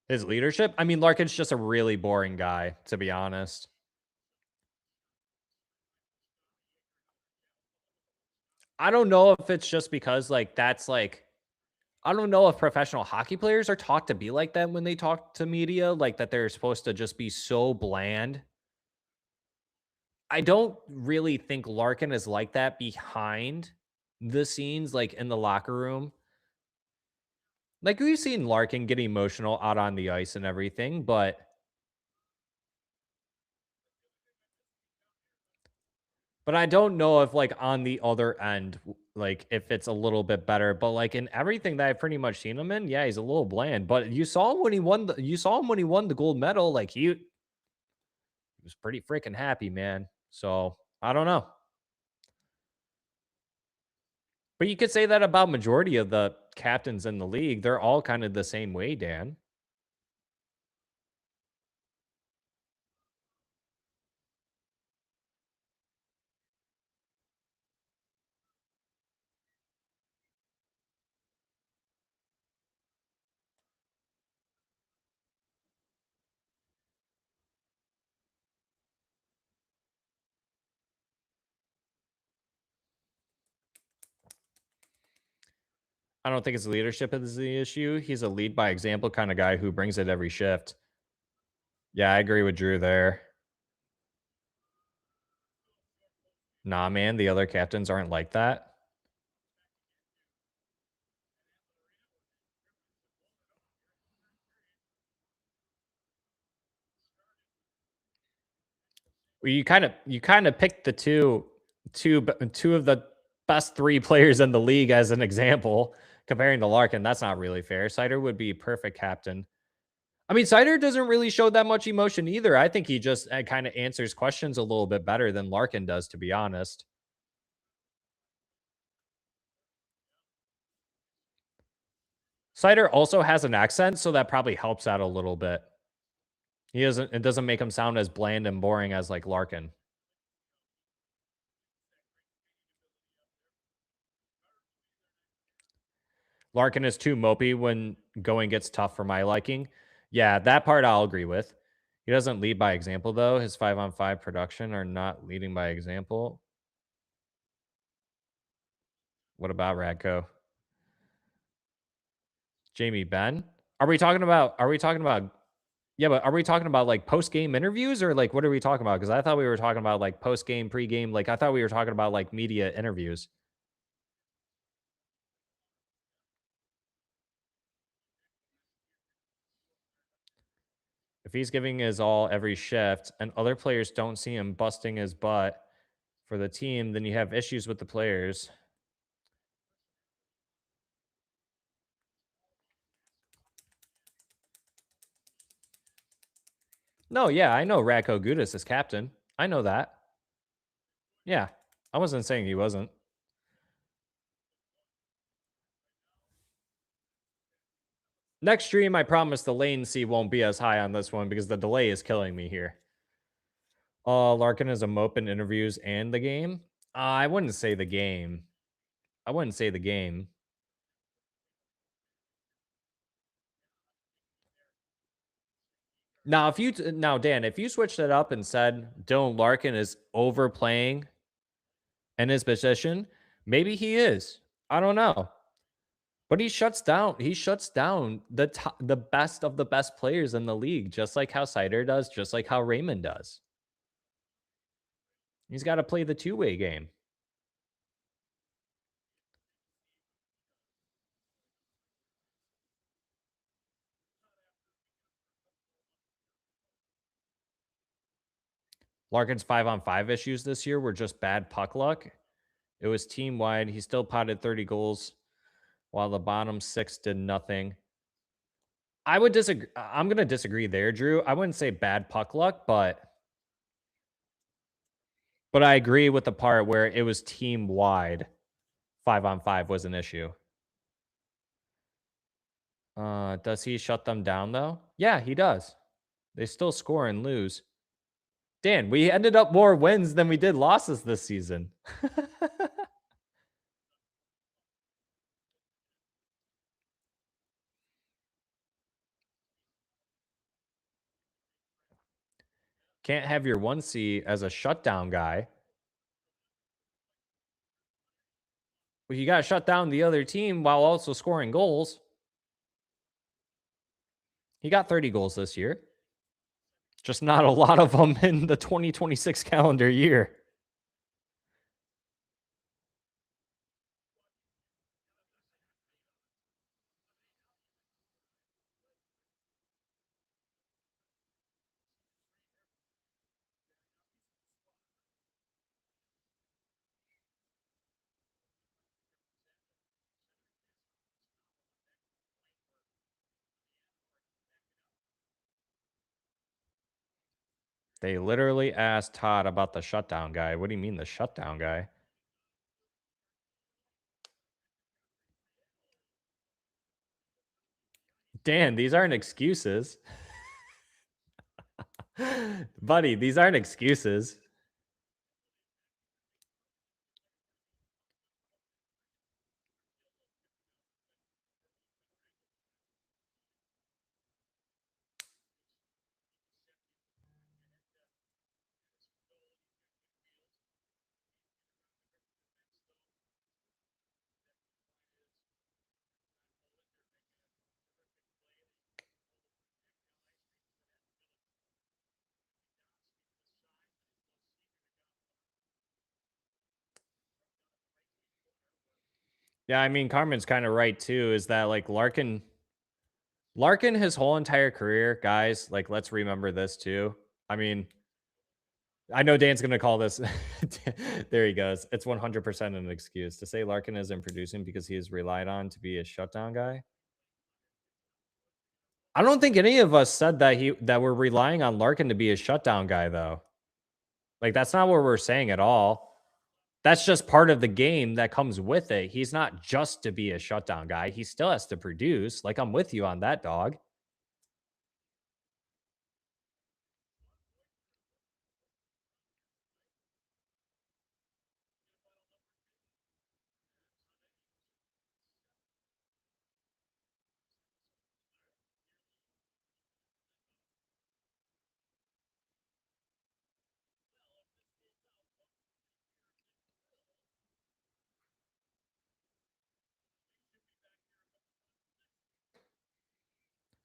His leadership? I mean, Larkin's just a really boring guy, to be honest. I don't know if it's just because, like, that's like, I don't know if professional hockey players are taught to be like that when they talk to media, like that they're supposed to just be so bland. I don't really think Larkin is like that behind the scenes, like in the locker room. Like we've seen Larkin get emotional out on the ice and everything, but I don't know if like on the other end, like if it's a little bit better. But like in everything that I've pretty much seen him in, yeah, he's a little bland. But you saw him when he won the gold medal. Like he was pretty freaking happy, man. So I don't know. But you could say that about majority of the captains in the league. They're all kind of the same way, Dan. I don't think his leadership is the issue. He's a lead by example kind of guy who brings it every shift. Yeah, I agree with Drew there. Nah, man, the other captains aren't like that. Well, you kind of picked the two of the best three players in the league as an example, comparing to Larkin. That's not really fair. Sider would be perfect captain. I mean, Sider doesn't really show that much emotion either. I think he just kind of answers questions a little bit better than Larkin does, to be honest. Sider also has an accent, so that probably helps out a little bit. It doesn't make him sound as bland and boring as like Larkin. Larkin is too mopey when going gets tough for my liking. Yeah, that part I'll agree with. He doesn't lead by example though. His 5-on-5 production are not leading by example. What about Radko? Jamie Benn? Are we talking about yeah, but are we talking about like post-game interviews or like what are we talking about? Because I thought we were talking about like post-game, pre-game. Like I thought we were talking about like media interviews. If he's giving his all every shift and other players don't see him busting his butt for the team, then you have issues with the players. No, yeah, I know Radko Gudas is captain. I know that. Yeah, I wasn't saying he wasn't. Next stream, I promise the latency won't be as high on this one because the delay is killing me here. Larkin is a mope in interviews and the game. I wouldn't say the game. I wouldn't say the game. Now, Dan, if you switched it up and said Dylan Larkin is overplaying in his position, maybe he is. I don't know. But he shuts down the best of the best players in the league, just like how Sider does, just like how Raymond does. He's got to play the two-way game. Larkin's 5-on-5 issues this year were just bad puck luck. It was team wide. He still potted 30 goals while the bottom 6 did nothing. I would disagree. I'm going to disagree there, Drew. I wouldn't say bad puck luck, but I agree with the part where it was team wide. 5-on-5 was an issue. Does he shut them down though? Yeah, he does. They still score and lose. Dan, we ended up more wins than we did losses this season. Can't have your 1C as a shutdown guy. Well, you got to shut down the other team while also scoring goals. He got 30 goals this year. Just not a lot of them in the 2026 calendar year. They literally asked Todd about the shutdown guy. What do you mean the shutdown guy? Dan, these aren't excuses. Buddy, these aren't excuses. Yeah, I mean, Carmen's kind of right too, is that like Larkin his whole entire career, guys, like let's remember this too. I mean, I know Dan's going to call this. There he goes. It's 100% an excuse to say Larkin isn't producing because he is relied on to be a shutdown guy. I don't think any of us said that we're relying on Larkin to be a shutdown guy though. Like that's not what we're saying at all. That's just part of the game that comes with it. He's not just to be a shutdown guy. He still has to produce. Like I'm with you on that, dog.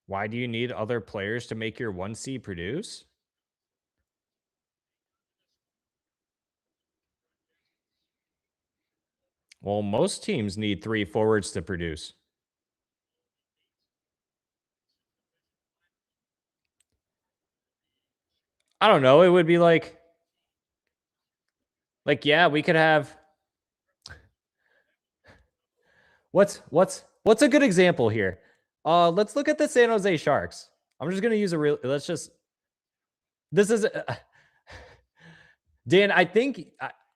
Why do you need other players to make your 1C produce? Well, most teams need 3 forwards to produce. I don't know. It would be like, yeah, we could have. What's a good example here? Let's look at the San Jose Sharks. I'm just gonna use a real. Let's just. This is. Dan, I think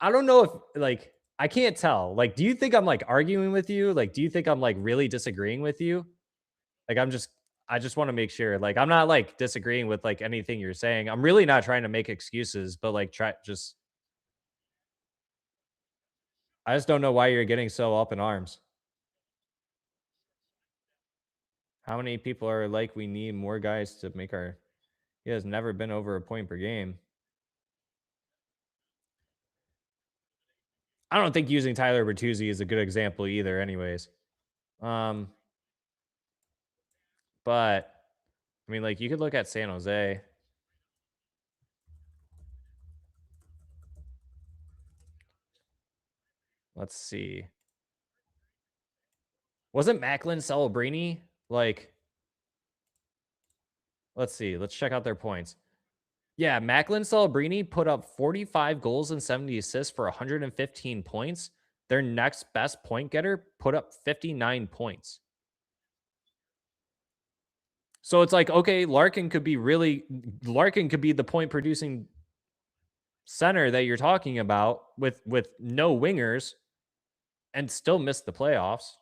I don't know if like I can't tell. Like, do you think I'm like arguing with you? Like, do you think I'm like really disagreeing with you? Like, I just want to make sure. Like, I'm not like disagreeing with like anything you're saying. I'm really not trying to make excuses, but like I just don't know why you're getting so up in arms. How many people are like we need more guys to make our he has never been over a point per game. I don't think using Tyler Bertuzzi is a good example either, anyways. But I mean, like you could look at San Jose. Let's see. Wasn't Macklin Celebrini like? Let's see. Let's check out their points. Yeah, Macklin Celebrini put up 45 goals and 70 assists for 115 points. Their next best point getter put up 59 points. So it's like, okay, Larkin could be the point producing center that you're talking about with no wingers and still miss the playoffs.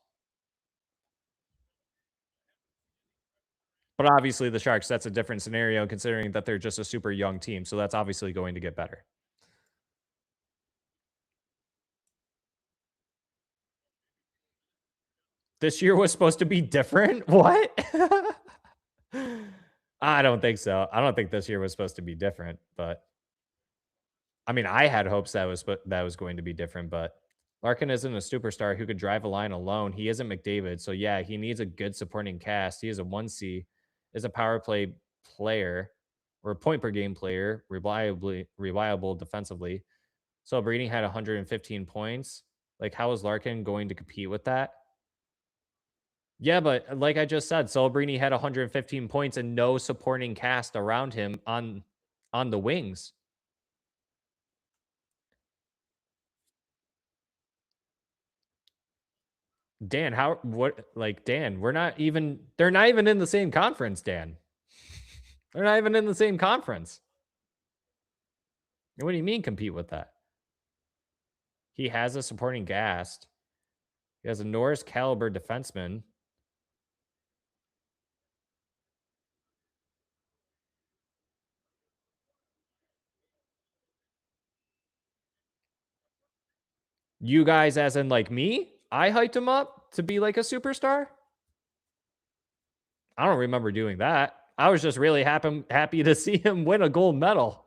But obviously the Sharks, that's a different scenario considering that they're just a super young team. So that's obviously going to get better. This year was supposed to be different? What? I don't think so. I don't think this year was supposed to be different, but I mean, I had hopes that was going to be different, but Larkin isn't a superstar who could drive a line alone. He isn't McDavid. So yeah, he needs a good supporting cast. He is a 1C, is a power play player or a point per game player, reliable defensively. So Brady had 115 points. Like, how is Larkin going to compete with that? Yeah, but like I just said, Celebrini had 115 points and no supporting cast around him on the wings. Dan, Dan, they're not even in the same conference, Dan. They're not even in the same conference. What do you mean compete with that? He has a supporting cast. He has a Norris caliber defenseman. You guys, as in like me, I hyped him up to be like a superstar. I don't remember doing that. I was just really happy to see him win a gold medal.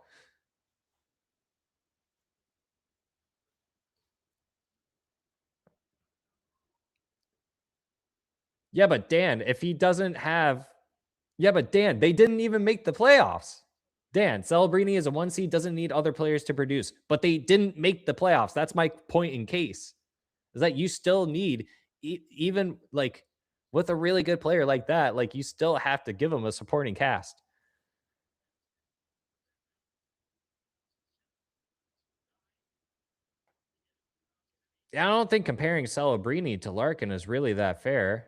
Yeah, but Dan, if he doesn't have, yeah, but Dan, they didn't even make the playoffs. Dan, Celebrini is a 1 seed, doesn't need other players to produce, but they didn't make the playoffs. That's my point in case, is that you still need, even like with a really good player like that, like you still have to give him a supporting cast. I don't think comparing Celebrini to Larkin is really that fair.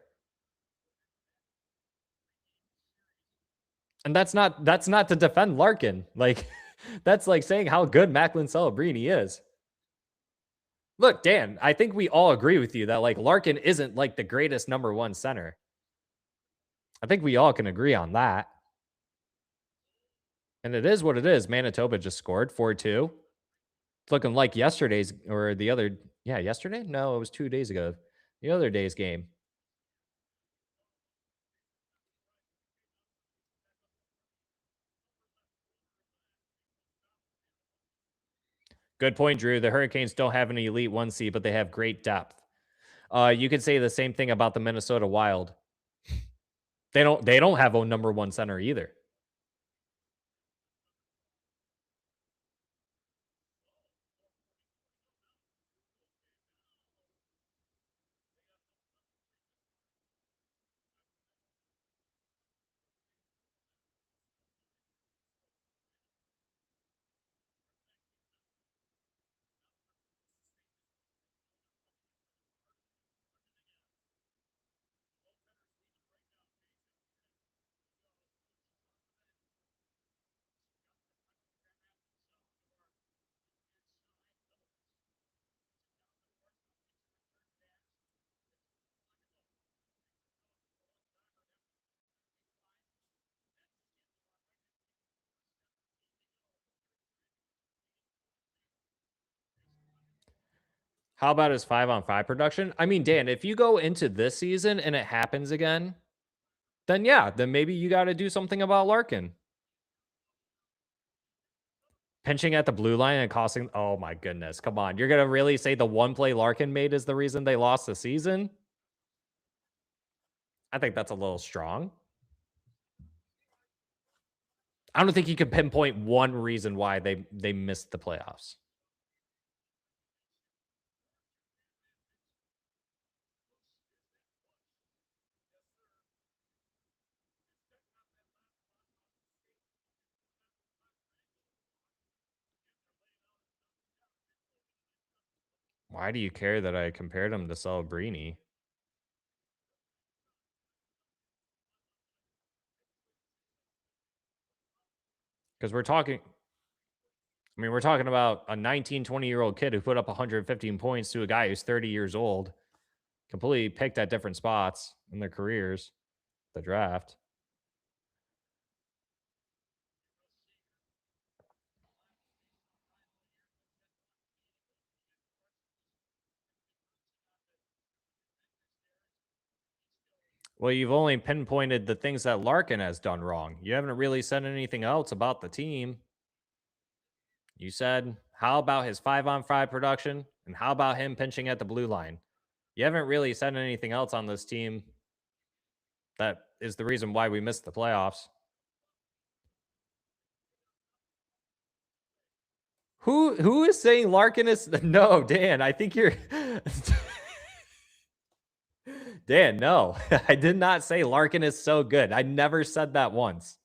And that's not to defend Larkin. Like that's like saying how good Macklin Celebrini is. Look, Dan, I think we all agree with you that like Larkin isn't like the greatest number one center. I think we all can agree on that. And it is what it is. Manitoba just scored 4-2. It's looking like yesterday's or the other, yeah, yesterday? No, it was 2 days ago. The other day's game. Good point, Drew. The Hurricanes don't have an elite 1 seed, but they have great depth. You could say the same thing about the Minnesota Wild. They don't have a number one center either. How about his 5-on-5 production? I mean, Dan, if you go into this season and it happens again, then yeah, then maybe you got to do something about Larkin. Pinching at the blue line and costing, oh my goodness, come on. You're going to really say the one play Larkin made is the reason they lost the season? I think that's a little strong. I don't think you could pinpoint one reason why they missed the playoffs. Why do you care that I compared him to Celebrini? Because we're talking, I mean, we're talking about a 19, 20-year-old kid who put up 115 points to a guy who's 30 years old, completely picked at different spots in their careers, the draft. Well, you've only pinpointed the things that Larkin has done wrong. You haven't really said anything else about the team. You said, how about his 5-on-5 production? And how about him pinching at the blue line? You haven't really said anything else on this team that is the reason why we missed the playoffs. Who is saying Larkin is no, Dan, I think you're Dan, no. I did not say Larkin is so good. I never said that once.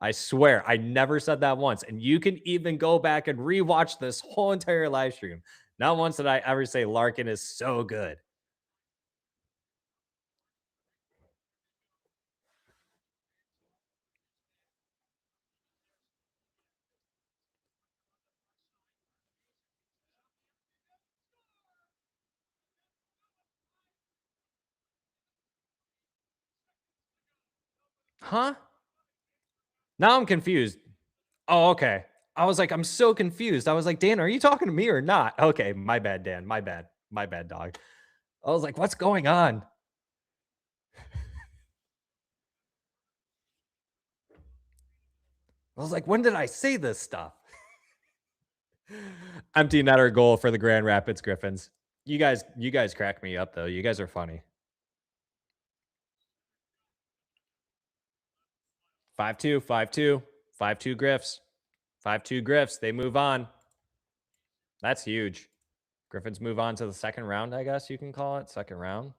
I swear, I never said that once. And you can even go back and rewatch this whole entire live stream. Not once did I ever say Larkin is so good. Huh? Now I'm confused. Oh, okay. I was like, I'm so confused. I was like, Dan, are you talking to me or not? Okay, my bad, Dan. My bad. My bad, dog. I was like, what's going on? I was like, when did I say this stuff? Empty netter goal for the Grand Rapids Griffins. You guys crack me up though. You guys are funny. 5-2, 5-2, 5-2 Griffs. 5-2 Griffs. They move on. That's huge. Griffins move on to the second round, I guess you can call it. Second round.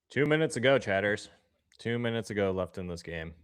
Two minutes ago, chatters. 2 minutes ago left in this game.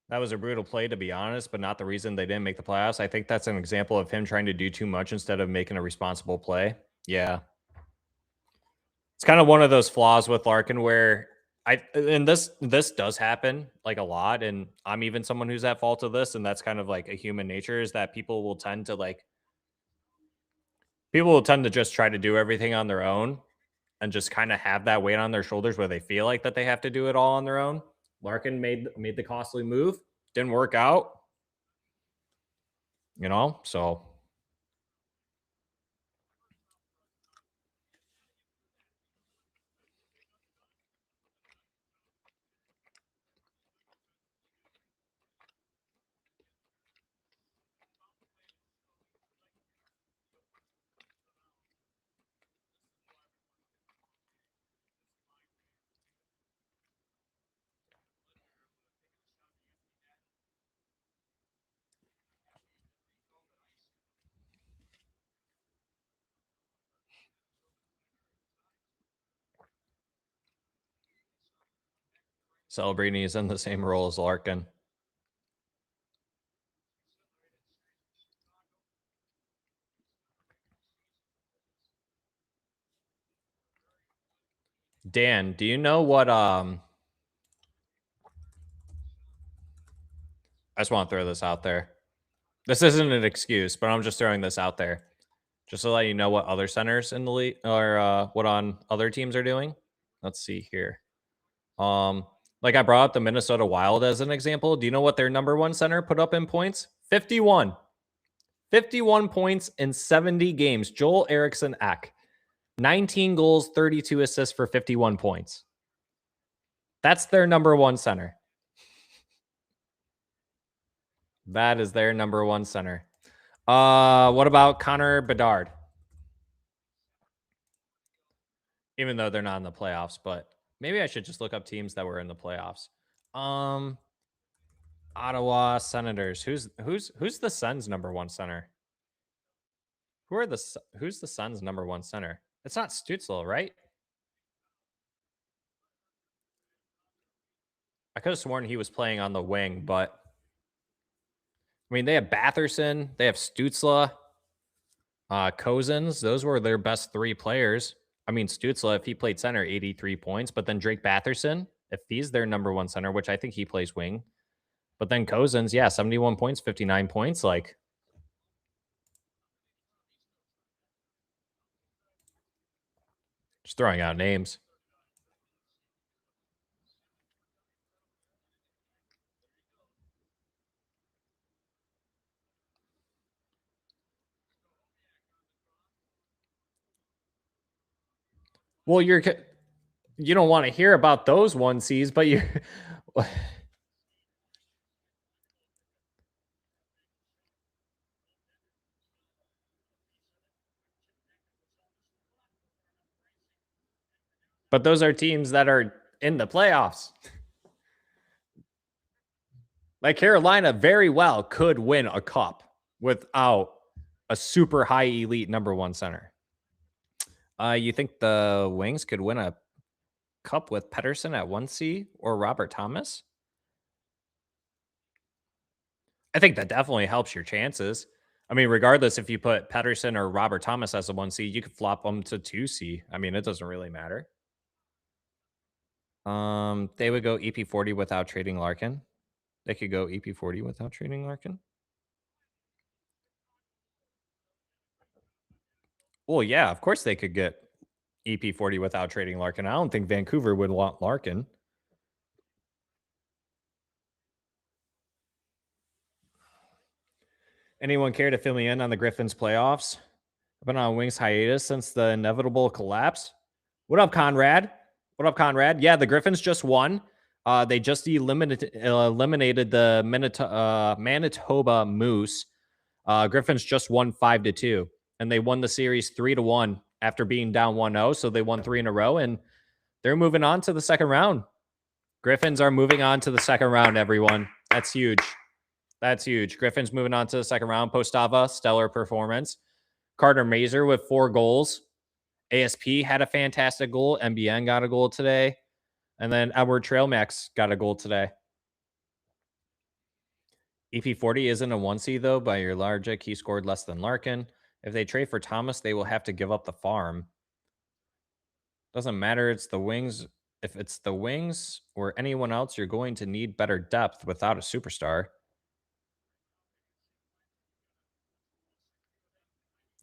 That was a brutal play, to be honest, but not the reason they didn't make the playoffs. I think that's an example of him trying to do too much instead of making a responsible play. Yeah. It's kind of one of those flaws with Larkin where this does happen like a lot, and I'm even someone who's at fault of this, and that's kind of like a human nature is that people will tend to just try to do everything on their own and just kind of have that weight on their shoulders where they feel like that they have to do it all on their own. Larkin made the costly move, didn't work out, so Celebrini is in the same role as Larkin. Dan, do you know what I just want to throw this out there. This isn't an excuse, but I'm just throwing this out there. Just to let you know what other centers in the league or what on other teams are doing. Let's see here. Like I brought up the Minnesota Wild as an example. Do you know what their number one center put up in points? 51. 51 points in 70 games. Joel Eriksson Ek. 19 goals, 32 assists for 51 points. That's their number one center. That is their number one center. What about Connor Bedard? Even though they're not in the playoffs, but maybe I should just look up teams that were in the playoffs. Ottawa Senators. Who's the Suns' number one center? Who's the Suns' number one center? It's not Stützle, right? I could have sworn he was playing on the wing, but I mean they have Batherson, they have Stützle, Cozens. Those were their best three players. I mean Stützle, if he played center, 83 points, but then Drake Batherson, if he's their number one center, which I think he plays wing. But then Cozens, yeah, 71 points, 59 points. Like, just throwing out names. Well, you don't want to hear about those 1Cs, but But those are teams that are in the playoffs. Like Carolina very well could win a cup without a super high elite number one center. You think the Wings could win a cup with Pettersson at 1C or Robert Thomas? I think that definitely helps your chances. I mean, regardless if you put Pettersson or Robert Thomas as a 1C, you could flop them to 2C. I mean, it doesn't really matter. They would go EP40 without trading Larkin. They could go EP40 without trading Larkin. Well, yeah, of course they could get EP40 without trading Larkin. I don't think Vancouver would want Larkin. Anyone care to fill me in on the Griffins playoffs? I've been on Wings hiatus since the inevitable collapse. What up, Conrad? What up, Conrad? Yeah, the Griffins just won. They just eliminated the Manitoba Moose. Griffins just won 5-2, and they won the series 3-1 after being down 1-0. So they won 3 in a row, and they're moving on to the second round. Griffins are moving on to the second round, everyone. That's huge. That's huge. Griffins moving on to the second round. Postava, stellar performance. Carter Mazer with 4 goals. ASP had a fantastic goal. MBN got a goal today. And then Edward Trailmax got a goal today. EP40 isn't a 1C, though, by your logic. He scored less than Larkin. If they trade for Thomas, they will have to give up the farm. Doesn't matter. It's the Wings. If it's the Wings or anyone else, you're going to need better depth without a superstar.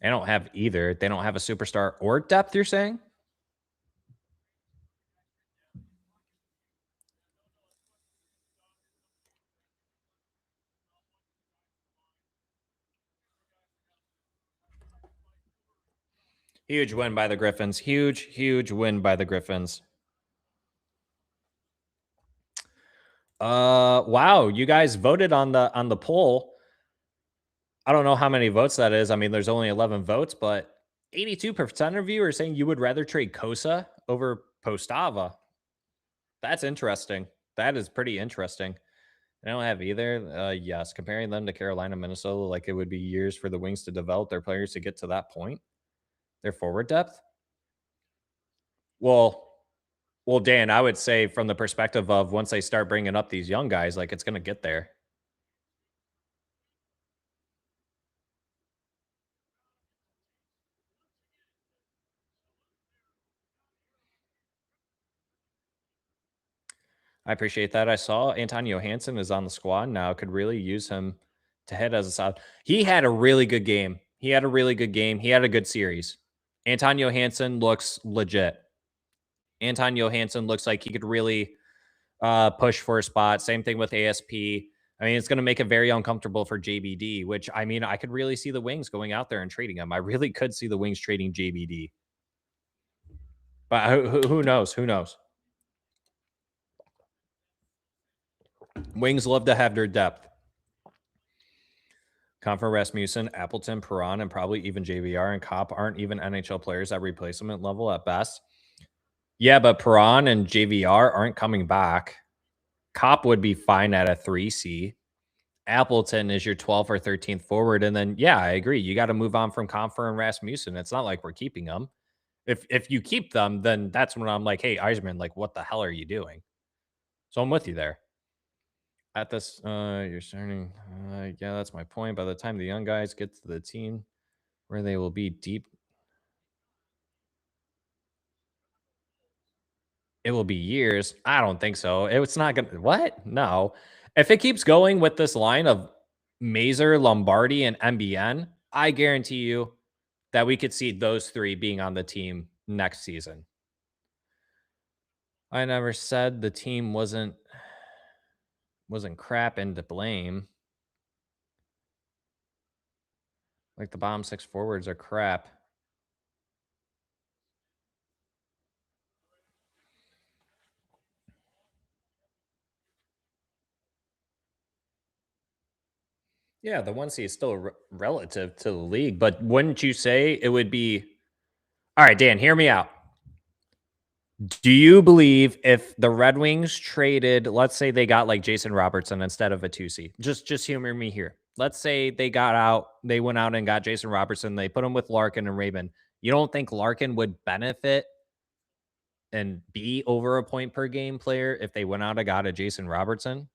They don't have either. They don't have a superstar or depth, you're saying? Huge win by the Griffins. Huge win by the Griffins. Wow, you guys voted on the poll. I don't know how many votes that is. I mean, there's only 11 votes, but 82% of you are saying you would rather trade Kosa over Postava. That's interesting. That is pretty interesting. I don't have either. Yes, comparing them to Carolina, Minnesota, like it would be years for the Wings to develop their players to get to that point. Their forward depth. Well, Dan, I would say from the perspective of once they start bringing up these young guys, like it's going to get there. I appreciate that. I saw Antonio Hansen is on the squad now. Could really use him to head as a side. He had a really good game. He had a good series. Antonio Hansen looks legit. Antonio Hansen looks like he could really push for a spot. Same thing with ASP. I mean, it's going to make it very uncomfortable for JBD, which, I mean, I could really see the Wings going out there and trading him. I really could see the Wings trading JBD. But who knows? Who knows? Wings love to have their depth. Confer Rasmussen, Appleton, Perron, and probably even JVR and Kopp aren't even NHL players at replacement level at best. Yeah, but Perron and JVR aren't coming back. Kopp would be fine at a 3C. Appleton is your 12th or 13th forward. And then, yeah, I agree. You got to move on from Confer and Rasmussen. It's not like we're keeping them. If you keep them, then that's when I'm like, hey, Eisman, like, what the hell are you doing? So I'm with you there. At this, you're starting. Yeah, that's my point. By the time the young guys get to the team where they will be deep, it will be years. I don't think so. It's not going to. What? No. If it keeps going with this line of Mazer, Lombardi, and MBN, I guarantee you that we could see those 3 being on the team next season. I never said the team wasn't crap and to blame. Like the bottom 6 forwards are crap. Yeah, the 1 seed is still relative to the league, but wouldn't you say it would be all right, Dan, hear me out. Do you believe if the Red Wings traded, let's say they got like Jason Robertson instead of a 2 seed? Just humor me here. Let's say they went out and got Jason Robertson, they put him with Larkin and Raven. You don't think Larkin would benefit and be over a point per game player if they went out and got a Jason Robertson?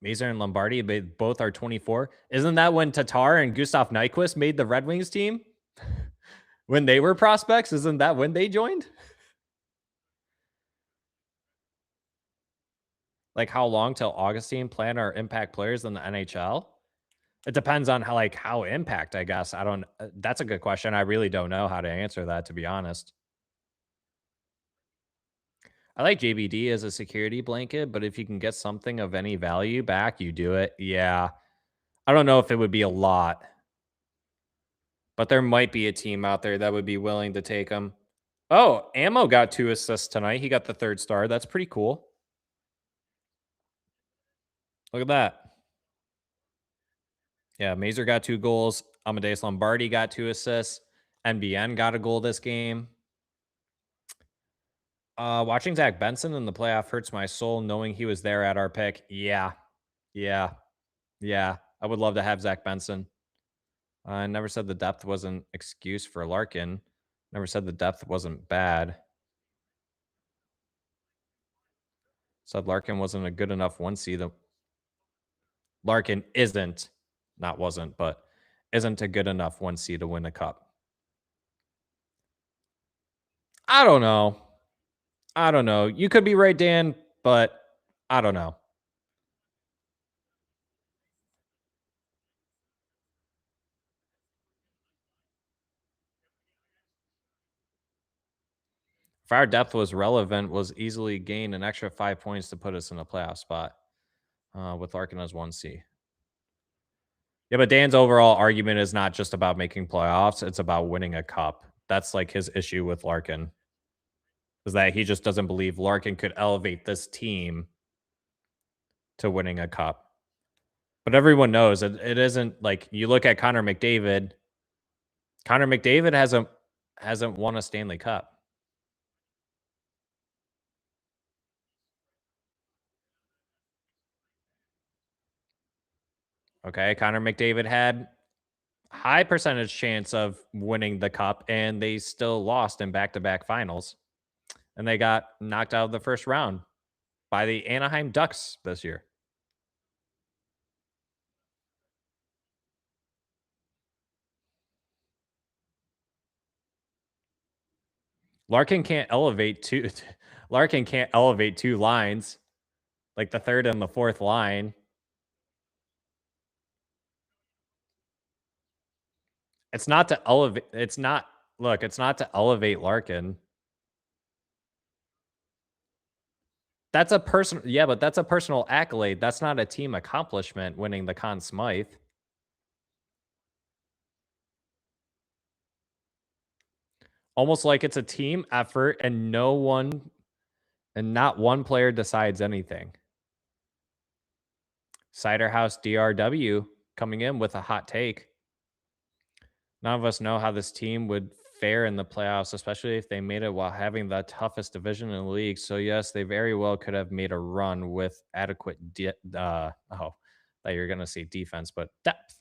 Mazur and Lombardi, they both are 24. Isn't that when Tatar and Gustav Nyquist made the Red Wings team? When they were prospects? Isn't that when they joined? Like how long till Augustine plan our impact players in the NHL? It depends on how impact, I guess. I don't that's a good question. I really don't know how to answer that, to be honest. I like JBD as a security blanket, but if you can get something of any value back, you do it. Yeah. I don't know if it would be a lot, but there might be a team out there that would be willing to take him. Oh, Ammo got 2 assists tonight. He got the 3rd star. That's pretty cool. Look at that. Yeah, Mazur got 2 goals. Amadeus Lombardi got 2 assists. NBN got a goal this game. Watching Zach Benson in the playoff hurts my soul knowing he was there at our pick. Yeah. Yeah. Yeah. I would love to have Zach Benson. I never said the depth wasn't excuse for Larkin. Never said the depth wasn't bad. Said Larkin wasn't a good enough 1 seed. Larkin isn't, not wasn't, but isn't a good enough 1 seed to win a cup. I don't know. I don't know. You could be right, Dan, but I don't know. If our depth was relevant, was easily gain an extra 5 points to put us in a playoff spot with Larkin as 1C. Yeah, but Dan's overall argument is not just about making playoffs. It's about winning a cup. That's like his issue with Larkin, is that he just doesn't believe Larkin could elevate this team to winning a cup. But everyone knows it isn't like you look at Connor McDavid. Connor McDavid hasn't won a Stanley Cup. Okay, Connor McDavid had high percentage chance of winning the cup, and they still lost in back-to-back finals, and they got knocked out of the first round by the Anaheim Ducks this year. Larkin can't elevate two. Larkin can't elevate 2 lines, like the 3rd and the 4th line. It's not to elevate. It's not. Look, it's not to elevate Larkin. That's a personal. Yeah, but that's a personal accolade. That's not a team accomplishment. Winning the Conn Smythe. Almost like it's a team effort, and not one player decides anything. Cider House DRW coming in with a hot take. None of us know how this team would fare in the playoffs, especially if they made it while having the toughest division in the league. So yes, they very well could have made a run with adequate thought you're gonna say defense, but depth.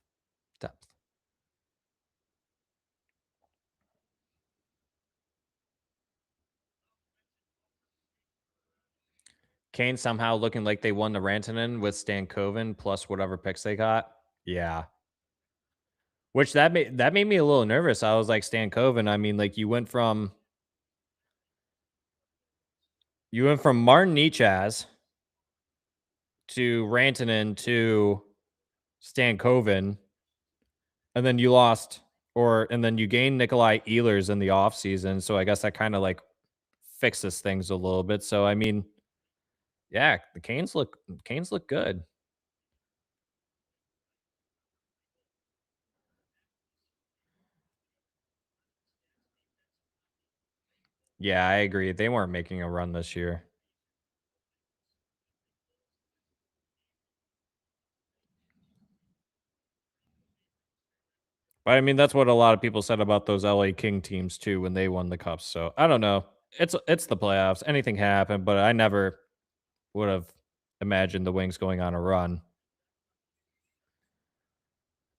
Kane somehow looking like they won the Rantanen with Stankoven plus whatever picks they got. Yeah. Which that made me a little nervous. I was like, Stankoven, I mean, like you went from Martin Necas to Rantanen to Stankoven, and then you lost and then you gained Nikolai Ehlers in the offseason. So I guess that kind of like fixes things a little bit. So I mean, yeah, the Canes look good. Yeah, I agree. They weren't making a run this year. But I mean, that's what a lot of people said about those LA King teams too when they won the cups. So I don't know. It's the playoffs. Anything can happen, but I never would have imagined the Wings going on a run.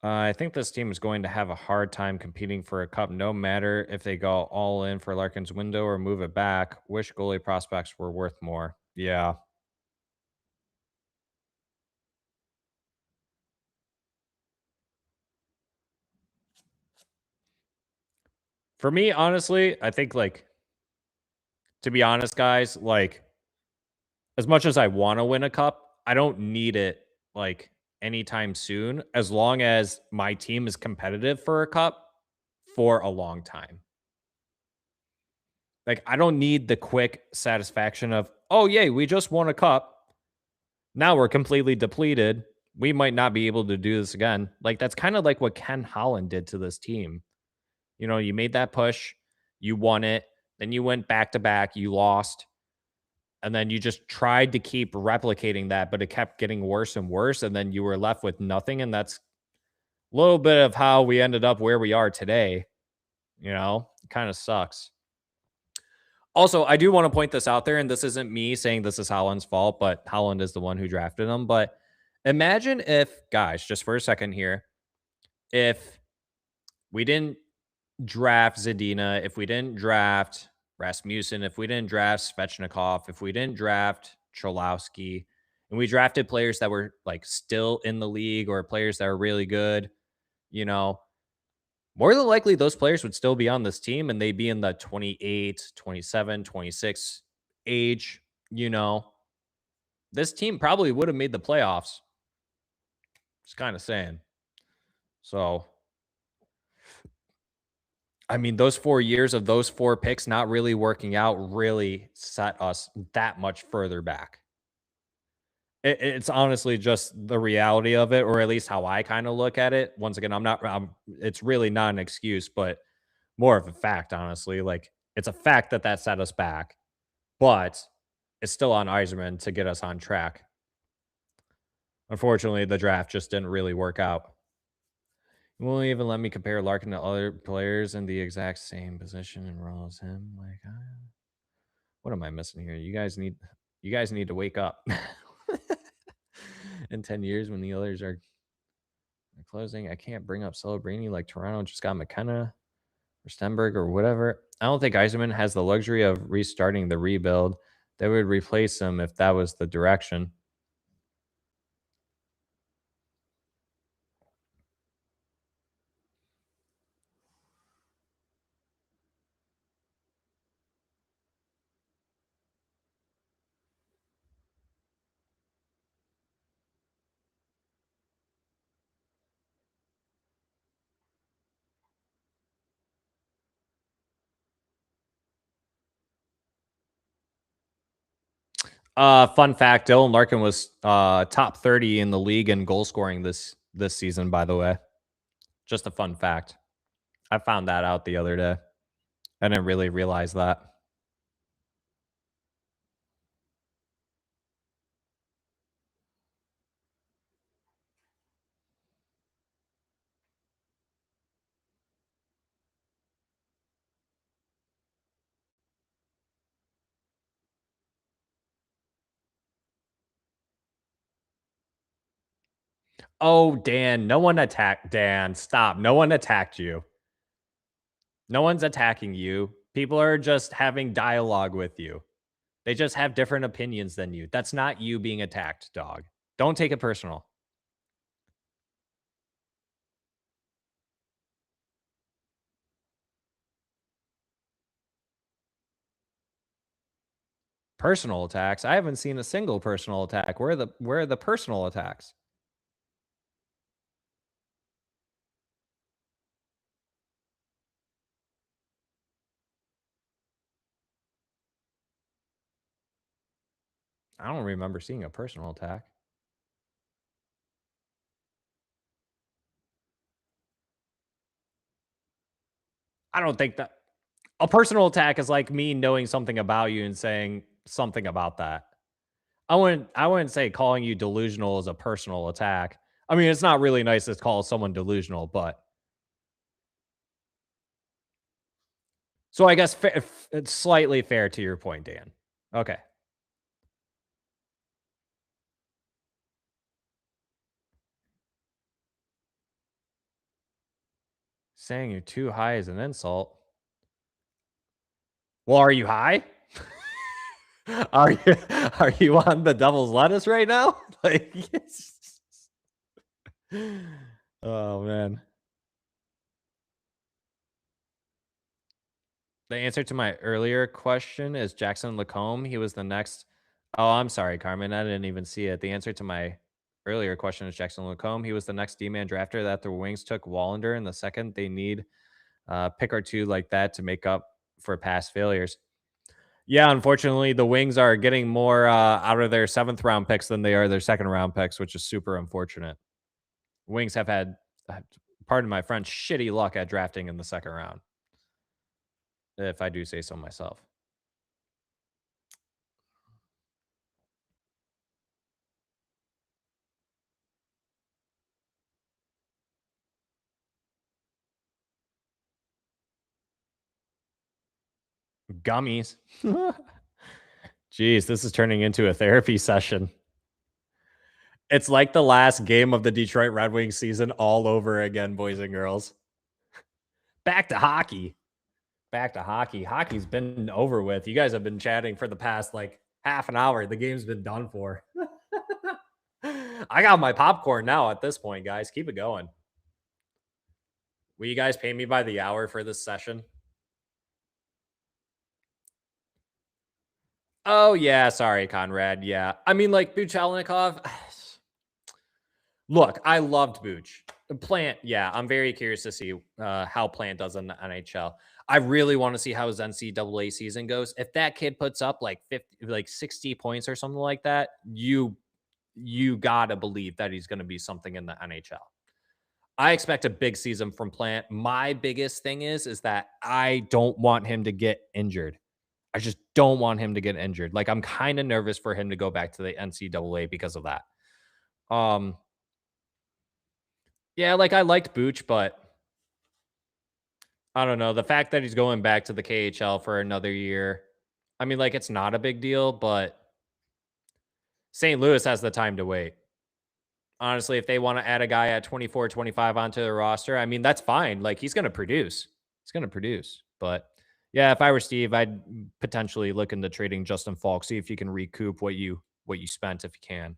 I think this team is going to have a hard time competing for a cup, no matter if they go all in for Larkin's window or move it back. Wish goalie prospects were worth more. Yeah. For me, honestly, I think like to be honest, guys, like as much as I want to win a cup, I don't need it like anytime soon, as long as my team is competitive for a cup for a long time. Like, I don't need the quick satisfaction of, oh, yay, we just won a cup. Now we're completely depleted. We might not be able to do this again. Like, that's kind of like what Ken Holland did to this team. You know, you made that push, you won it, then you went back to back, you lost, and then you just tried to keep replicating that, but it kept getting worse and worse. And then you were left with nothing. And that's a little bit of how we ended up where we are today. You know, it kind of sucks. Also, I do want to point this out there, and this isn't me saying this is Holland's fault, but Holland is the one who drafted him. But imagine if, guys, just for a second here, if we didn't draft Zadina, if we didn't draft Rasmussen, if we didn't draft Svechnikov, if we didn't draft Cholowski, and we drafted players that were like still in the league or players that are really good, you know, more than likely those players would still be on this team and they'd be in the 28, 27, 26 age, you know. This team probably would have made the playoffs. Just kind of saying. So, I mean, those 4 years of those 4 picks not really working out really set us that much further back. It's honestly just the reality of it, or at least how I kind of look at it. Once again, it's really not an excuse, but more of a fact, honestly. Like, it's a fact that set us back, but it's still on Eiserman to get us on track. Unfortunately, the draft just didn't really work out. It won't even let me compare Larkin to other players in the exact same position and role as him. Like, what am I missing here? You guys need to wake up. In 10 years, when the others are closing, I can't bring up Celebrini like Toronto just got McKenna or Stenberg or whatever. I don't think Eiserman has the luxury of restarting the rebuild. They would replace him if that was the direction. Fun fact: Dylan Larkin was top 30 in the league in goal scoring this season. By the way, just a fun fact. I found that out the other day. I didn't really realize that. Oh, Dan, no one attacked Dan. Stop. No one attacked you. No one's attacking you. People are just having dialogue with you. They just have different opinions than you. That's not you being attacked, dog. Don't take it personal. Personal attacks? I haven't seen a single personal attack. Where are the personal attacks? I don't remember seeing a personal attack. I don't think that a personal attack is like me knowing something about you and saying something about that. I wouldn't say calling you delusional is a personal attack. I mean, it's not really nice to call someone delusional, but So I guess it's slightly fair to your point, Dan. Okay. Saying you're too high is an insult. Well, are you high? are you are you on the devil's lettuce right now? Like, oh man. The answer to my earlier question is Jackson Lacombe. He was the next. Oh, I'm sorry, Carmen. I didn't even see it. The answer to my earlier question is Jackson Lacombe. He was the next D-man drafter that the Wings took Wallander in the second. They need pick or two like that to make up for past failures. Yeah, unfortunately, the Wings are getting more out of their 7th round picks than they are their 2nd round picks, which is super unfortunate. Wings have had, pardon my French, shitty luck at drafting in the 2nd round, if I do say so myself. Gummies. Jeez, this is turning into a therapy session. It's like the last game of the Detroit Red Wings season all over again, boys and girls. Back to hockey. Back to hockey. Hockey's been over with. You guys have been chatting for the past like half an hour. The game's been done for. I got my popcorn now at this point, guys. Keep it going. Will you guys pay me by the hour for this session? Oh, yeah. Sorry, Conrad. Yeah. I mean, like, Buchelnikov. Look, I loved Booch. Plant, yeah. I'm very curious to see how Plant does in the NHL. I really want to see how his NCAA season goes. If that kid puts up like 50, like 60 points or something like that, you gotta believe that he's going to be something in the NHL. I expect a big season from Plant. My biggest thing is that I don't want him to get injured. I just don't want him to get injured. Like, I'm kind of nervous for him to go back to the NCAA because of that. Yeah, like I liked Booch, but I don't know. The fact that he's going back to the KHL for another year, I mean, like, it's not a big deal, but St. Louis has the time to wait. Honestly, if they want to add a guy at 24, 25 onto the roster, I mean, that's fine. Like, he's going to produce. He's going to produce. But yeah, if I were Steve, I'd potentially look into trading Justin Falk, see if you can recoup what you spent if you can.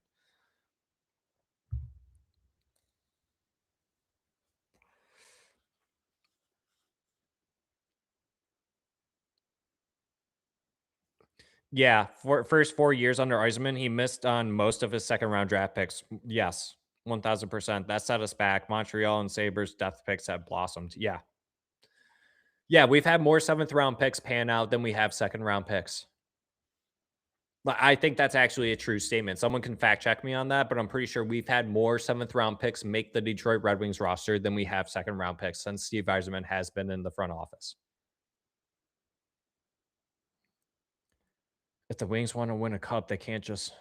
Yeah, for first 4 years under Yzerman, he missed on most of his 2nd round draft picks. Yes, 1000%. That set us back. Montreal and Sabres depth picks have blossomed. Yeah. Yeah, we've had more 7th round picks pan out than we have 2nd round picks. But I think that's actually a true statement. Someone can fact check me on that, but I'm pretty sure we've had more 7th round picks make the Detroit Red Wings roster than we have 2nd round picks since Steve Yzerman has been in the front office. If the Wings want to win a cup, they can't just.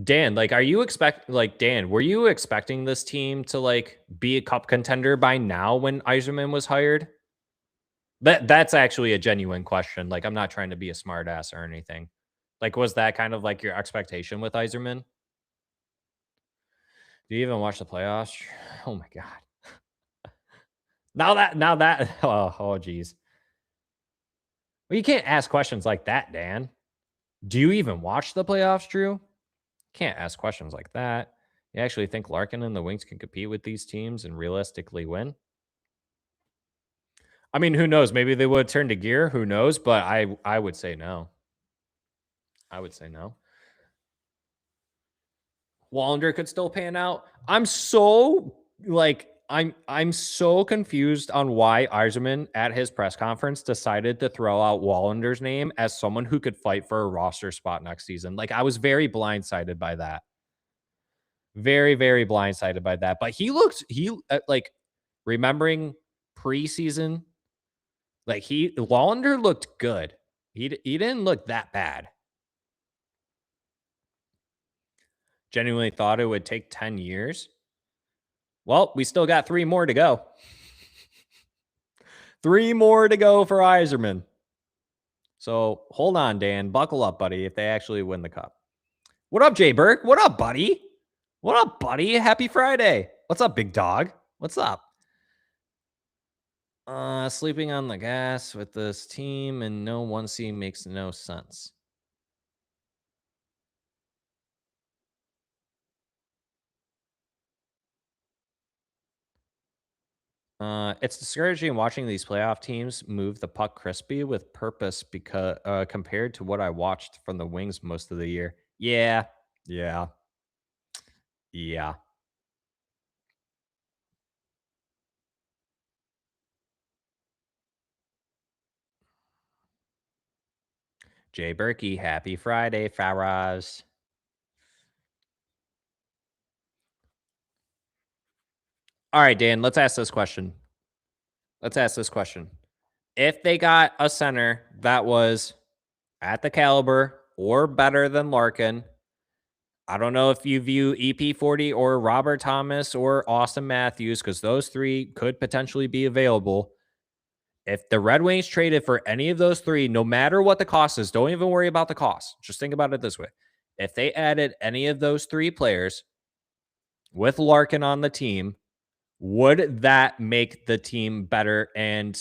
Dan, like, are you Dan, were you expecting this team to like be a cup contender by now when Yzerman was hired? That's actually a genuine question. Like, I'm not trying to be a smartass or anything. Like, was that kind of like your expectation with Yzerman? Do you even watch the playoffs? Oh my god. Now that oh geez. Well, you can't ask questions like that, Dan. Do you even watch the playoffs, Drew? Can't ask questions like that. You actually think Larkin and the Wings can compete with these teams and realistically win? I mean, who knows? Maybe they would turn to gear. Who knows? But I would say no. I would say no. Wallander could still pan out. I'm so confused on why Yzerman at his press conference decided to throw out Wallander's name as someone who could fight for a roster spot next season. Like, I was very blindsided by that. Very, very blindsided by that. But like, remembering preseason, like, Wallander looked good. He didn't look that bad. Genuinely thought it would take 10 years. Well, we still got 3 more to go. 3 more to go for Yzerman. So hold on, Dan. Buckle up, buddy, if they actually win the cup. What up, Jay Burke? What up, buddy? What up, buddy? Happy Friday. What's up, big dog? What's up? Sleeping on the gas with this team and no 1C makes no sense. It's discouraging watching these playoff teams move the puck crispy with purpose because compared to what I watched from the Wings most of the year. Yeah. Jay Berkey, happy Friday, Faraz. All right, Dan, let's ask this question. If they got a center that was at the caliber or better than Larkin, I don't know if you view EP40 or Robert Thomas or Austin Matthews, because those three could potentially be available. If the Red Wings traded for any of those three, no matter what the cost is, don't even worry about the cost. Just think about it this way. If they added any of those three players with Larkin on the team, would that make the team better and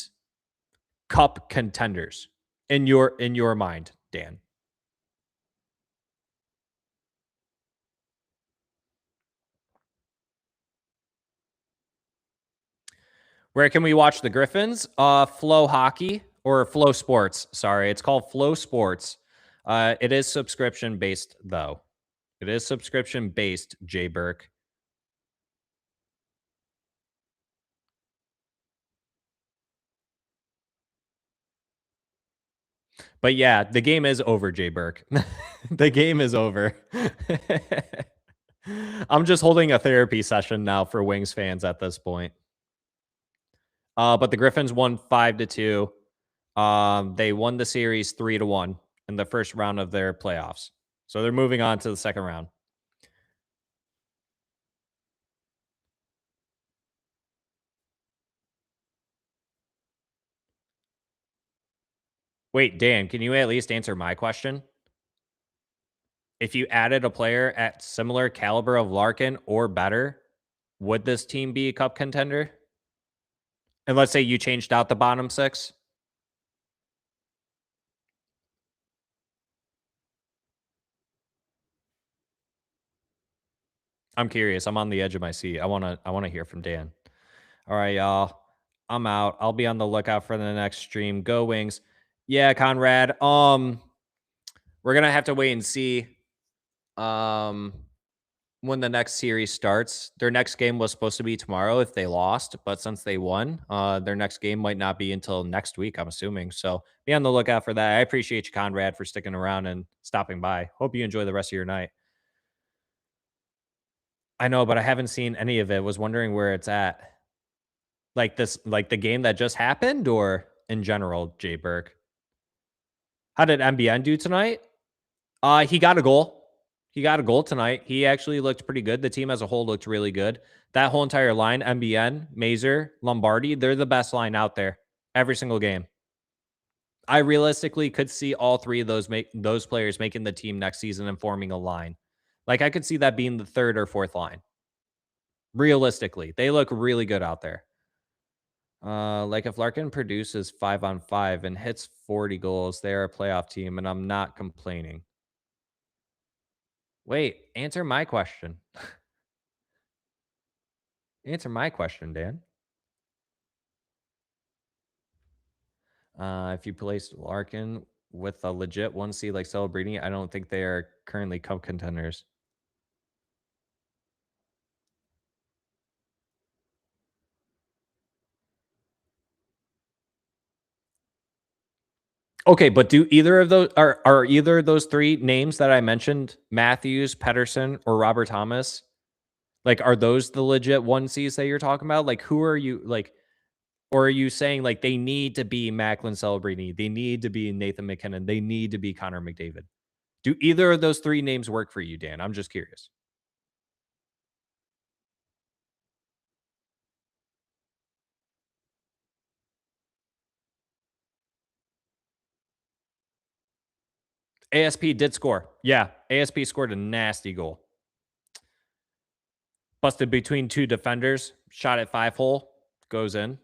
cup contenders in your mind, Dan? Where can we watch the Griffins? Flow Hockey or Flow Sports. Sorry, it's called Flow Sports. It is subscription based though. It is subscription based, Jay Burke. But yeah, the game is over, Jay Burke. The game is over. I'm just holding a therapy session now for Wings fans at this point. But the Griffins won 5-2. They won the series 3-1 in the first round of their playoffs. So they're moving on to the second round. Wait, Dan, can you at least answer my question? If you added a player at similar caliber of Larkin or better, would this team be a cup contender? And let's say you changed out the bottom six. I'm curious. I'm on the edge of my seat. I wanna hear from Dan. All right, y'all. I'm out. I'll be on the lookout for the next stream. Go Wings. Yeah, Conrad. We're gonna have to wait and see. When the next series starts. Their next game was supposed to be tomorrow if they lost, but since they won, their next game might not be until next week, I'm assuming. So be on the lookout for that. I appreciate you, Conrad, for sticking around and stopping by. Hope you enjoy the rest of your night. I know, but I haven't seen any of it. Was wondering where it's at. Like the game that just happened, or in general, Jay Burke. How did MBN do tonight? He got a goal. He got a goal tonight. He actually looked pretty good. The team as a whole looked really good. That whole entire line, MBN, Mazer, Lombardi, they're the best line out there every single game. I realistically could see all three of those players making the team next season and forming a line. Like I could see that being the third or fourth line. Realistically, they look really good out there. Like if Larkin produces 5-on-5 and hits 40 goals, they're a playoff team, and I'm not complaining. Wait, answer my question. Answer my question, Dan. If you placed Larkin with a legit 1C like Celebrini, I don't think they are currently cup contenders. Okay, but do either of those are either of those three names that I mentioned, Matthews, Pedersen, or Robert Thomas? Like, are those the legit 1Cs that you're talking about? Like, who are you like? Or are you saying like they need to be Macklin Celebrini? They need to be Nathan McKinnon. They need to be Connor McDavid. Do either of those three names work for you, Dan? I'm just curious. ASP did score. Yeah, ASP scored a nasty goal. Busted between two defenders. Shot at 5-hole. Goes in.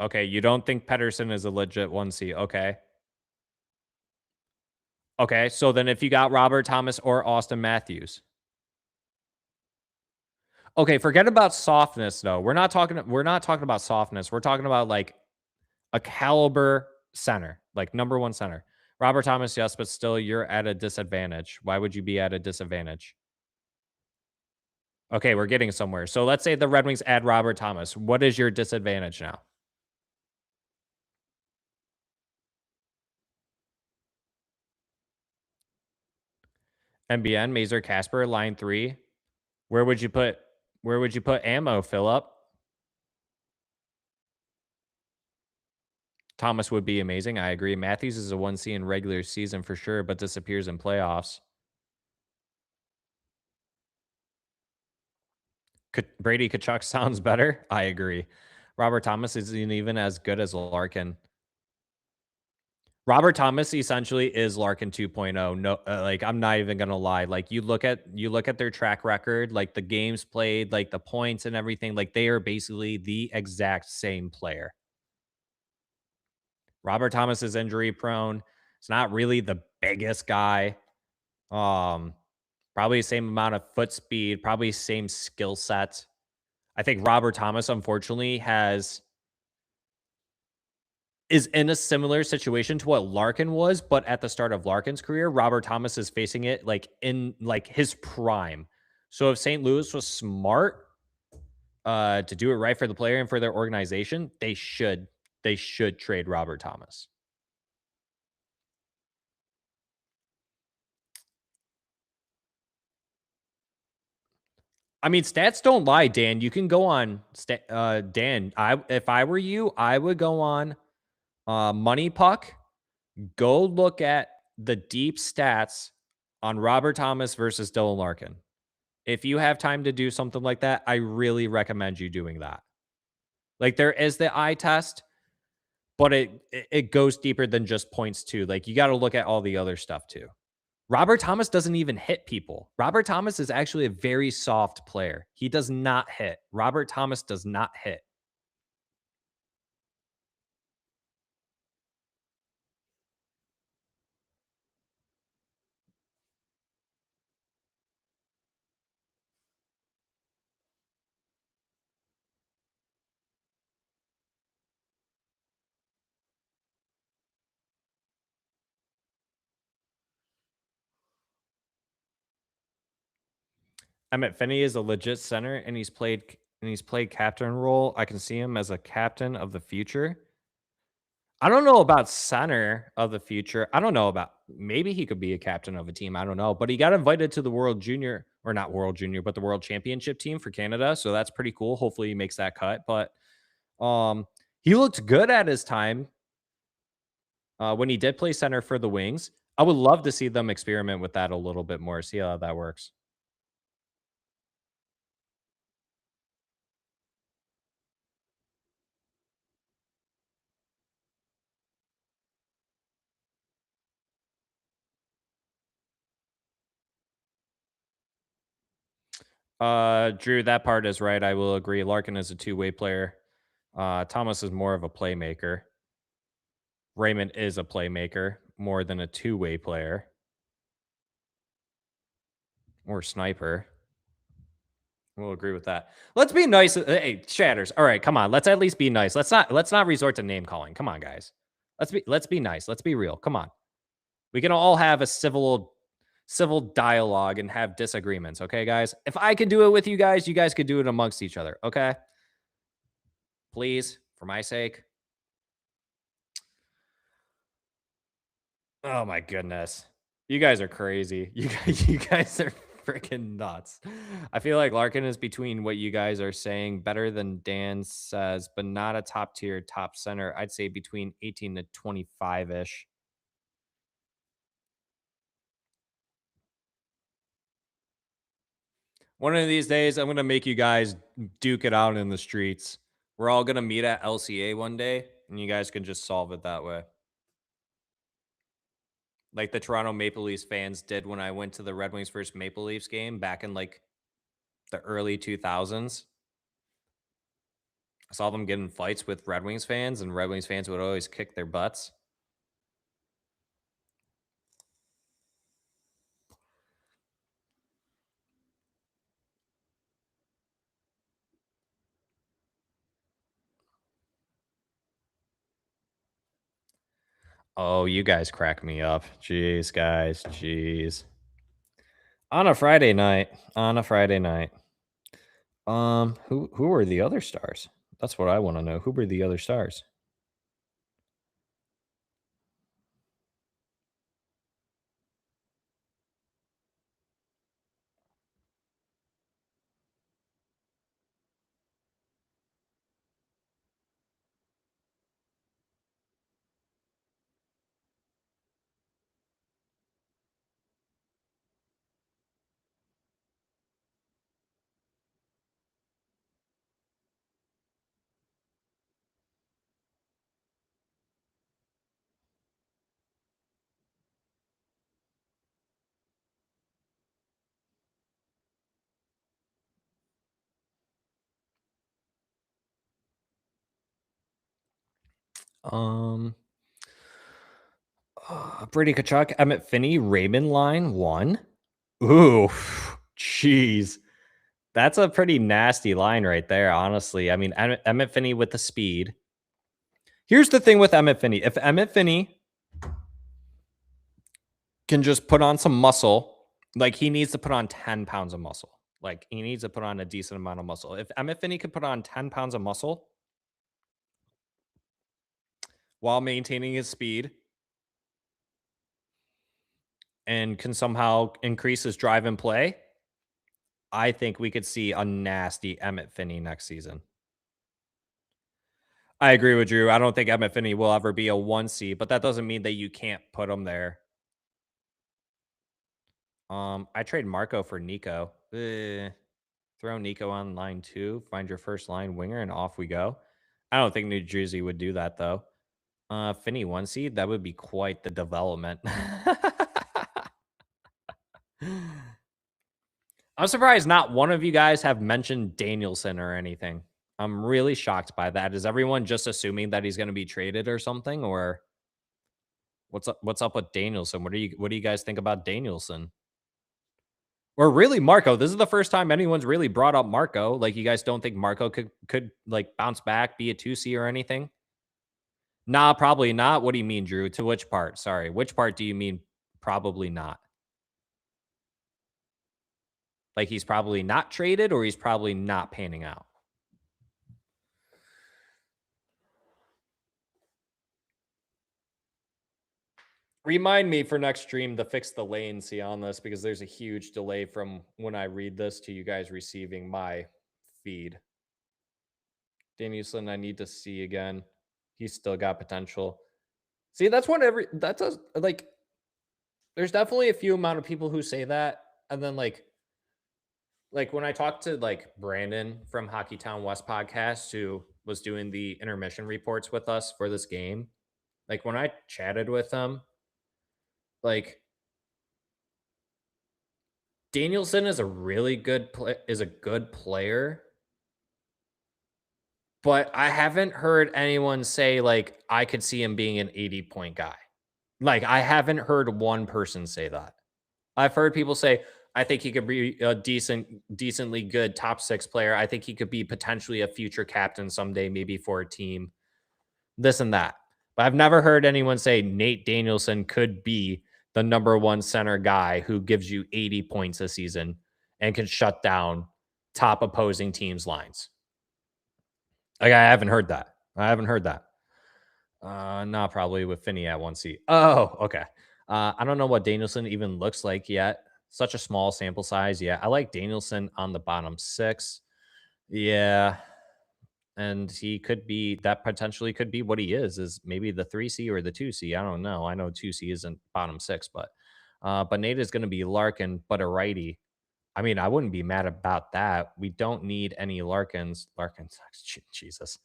Okay, you don't think Pedersen is a legit 1C. Okay. Okay, so then if you got Robert Thomas or Austin Matthews. Okay, forget about softness though. We're not talking about softness. We're talking about like a caliber center, like number one center. Robert Thomas, yes, but still you're at a disadvantage. Why would you be at a disadvantage? Okay, we're getting somewhere. So let's say the Red Wings add Robert Thomas. What is your disadvantage now? MBN, Mazer, Casper, line 3. Where would you put ammo, Philip? Thomas would be amazing. I agree. Matthews is a 1C in regular season for sure, but disappears in playoffs. Brady Kachuk sounds better. I agree. Robert Thomas isn't even as good as Larkin. Robert Thomas essentially is Larkin 2.0. No, like I'm not even gonna lie. Like you look at their track record, like the games played, like the points and everything. Like they are basically the exact same player. Robert Thomas is injury prone. It's not really the biggest guy. Probably the same amount of foot speed, probably same skill set. I think Robert Thomas, unfortunately, is in a similar situation to what Larkin was, but at the start of Larkin's career, Robert Thomas is facing it like in like his prime. So if St. Louis was smart to do it right for the player and for their organization, they should trade Robert Thomas. I mean, stats don't lie, Dan. You can go on Dan. If I were you, I would go on Money Puck. Go look at the deep stats on Robert Thomas versus Dylan Larkin. If you have time to do something like that, I really recommend you doing that. Like there is the eye test, but it goes deeper than just points too. Like you got to look at all the other stuff too. Robert Thomas doesn't even hit people. Robert Thomas is actually a very soft player. He does not hit. Robert Thomas does not hit. Emmett Finney is a legit center, and he's played captain role. I can see him as a captain of the future. I don't know about center of the future. I don't know about maybe he could be a captain of a team. I don't know, but he got invited to the World Junior or not World Junior, but the World Championship team for Canada. So that's pretty cool. Hopefully he makes that cut. But he looked good at his time when he did play center for the Wings. I would love to see them experiment with that a little bit more. See how that works. Drew, that part is right. I will agree. Larkin is a two-way player. Thomas is more of a playmaker. Raymond is a playmaker more than a two-way player or sniper. We'll agree with that. Let's be nice. Hey, Shatters. All right, come on. Let's at least be nice. Let's not resort to name calling. Come on, guys. Let's be nice. Let's be real. Come on. We can all have a civil dialogue and have disagreements, okay, guys? If I could do it with you guys could do it amongst each other, okay? Please, for my sake. Oh my goodness. You guys are crazy. You guys are freaking nuts. I feel like Larkin is between what you guys are saying, better than Dan says, but not a top tier top center. I'd say between 18 to 25-ish. One of these days, I'm going to make you guys duke it out in the streets. We're all going to meet at LCA one day. and you guys can just solve it that way. Like the Toronto Maple Leafs fans did when I went to the Red Wings first Maple Leafs game back in like the early 2000s. I saw them get in fights with Red Wings fans, and Red Wings fans would always kick their butts. Oh, you guys crack me up. Jeez, guys. Jeez. On a Friday night. On a Friday night. Who were the other stars? That's what I want to know. Who were the other stars? Um, Brady Kachuk, Emmett Finney, Raymond line 1. Ooh, jeez. That's a pretty nasty line right there, honestly. I mean, Emmett Finney with the speed. Here's the thing with Emmett Finney. If Emmett Finney can just put on some muscle, like he needs to put on 10 pounds of muscle. Like he needs to put on a decent amount of muscle. If Emmett Finney could put on 10 pounds of muscle while maintaining his speed and can somehow increase his drive and play, I think we could see a nasty Emmett Finney next season. I agree with Drew. I don't think Emmett Finney will ever be a 1C, but that doesn't mean that you can't put him there. I trade Marco for Nico. Throw Nico on line 2, find your first line winger, and off we go. I don't think New Jersey would do that though. Finney 1C, that would be quite the development. I'm surprised not one of you guys have mentioned Danielson or anything. I'm really shocked by that. Is everyone just assuming that he's going to be traded or something, or what's up? What's up with Danielson? What do you guys think about Danielson? Or really Marco? This is the first time anyone's really brought up Marco. Like, you guys don't think Marco could like bounce back, be a 2C or anything? Nah, probably not. What do you mean, Drew? To which part? Sorry, which part do you mean? Probably not. Like he's probably not traded, or he's probably not panning out. Remind me for next stream to fix the latency on this, because there's a huge delay from when I read this to you guys receiving my feed. Danielson, I need to see again. He's still got potential. See, that's like, there's definitely a few amount of people who say that. And then like when I talked to like Brandon from Hockey Town West podcast, who was doing the intermission reports with us for this game, like when I chatted with him, like Danielson is a really good player, but I haven't heard anyone say like I could see him being an 80-point guy. Like I haven't heard one person say that. I've heard people say I think he could be a decently good top 6 player. I think he could be potentially a future captain someday, maybe for a team. This and that. But I've never heard anyone say Nate Danielson could be the number 1 center guy who gives you 80 points a season and can shut down top opposing teams' lines. Like, I haven't heard that. Not probably with Finney at 1C. Oh, okay. I don't know what Danielson even looks like yet. Such a small sample size. Yeah, I like Danielson on the bottom 6. Yeah. And he could be, that potentially could be what he is maybe the 3C or the 2C. I don't know. I know 2C isn't bottom 6, but Nate is going to be Larkin, but a righty. I mean, I wouldn't be mad about that. We don't need any Larkins. Jesus,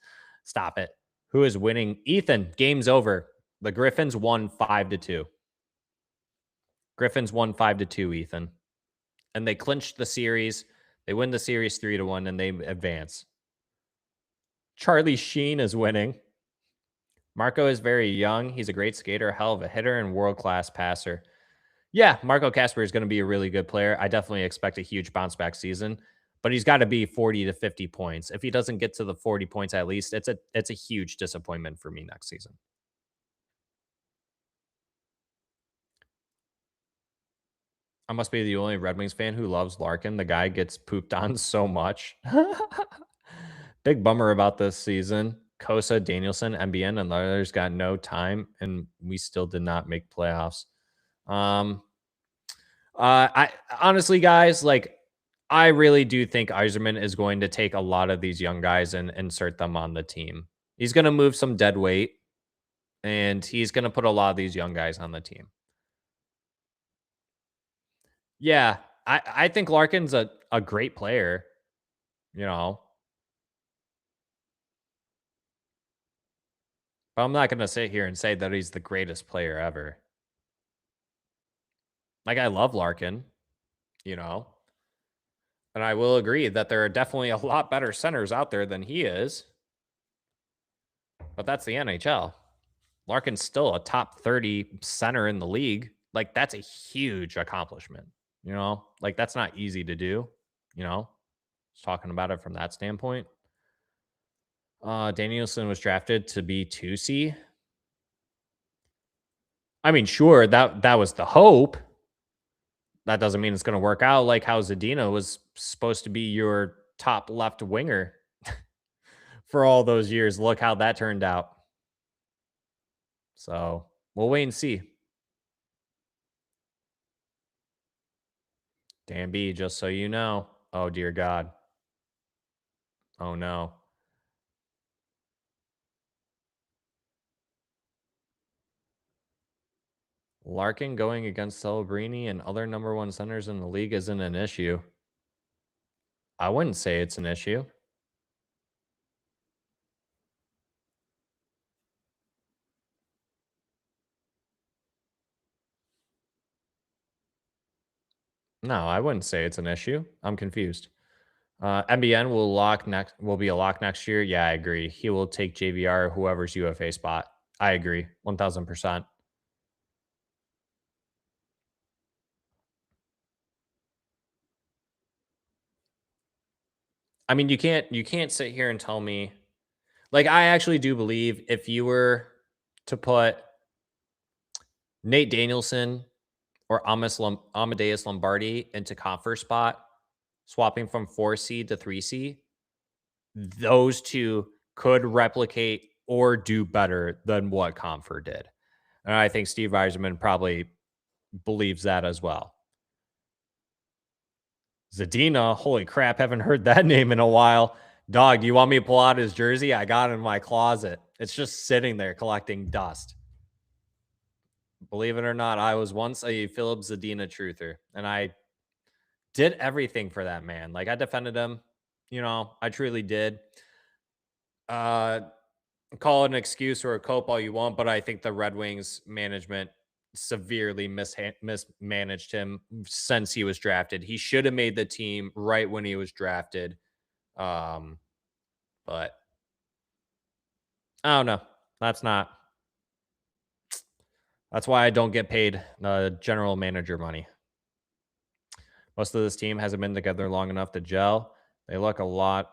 stop it. Who is winning? Ethan, game's over. The Griffins won 5-2. Griffins won 5-2, Ethan. And they clinched the series. They win the series 3-1, and they advance. Charlie Sheen is winning. Marco is very young. He's a great skater, hell of a hitter, and world-class passer. Yeah, Marco Kasper is going to be a really good player. I definitely expect a huge bounce-back season, but he's got to be 40 to 50 points. If he doesn't get to the 40 points at least, it's a huge disappointment for me next season. I must be the only Red Wings fan who loves Larkin. The guy gets pooped on so much. Big bummer about this season. Kosa, Danielson, MBN, and others got no time, and we still did not make playoffs. I honestly, guys, like, I really do think Yzerman is going to take a lot of these young guys and insert them on the team. He's going to move some dead weight, and he's going to put a lot of these young guys on the team. Yeah, I think Larkin's a great player, you know. But I'm not going to sit here and say that he's the greatest player ever. Like, I love Larkin, you know. And I will agree that there are definitely a lot better centers out there than he is. But that's the NHL. Larkin's still a top 30 center in the league. Like, that's a huge accomplishment, you know? Like, that's not easy to do, you know? Just talking about it from that standpoint. Danielson was drafted to be 2C. I mean, sure, that was the hope. That doesn't mean it's going to work out. Like how Zadina was supposed to be your top left winger for all those years. Look how that turned out. So we'll wait and see. Dan B, just so you know. Oh, dear God. Oh, no. Larkin going against Celebrini and other number one centers in the league isn't an issue. I wouldn't say it's an issue. No, I wouldn't say it's an issue. I'm confused. MBN will be a lock next year. Yeah, I agree. He will take JVR or whoever's UFA spot. I agree. 1000%. I mean, you can't sit here and tell me, like, I actually do believe if you were to put Nate Danielson or Amadeus Lombardi into Confer spot, swapping from 4C to 3C, those two could replicate or do better than what Confer did. And I think Steve Yzerman probably believes that as well. Zadina, holy crap, haven't heard that name in a while. Dog, do you want me to pull out his jersey? I got it in my closet. It's just sitting there collecting dust. Believe it or not, I was once a Philip Zadina truther, and I did everything for that man. Like, I defended him. You know, I truly did. Call it an excuse or a cope all you want, but I think the Red Wings management severely mismanaged him since he was drafted. He should have made the team right when he was drafted. But I don't know. That's why I don't get paid general manager money. Most of this team hasn't been together long enough to gel. They took a lot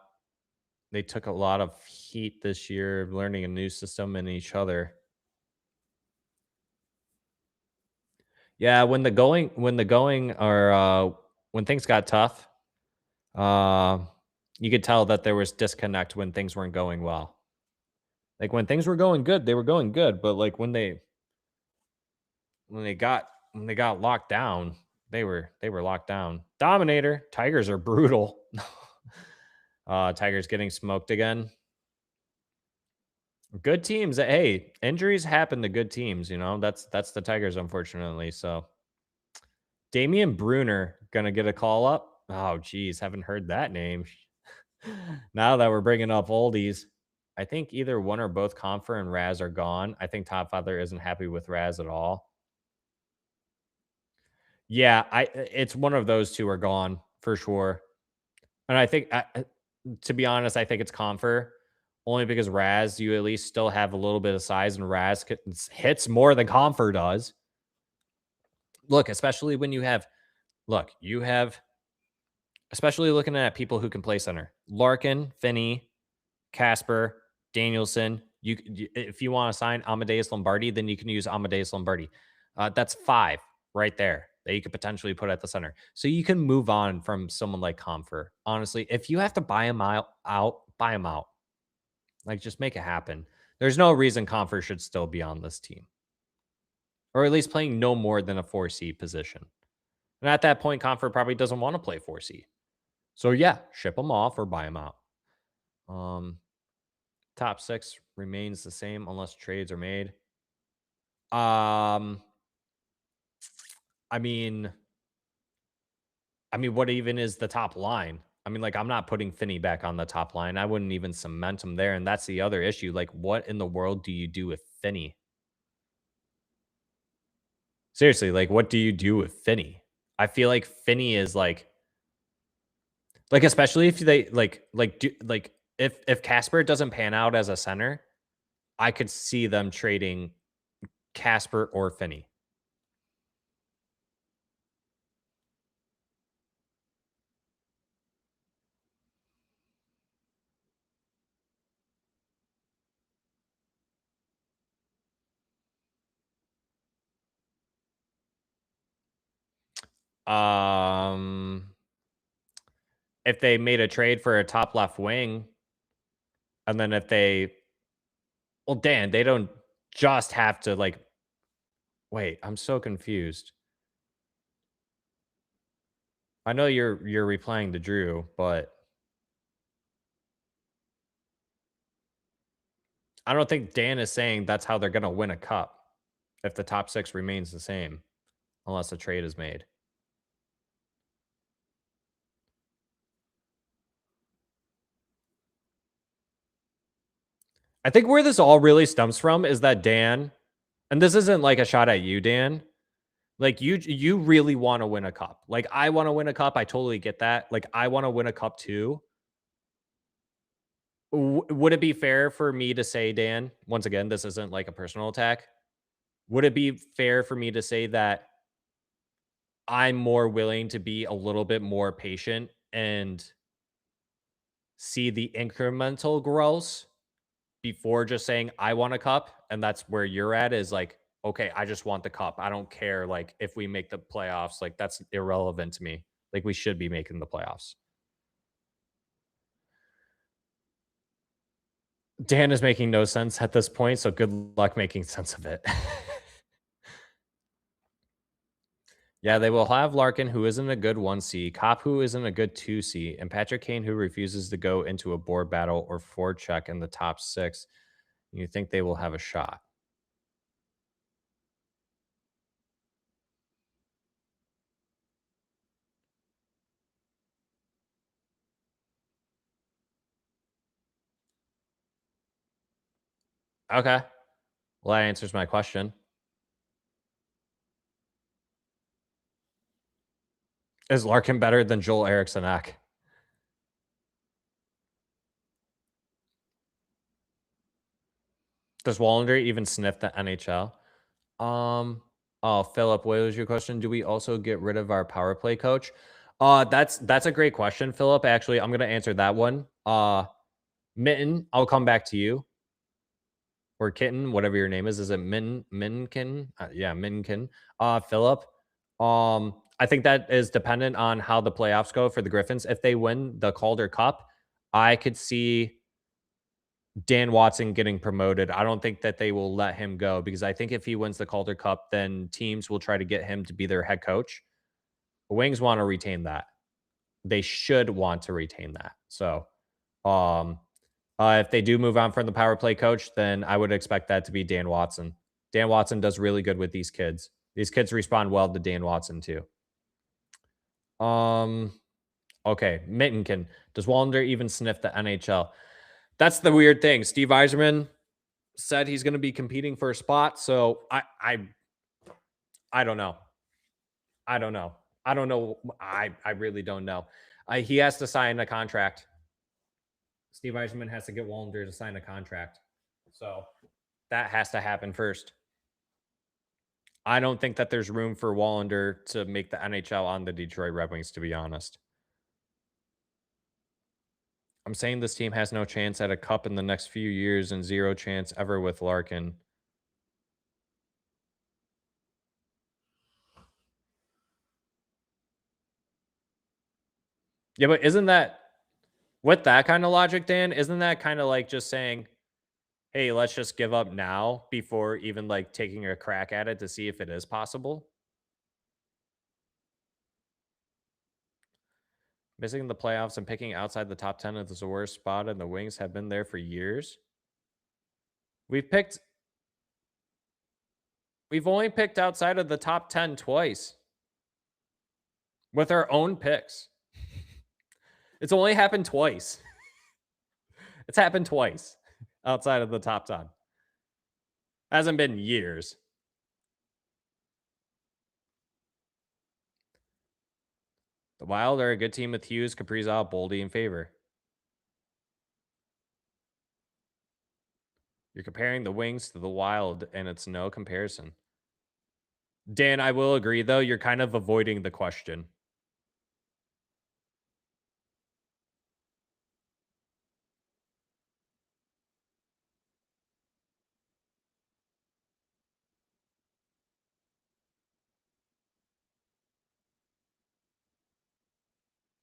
of heat this year, learning a new system and each other. Yeah, when things got tough, you could tell that there was disconnect when things weren't going well. Like when things were going good, they were going good, but like when they got locked down, they were locked down. Dominator, Tigers are brutal. Tigers getting smoked again. Good teams. Hey, injuries happen to good teams, you know. That's the Tigers, unfortunately. So Damian Brunner gonna get a call up. Oh, geez, haven't heard that name. Now that we're bringing up oldies. I think either one or both Confer and Raz are gone. I think Topfather isn't happy with Raz at all. Yeah, it's one of those two are gone for sure. And I think, to be honest, I think it's Confer only because Raz, you at least still have a little bit of size, and Raz hits more than Confer does. Look, especially when you have, look, you have, especially looking at people who can play center, Larkin, Finney, Casper, Danielson. If you want to sign Amadeus Lombardi, then you can use Amadeus Lombardi. That's 5 right there that you could potentially put at the center. So you can move on from someone like Comfer. Honestly, if you have to buy him out, buy him out. Like, just make it happen. There's no reason Comfer should still be on this team, or at least playing no more than a 4C position. And at that point, Comfer probably doesn't want to play 4C. So yeah, ship him off or buy him out. Top 6 remains the same unless trades are made. Um, I mean, what even is the top line? I mean, like, I'm not putting Finney back on the top line. I wouldn't even cement him there, and that's the other issue. Like, what in the world do you do with Finney? Seriously, like, what do you do with Finney? I feel like Finney is like, especially if they if Casper doesn't pan out as a center, I could see them trading Casper or Finney. If they made a trade for a top left wing, and then if they, well, Dan, they don't just have to like. Wait, I'm so confused. I know you're replying to Drew, but I don't think Dan is saying that's how they're going to win a cup if the top 6 remains the same, unless a trade is made. I think where this all really stems from is that Dan, and this isn't like a shot at you, Dan. Like, you really want to win a cup. Like, I want to win a cup. I totally get that. Like, I want to win a cup too. Would it be fair for me to say, Dan, once again, this isn't like a personal attack. Would it be fair for me to say that I'm more willing to be a little bit more patient and see the incremental growth before just saying I want a cup? And that's where you're at, is like, okay, I just want the cup. I don't care like if we make the playoffs, like that's irrelevant to me. Like, we should be making the playoffs. Dan is making no sense at this point, so good luck making sense of it. Yeah, they will have Larkin, who isn't a good 1C, Cop, who isn't a good 2C, and Patrick Kane, who refuses to go into a board battle or forecheck in the top 6. You think they will have a shot? Okay. Well, that answers my question. Is Larkin better than Joel Eriksson Ek? Does Wallander even sniff the NHL? Oh, Philip, what was your question? Do we also get rid of our power play coach? That's a great question, Philip. Actually, I'm gonna answer that one. Mitten, I'll come back to you. Or Kitten, whatever your name is. Is it Minkin? Yeah, Minkin. Philip. I think that is dependent on how the playoffs go for the Griffins. If they win the Calder Cup, I could see Dan Watson getting promoted. I don't think that they will let him go, because I think if he wins the Calder Cup, then teams will try to get him to be their head coach. The Wings want to retain that. They should want to retain that. So, if they do move on from the power play coach, then I would expect that to be Dan Watson. Dan Watson does really good with these kids. These kids respond well to Dan Watson too. Okay, Mittenkin. Does Wallander even sniff the NHL? That's the weird thing. Steve Yzerman said he's going to be competing for a spot. So I don't know. I don't know. I don't know. I really don't know. He has to sign a contract. Steve Yzerman has to get Wallander to sign a contract. So that has to happen first. I don't think that there's room for Wallander to make the NHL on the Detroit Red Wings, to be honest. I'm saying this team has no chance at a cup in the next few years and zero chance ever with Larkin. Yeah, but isn't that, with that kind of logic, Dan, isn't that kind of like just saying, hey, let's just give up now before even like taking a crack at it to see if it is possible? Missing the playoffs and picking outside the top 10 is the worst spot, and the Wings have been there for years. We've only picked outside of the top 10 twice with our own picks. It's only happened twice. It's happened twice outside of the top 10. Hasn't been years. The Wild are a good team with Hughes, Kaprizov, Boldy in favor. You're comparing the Wings to the Wild, and it's no comparison. Dan, I will agree, though. You're kind of avoiding the question.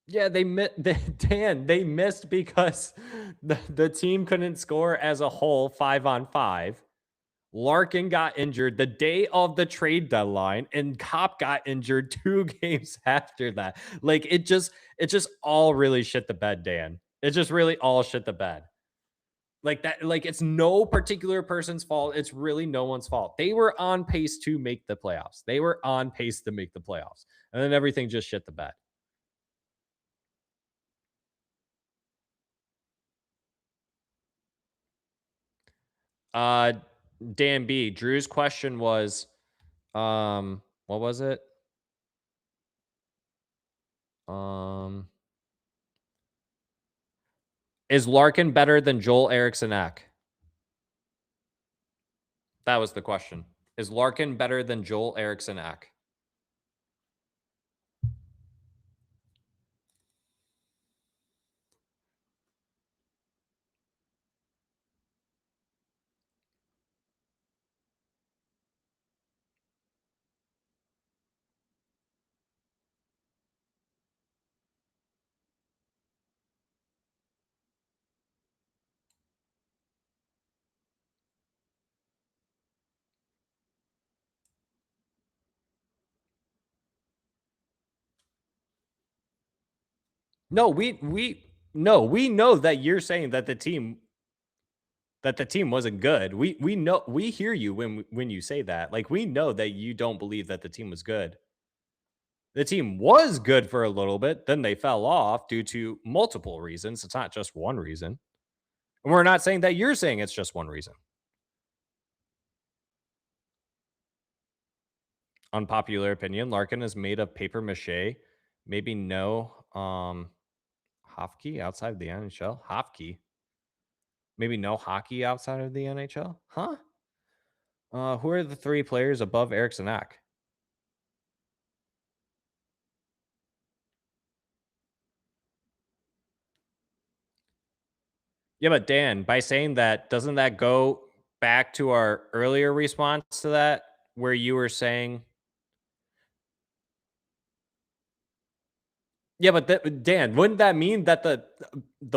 Yeah, Dan, they missed because the team couldn't score as a whole 5-on-5. Larkin got injured the day of the trade deadline, and Kopp got injured 2 games after that. Like it just all really shit the bed, Dan. It just really all shit the bed. Like that, like it's no particular person's fault. It's really no one's fault. They were on pace to make the playoffs. And then everything just shit the bed. Dan B. Drew's question was, what was it? Is Larkin better than Joel Eriksson-Ek? That was the question. Is Larkin better than Joel Eriksson-Ek? No, we know that you're saying that the team wasn't good. We know, we hear you when you say that. Like we know that you don't believe that the team was good. The team was good for a little bit, then they fell off due to multiple reasons. It's not just one reason. And we're not saying that you're saying it's just one reason. Unpopular opinion, Larkin is made of paper mache. Maybe no hockey outside of the NHL. Hockey. Maybe no hockey outside of the NHL. Huh? Who are the 3 players above Eriksson-Ek? Yeah, but Dan, by saying that, doesn't that go back to our earlier response to that, where you were saying, yeah, but Dan, wouldn't that mean that the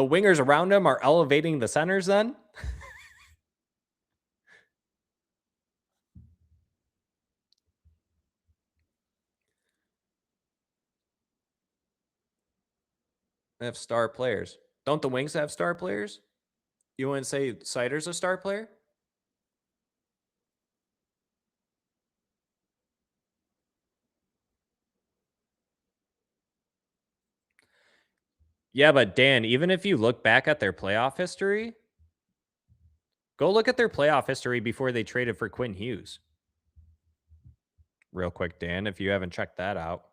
wingers around him are elevating the centers then? They have star players. Don't the Wings have star players? You wouldn't say Seider's a star player? Yeah, but Dan, even if you look back at their playoff history, Go look at their playoff history before they traded for Quinn Hughes. Real quick, Dan, if you haven't checked that out.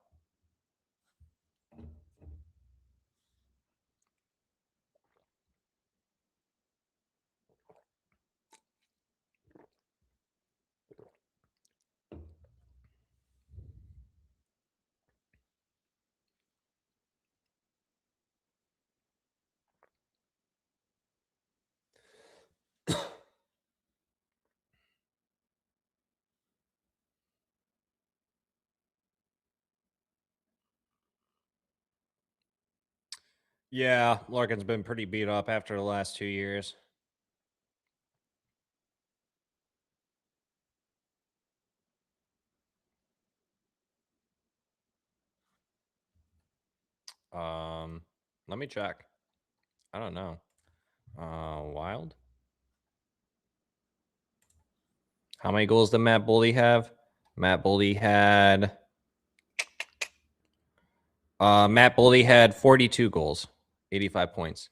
Yeah, Larkin's been pretty beat up after the last 2 years. Let me check. I don't know. Wild. How many goals did Matt Boldy have? Matt Boldy had 42 goals, 85 points.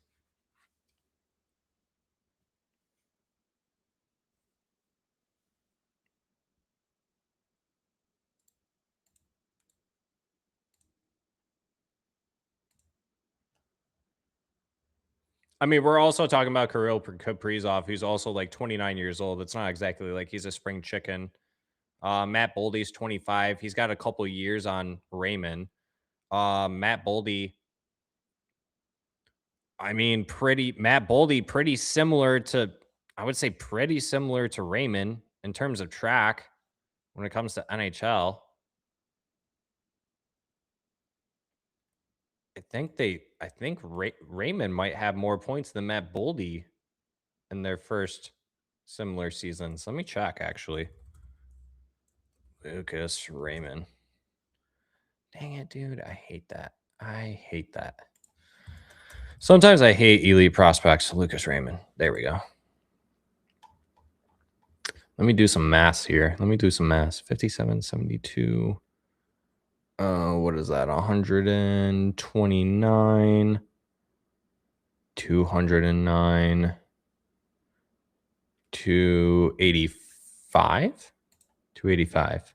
I mean, we're also talking about Kirill Kaprizov, who's also like 29 years old. It's not exactly like he's a spring chicken. Matt Boldy's 25. He's got a couple years on Raymond. Matt Boldy, I mean, Matt Boldy, pretty similar to, I would say pretty similar to Raymond in terms of track when it comes to NHL. I think Raymond might have more points than Matt Boldy in their first similar seasons. Let me check, actually. Lucas Raymond. Dang it, dude. I hate that. I hate that. Sometimes I hate elite prospects. Lucas Raymond. There we go. Let me do some math here. 57, 72. What is that? 129. 209. 285. 285.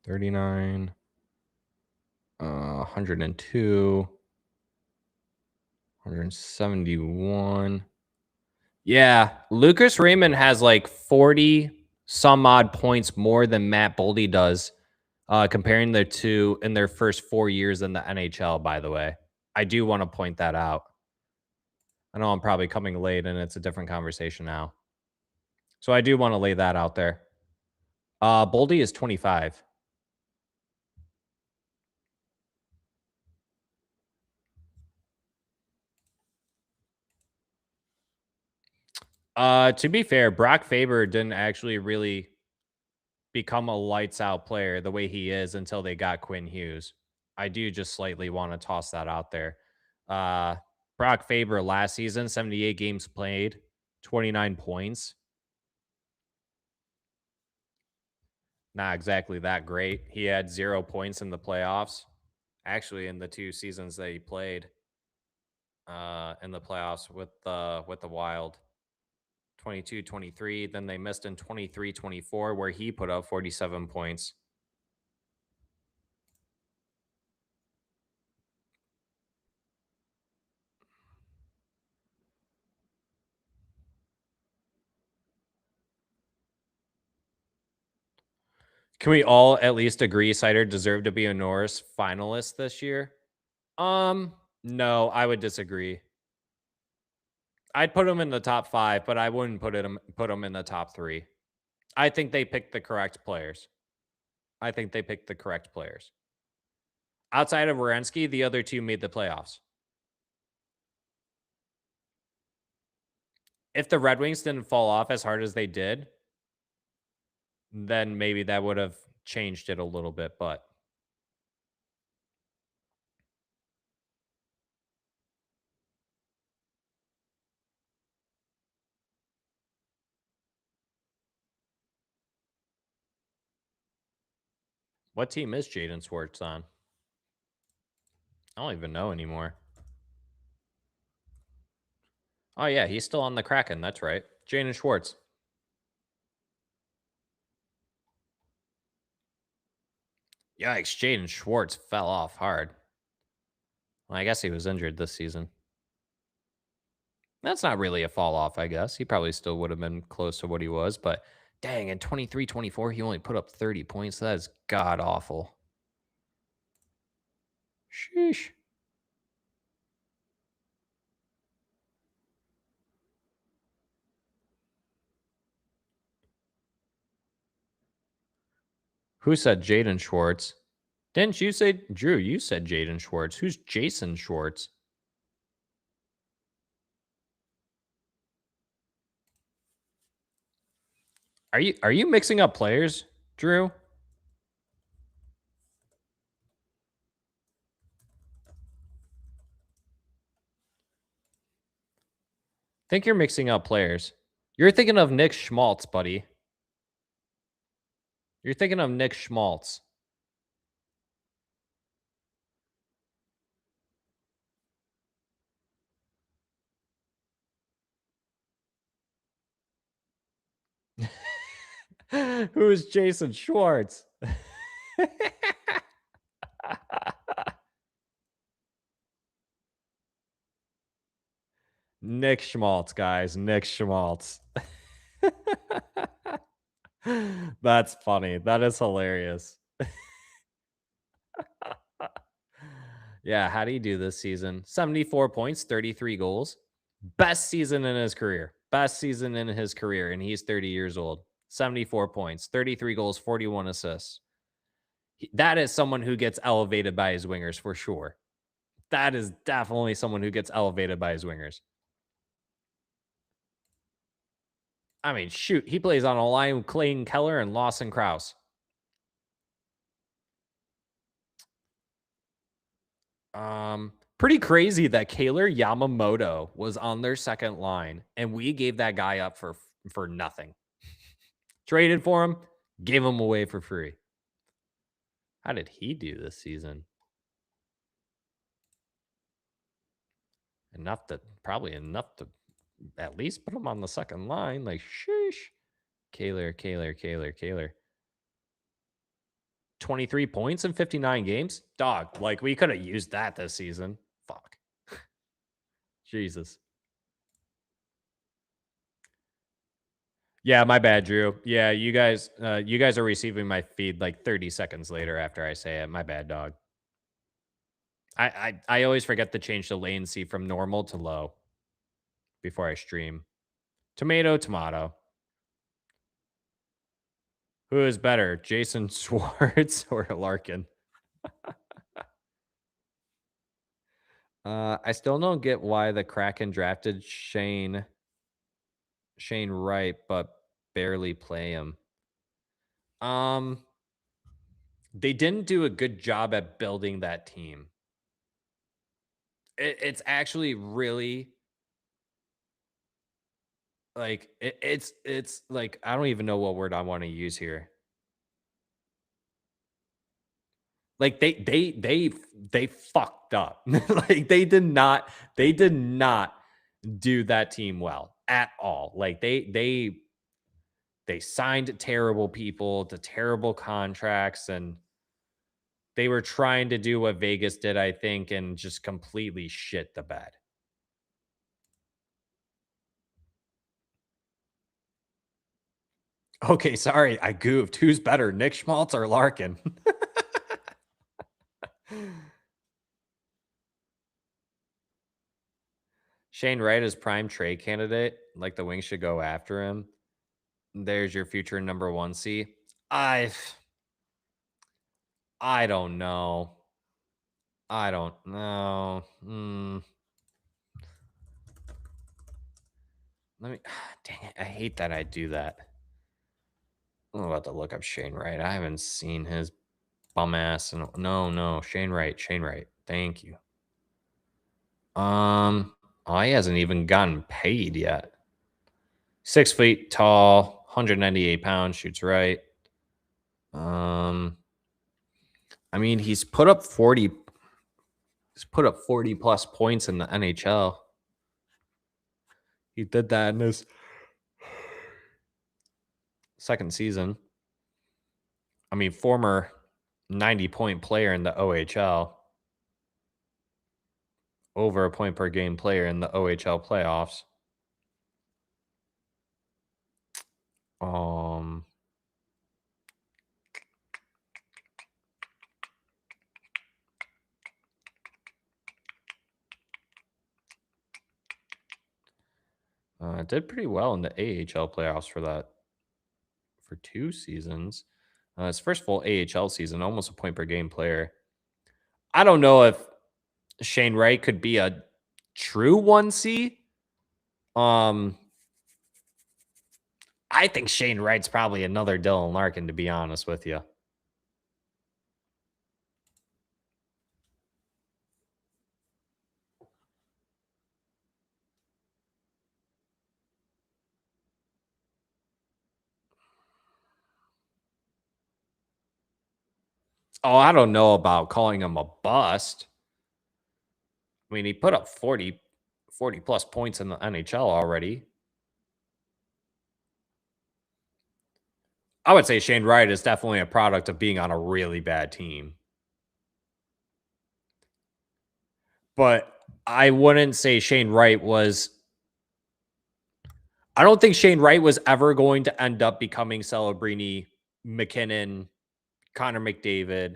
$39. 102. 171. Yeah, Lucas Raymond has like 40 some odd points more than Matt Boldy does, comparing the two in their first 4 years in the NHL, by the way. I do want to point that out. I know I'm probably coming late and it's a different conversation now. So I do want to lay that out there. Boldy is 25. To be fair, Brock Faber didn't actually really become a lights out player the way he is until they got Quinn Hughes. I do just slightly want to toss that out there. Brock Faber last season, 78 games played, 29 points. Not exactly that great. He had 0 points in the playoffs. Actually, in the 2 seasons that he played in the playoffs with the Wild. 22-23. Then they missed in 23-24, where he put up 47 points. Can we all at least agree Sider deserved to be a Norris finalist this year? No, I would disagree. I'd put him in the top 5, but I wouldn't put him in the top 3. I think they picked the correct players. Outside of Werenski, the other 2 made the playoffs. If the Red Wings didn't fall off as hard as they did, then maybe that would have changed it a little bit, but what team is Jaden Schwartz on? don't even know anymore. Oh, yeah, he's still on the Kraken. That's right. Jaden Schwartz. Yikes, Jaden Schwartz fell off hard. Well, I guess he was injured this season. That's not really a fall off, I guess. He probably still would have been close to what he was, but dang, in 23-24, he only put up 30 points. That is god awful. Sheesh. Who said Jaden Schwartz? Didn't you say, Drew, you said Jaden Schwartz. Who's Jason Schwartz? Are you mixing up players, Drew? Think you're mixing up players. You're thinking of Nick Schmaltz, buddy. You're thinking of Nick Schmaltz. Who is Jason Schwartz? Nick Schmaltz, guys. Nick Schmaltz. That's funny. That is hilarious. Yeah, how do you do this season? 74 points, 33 goals. Best season in his career. Best season in his career, and he's 30 years old. 74 points, 33 goals, 41 assists. That is someone who gets elevated by his wingers for sure. That is definitely someone who gets elevated by his wingers. I mean, shoot, he plays on a line with Clayton Keller and Lawson Krause. Pretty crazy that Kaylor Yamamoto was on their second line, and we gave that guy up for nothing. Traded for him, gave him away for free. How did he do this season? Probably enough to at least put him on the second line. Like, sheesh. Kaylor. 23 points in 59 games? Dog, like, we could have used that this season. Fuck. Jesus. Yeah, my bad, Drew. Yeah, you guys are receiving my feed like 30 seconds later after I say it. My bad, dog. I always forget to change the latency from normal to low before I stream. Tomato. Who is better, Jason Schwartz or Larkin? I still don't get why the Kraken drafted Shane Wright, but barely play him. They didn't do a good job at building that team. It's actually really like it's like I don't even know what word I want to use here. Like they fucked up. Like they did not do that team well at all. Like they signed terrible people to terrible contracts, and they were trying to do what Vegas did, I think, and just completely shit the bed. Okay, sorry, I goofed. Who's better, Nick Schmaltz or Larkin? Shane Wright is prime trade candidate. Like the Wings should go after him. There's your future number 1C. I don't know. I don't know. Let me. Dang it! I hate that I do that. I'm about to look up Shane Wright. I haven't seen his bum ass. No, Shane Wright. Thank you. Oh, he hasn't even gotten paid yet. 6 feet tall, 198 pounds, shoots right. I mean, he's put up 40. He's put up 40 plus points in the NHL. He did that in his second season. I mean, former 90-point player in the OHL. Over a point per game player in the OHL playoffs. Did pretty well in the AHL playoffs for 2 seasons. His first full AHL season, almost a point per game player. I don't know if Shane Wright could be a true 1C. I think Shane Wright's probably another Dylan Larkin, to be honest with you. Oh, I don't know about calling him a bust. I mean, he put up 40 plus points in the NHL already. I would say Shane Wright is definitely a product of being on a really bad team. But I wouldn't say Shane Wright was... I don't think Shane Wright was ever going to end up becoming Celebrini, McKinnon, Connor McDavid.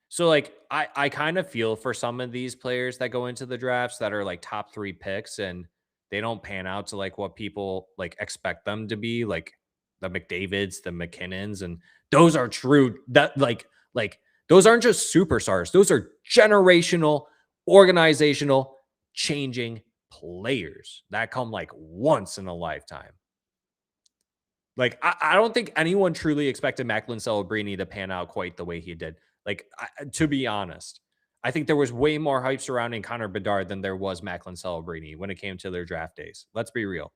So, like, I kind of feel for some of these players that go into the drafts that are like top 3 picks and they don't pan out to like what people like expect them to be, like the McDavids, the McKinnons, and those are true. That like those aren't just superstars; those are generational, organizational, changing players that come like once in a lifetime. Like, I don't think anyone truly expected Macklin Celebrini to pan out quite the way he did. Like, to be honest, I think there was way more hype surrounding Connor Bedard than there was Macklin Celebrini when it came to their draft days. Let's be real.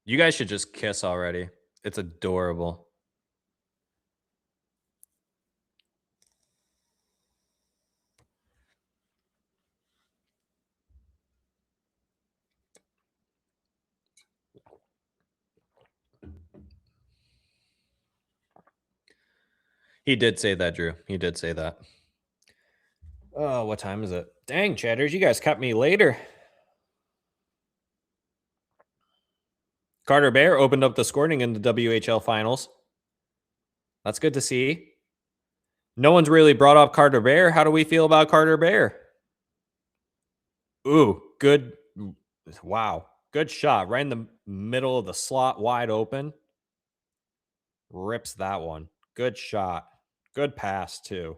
You guys should just kiss already. It's adorable. He did say that, Drew. He did say that. Oh, what time is it? Dang, chatters, you guys kept me later. Carter Bear opened up the scoring in the WHL finals. That's good to see. No one's really brought up Carter Bear. How do we feel about Carter Bear? Ooh, good. Wow. Good shot. Right in the middle of the slot, wide open. Rips that one. Good shot. Good pass, too.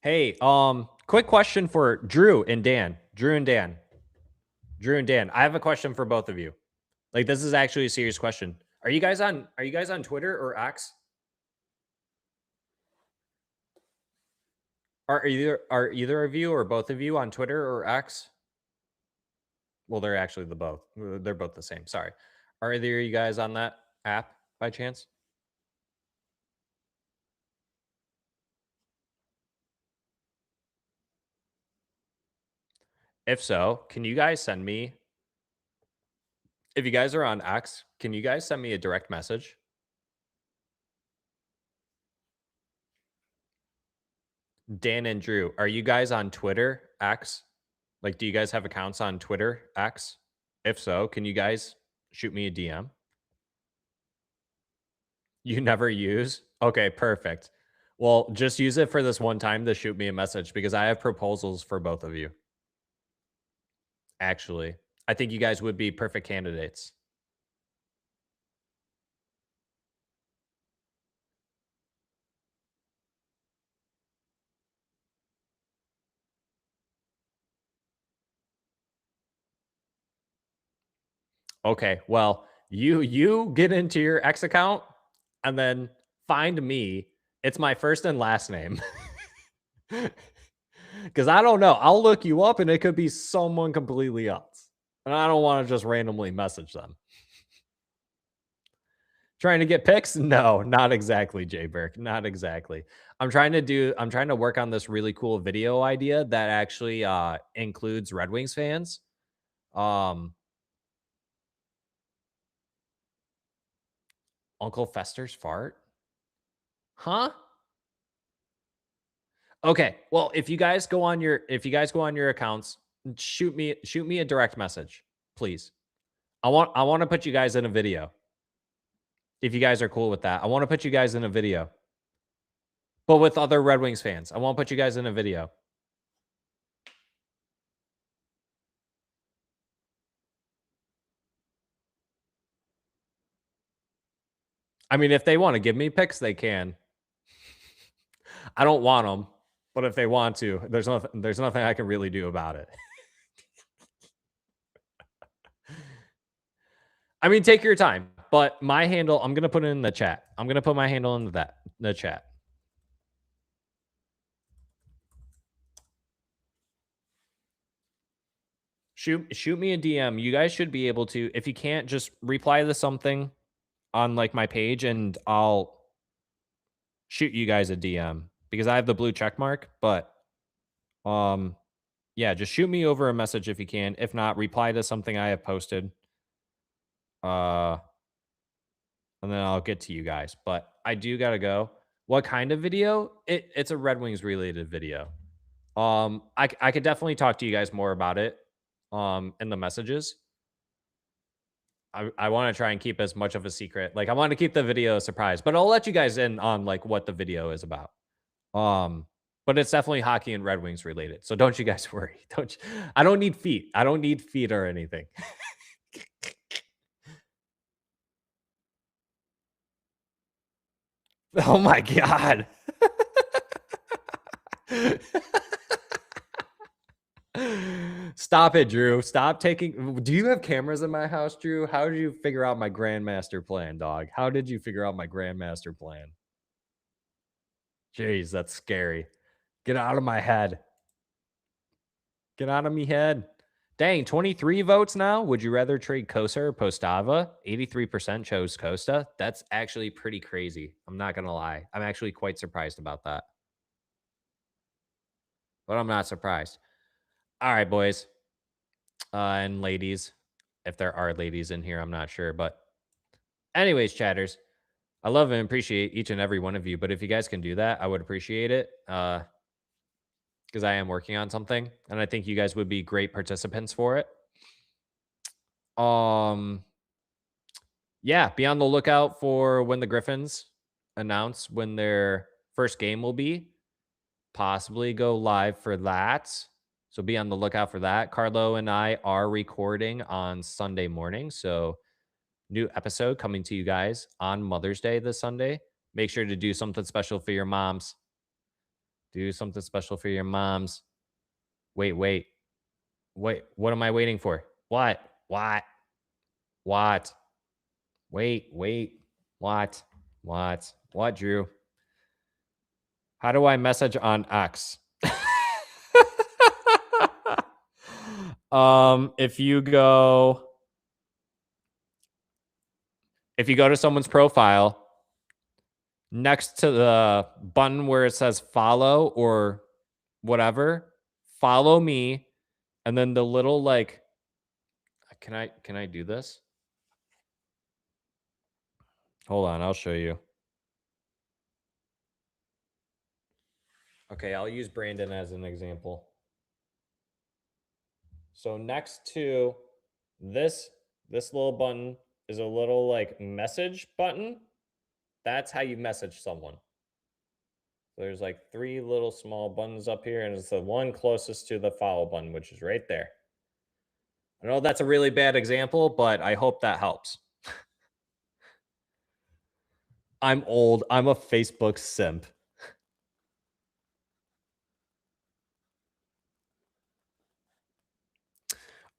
Hey, quick question for Drew and Dan. Drew and Dan. I have a question for both of you. Like, this is actually a serious question. Are you guys on Twitter or X? Are either of you or both of you on Twitter or X? Well, they're actually both. They're both the same. Sorry. Are either of you guys on that app by chance? If so, can you guys send me, if you guys are on X, can you guys send me a direct message? Dan and Drew, are you guys on Twitter X? Like, do you guys have accounts on Twitter X? If so, can you guys shoot me a DM? You never use? Okay, perfect. Well, just use it for this one time to shoot me a message because I have proposals for both of you. Actually, I think you guys would be perfect candidates. Okay, well, you get into your X account and then find me. It's my first and last name. Because I don't know. I'll look you up and it could be someone completely else. And I don't want to just randomly message them. Trying to get pics? No, not exactly, Jay Burke. Not exactly. I'm trying to work on this really cool video idea that actually includes Red Wings fans. Uncle Fester's fart? Huh? Okay. Well, if you guys go on your accounts, shoot me a direct message, please. I want to put you guys in a video. If you guys are cool with that. I want to put you guys in a video. But with other Red Wings fans. I want to put you guys in a video. I mean, if they want to give me pics, they can. I don't want them, but if they want to, there's nothing I can really do about it. I mean, take your time, but my handle, I'm going to put it in the chat. I'm going to put my handle in the chat. Shoot me a DM. You guys should be able to, if you can't, just reply to something on like my page and I'll shoot you guys a DM because I have the blue check mark, but yeah, just shoot me over a message if you can. If not, reply to something I have posted. And then I'll get to you guys. But I do gotta go. What kind of video? It's a Red Wings related video. I could definitely talk to you guys more about it in the messages. I want to try and keep as much of a secret. Like I want to keep the video a surprise, but I'll let you guys in on like what the video is about. But it's definitely hockey and Red Wings related. So don't you guys worry. I don't need feet. I don't need feet or anything. Oh my God. Stop it, Drew. Stop taking. Do you have cameras in my house, Drew? How did you figure out my grandmaster plan, dog? How did you figure out my grandmaster plan? Jeez, that's scary. Get out of my head. Get out of me head. Dang, 23 votes now. Would you rather trade Kosa or Postava? 83% chose Costa. That's actually pretty crazy. I'm not going to lie. I'm actually quite surprised about that. But I'm not surprised. All right, boys and ladies. If there are ladies in here, I'm not sure. But anyways, chatters, I love and appreciate each and every one of you. But if you guys can do that, I would appreciate it. Because I am working on something. And I think you guys would be great participants for it. Yeah, be on the lookout for when the Griffins announce when their first game will be. Possibly go live for that. So be on the lookout for that. Carlo and I are recording on Sunday morning. So new episode coming to you guys on Mother's Day this Sunday. Make sure to do something special for your moms. Do something special for your moms. Wait. What am I waiting for? What? Wait. What, Drew? How do I message on X? If you go to someone's profile, next to the button where it says follow or whatever, follow me, and then the little like, can I do this? Hold on, I'll show you. Okay, I'll use Brandon as an example. So next to this little button is a little like message button. That's how you message someone. There's like 3 little small buttons up here, and it's the one closest to the follow button, which is right there. I know that's a really bad example, but I hope that helps. I'm old. I'm a Facebook simp.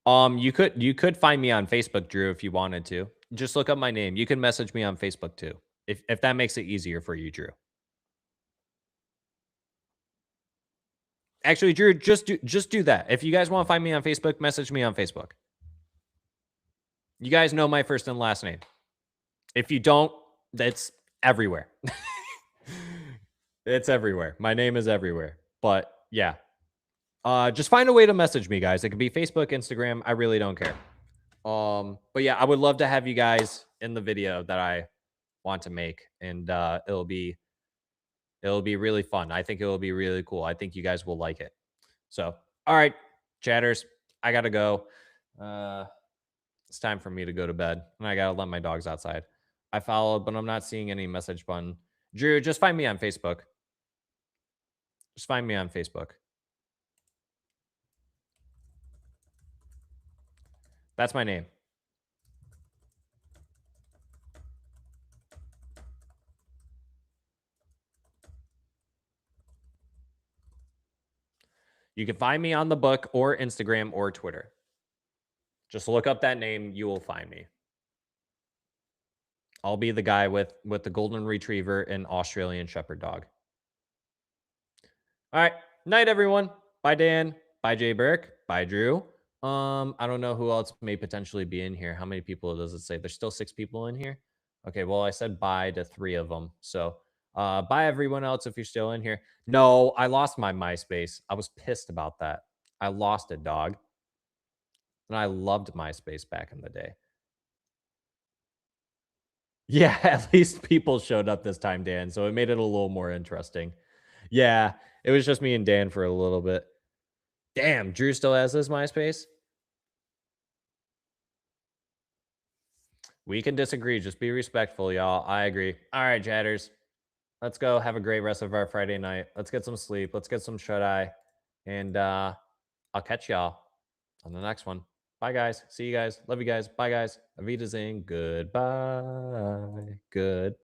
You could find me on Facebook, Drew, if you wanted to. Just look up my name. You can message me on Facebook too, If that makes it easier for you, Drew. Actually, Drew, just do that. If you guys want to find me on Facebook, message me on Facebook. You guys know my first and last name. If you don't, that's everywhere. It's everywhere. My name is everywhere. But yeah. Just find a way to message me, guys. It could be Facebook, Instagram. I really don't care. But yeah, I would love to have you guys in the video that I want to make, and it'll be really fun. I think it will be really cool. I think you guys will like it. So, all right, chatters, I gotta go. It's time for me to go to bed, and I gotta let my dogs outside. I followed, but I'm not seeing any message button. Drew, just find me on Facebook. Just find me on Facebook. That's my name. You can find me on the book or Instagram or Twitter. Just look up that name. You will find me. I'll be the guy with the golden retriever and Australian shepherd dog. All right. Night, everyone. Bye, Dan. Bye, Jay Burke. Bye, Drew. I don't know who else may potentially be in here. How many people does it say? There's still 6 people in here. Okay, well, I said bye to 3 of them. So bye, everyone else, if you're still in here. No, I lost my MySpace. I was pissed about that. I lost it, dog. And I loved MySpace back in the day. Yeah, at least people showed up this time, Dan. So it made it a little more interesting. Yeah, it was just me and Dan for a little bit. Damn, Drew still has his MySpace? We can disagree. Just be respectful, y'all. I agree. All right, chatters. Let's go have a great rest of our Friday night. Let's get some sleep. Let's get some shut-eye. And I'll catch y'all on the next one. Bye, guys. See you guys. Love you guys. Bye, guys. Auf Wiedersehen. Goodbye. Good.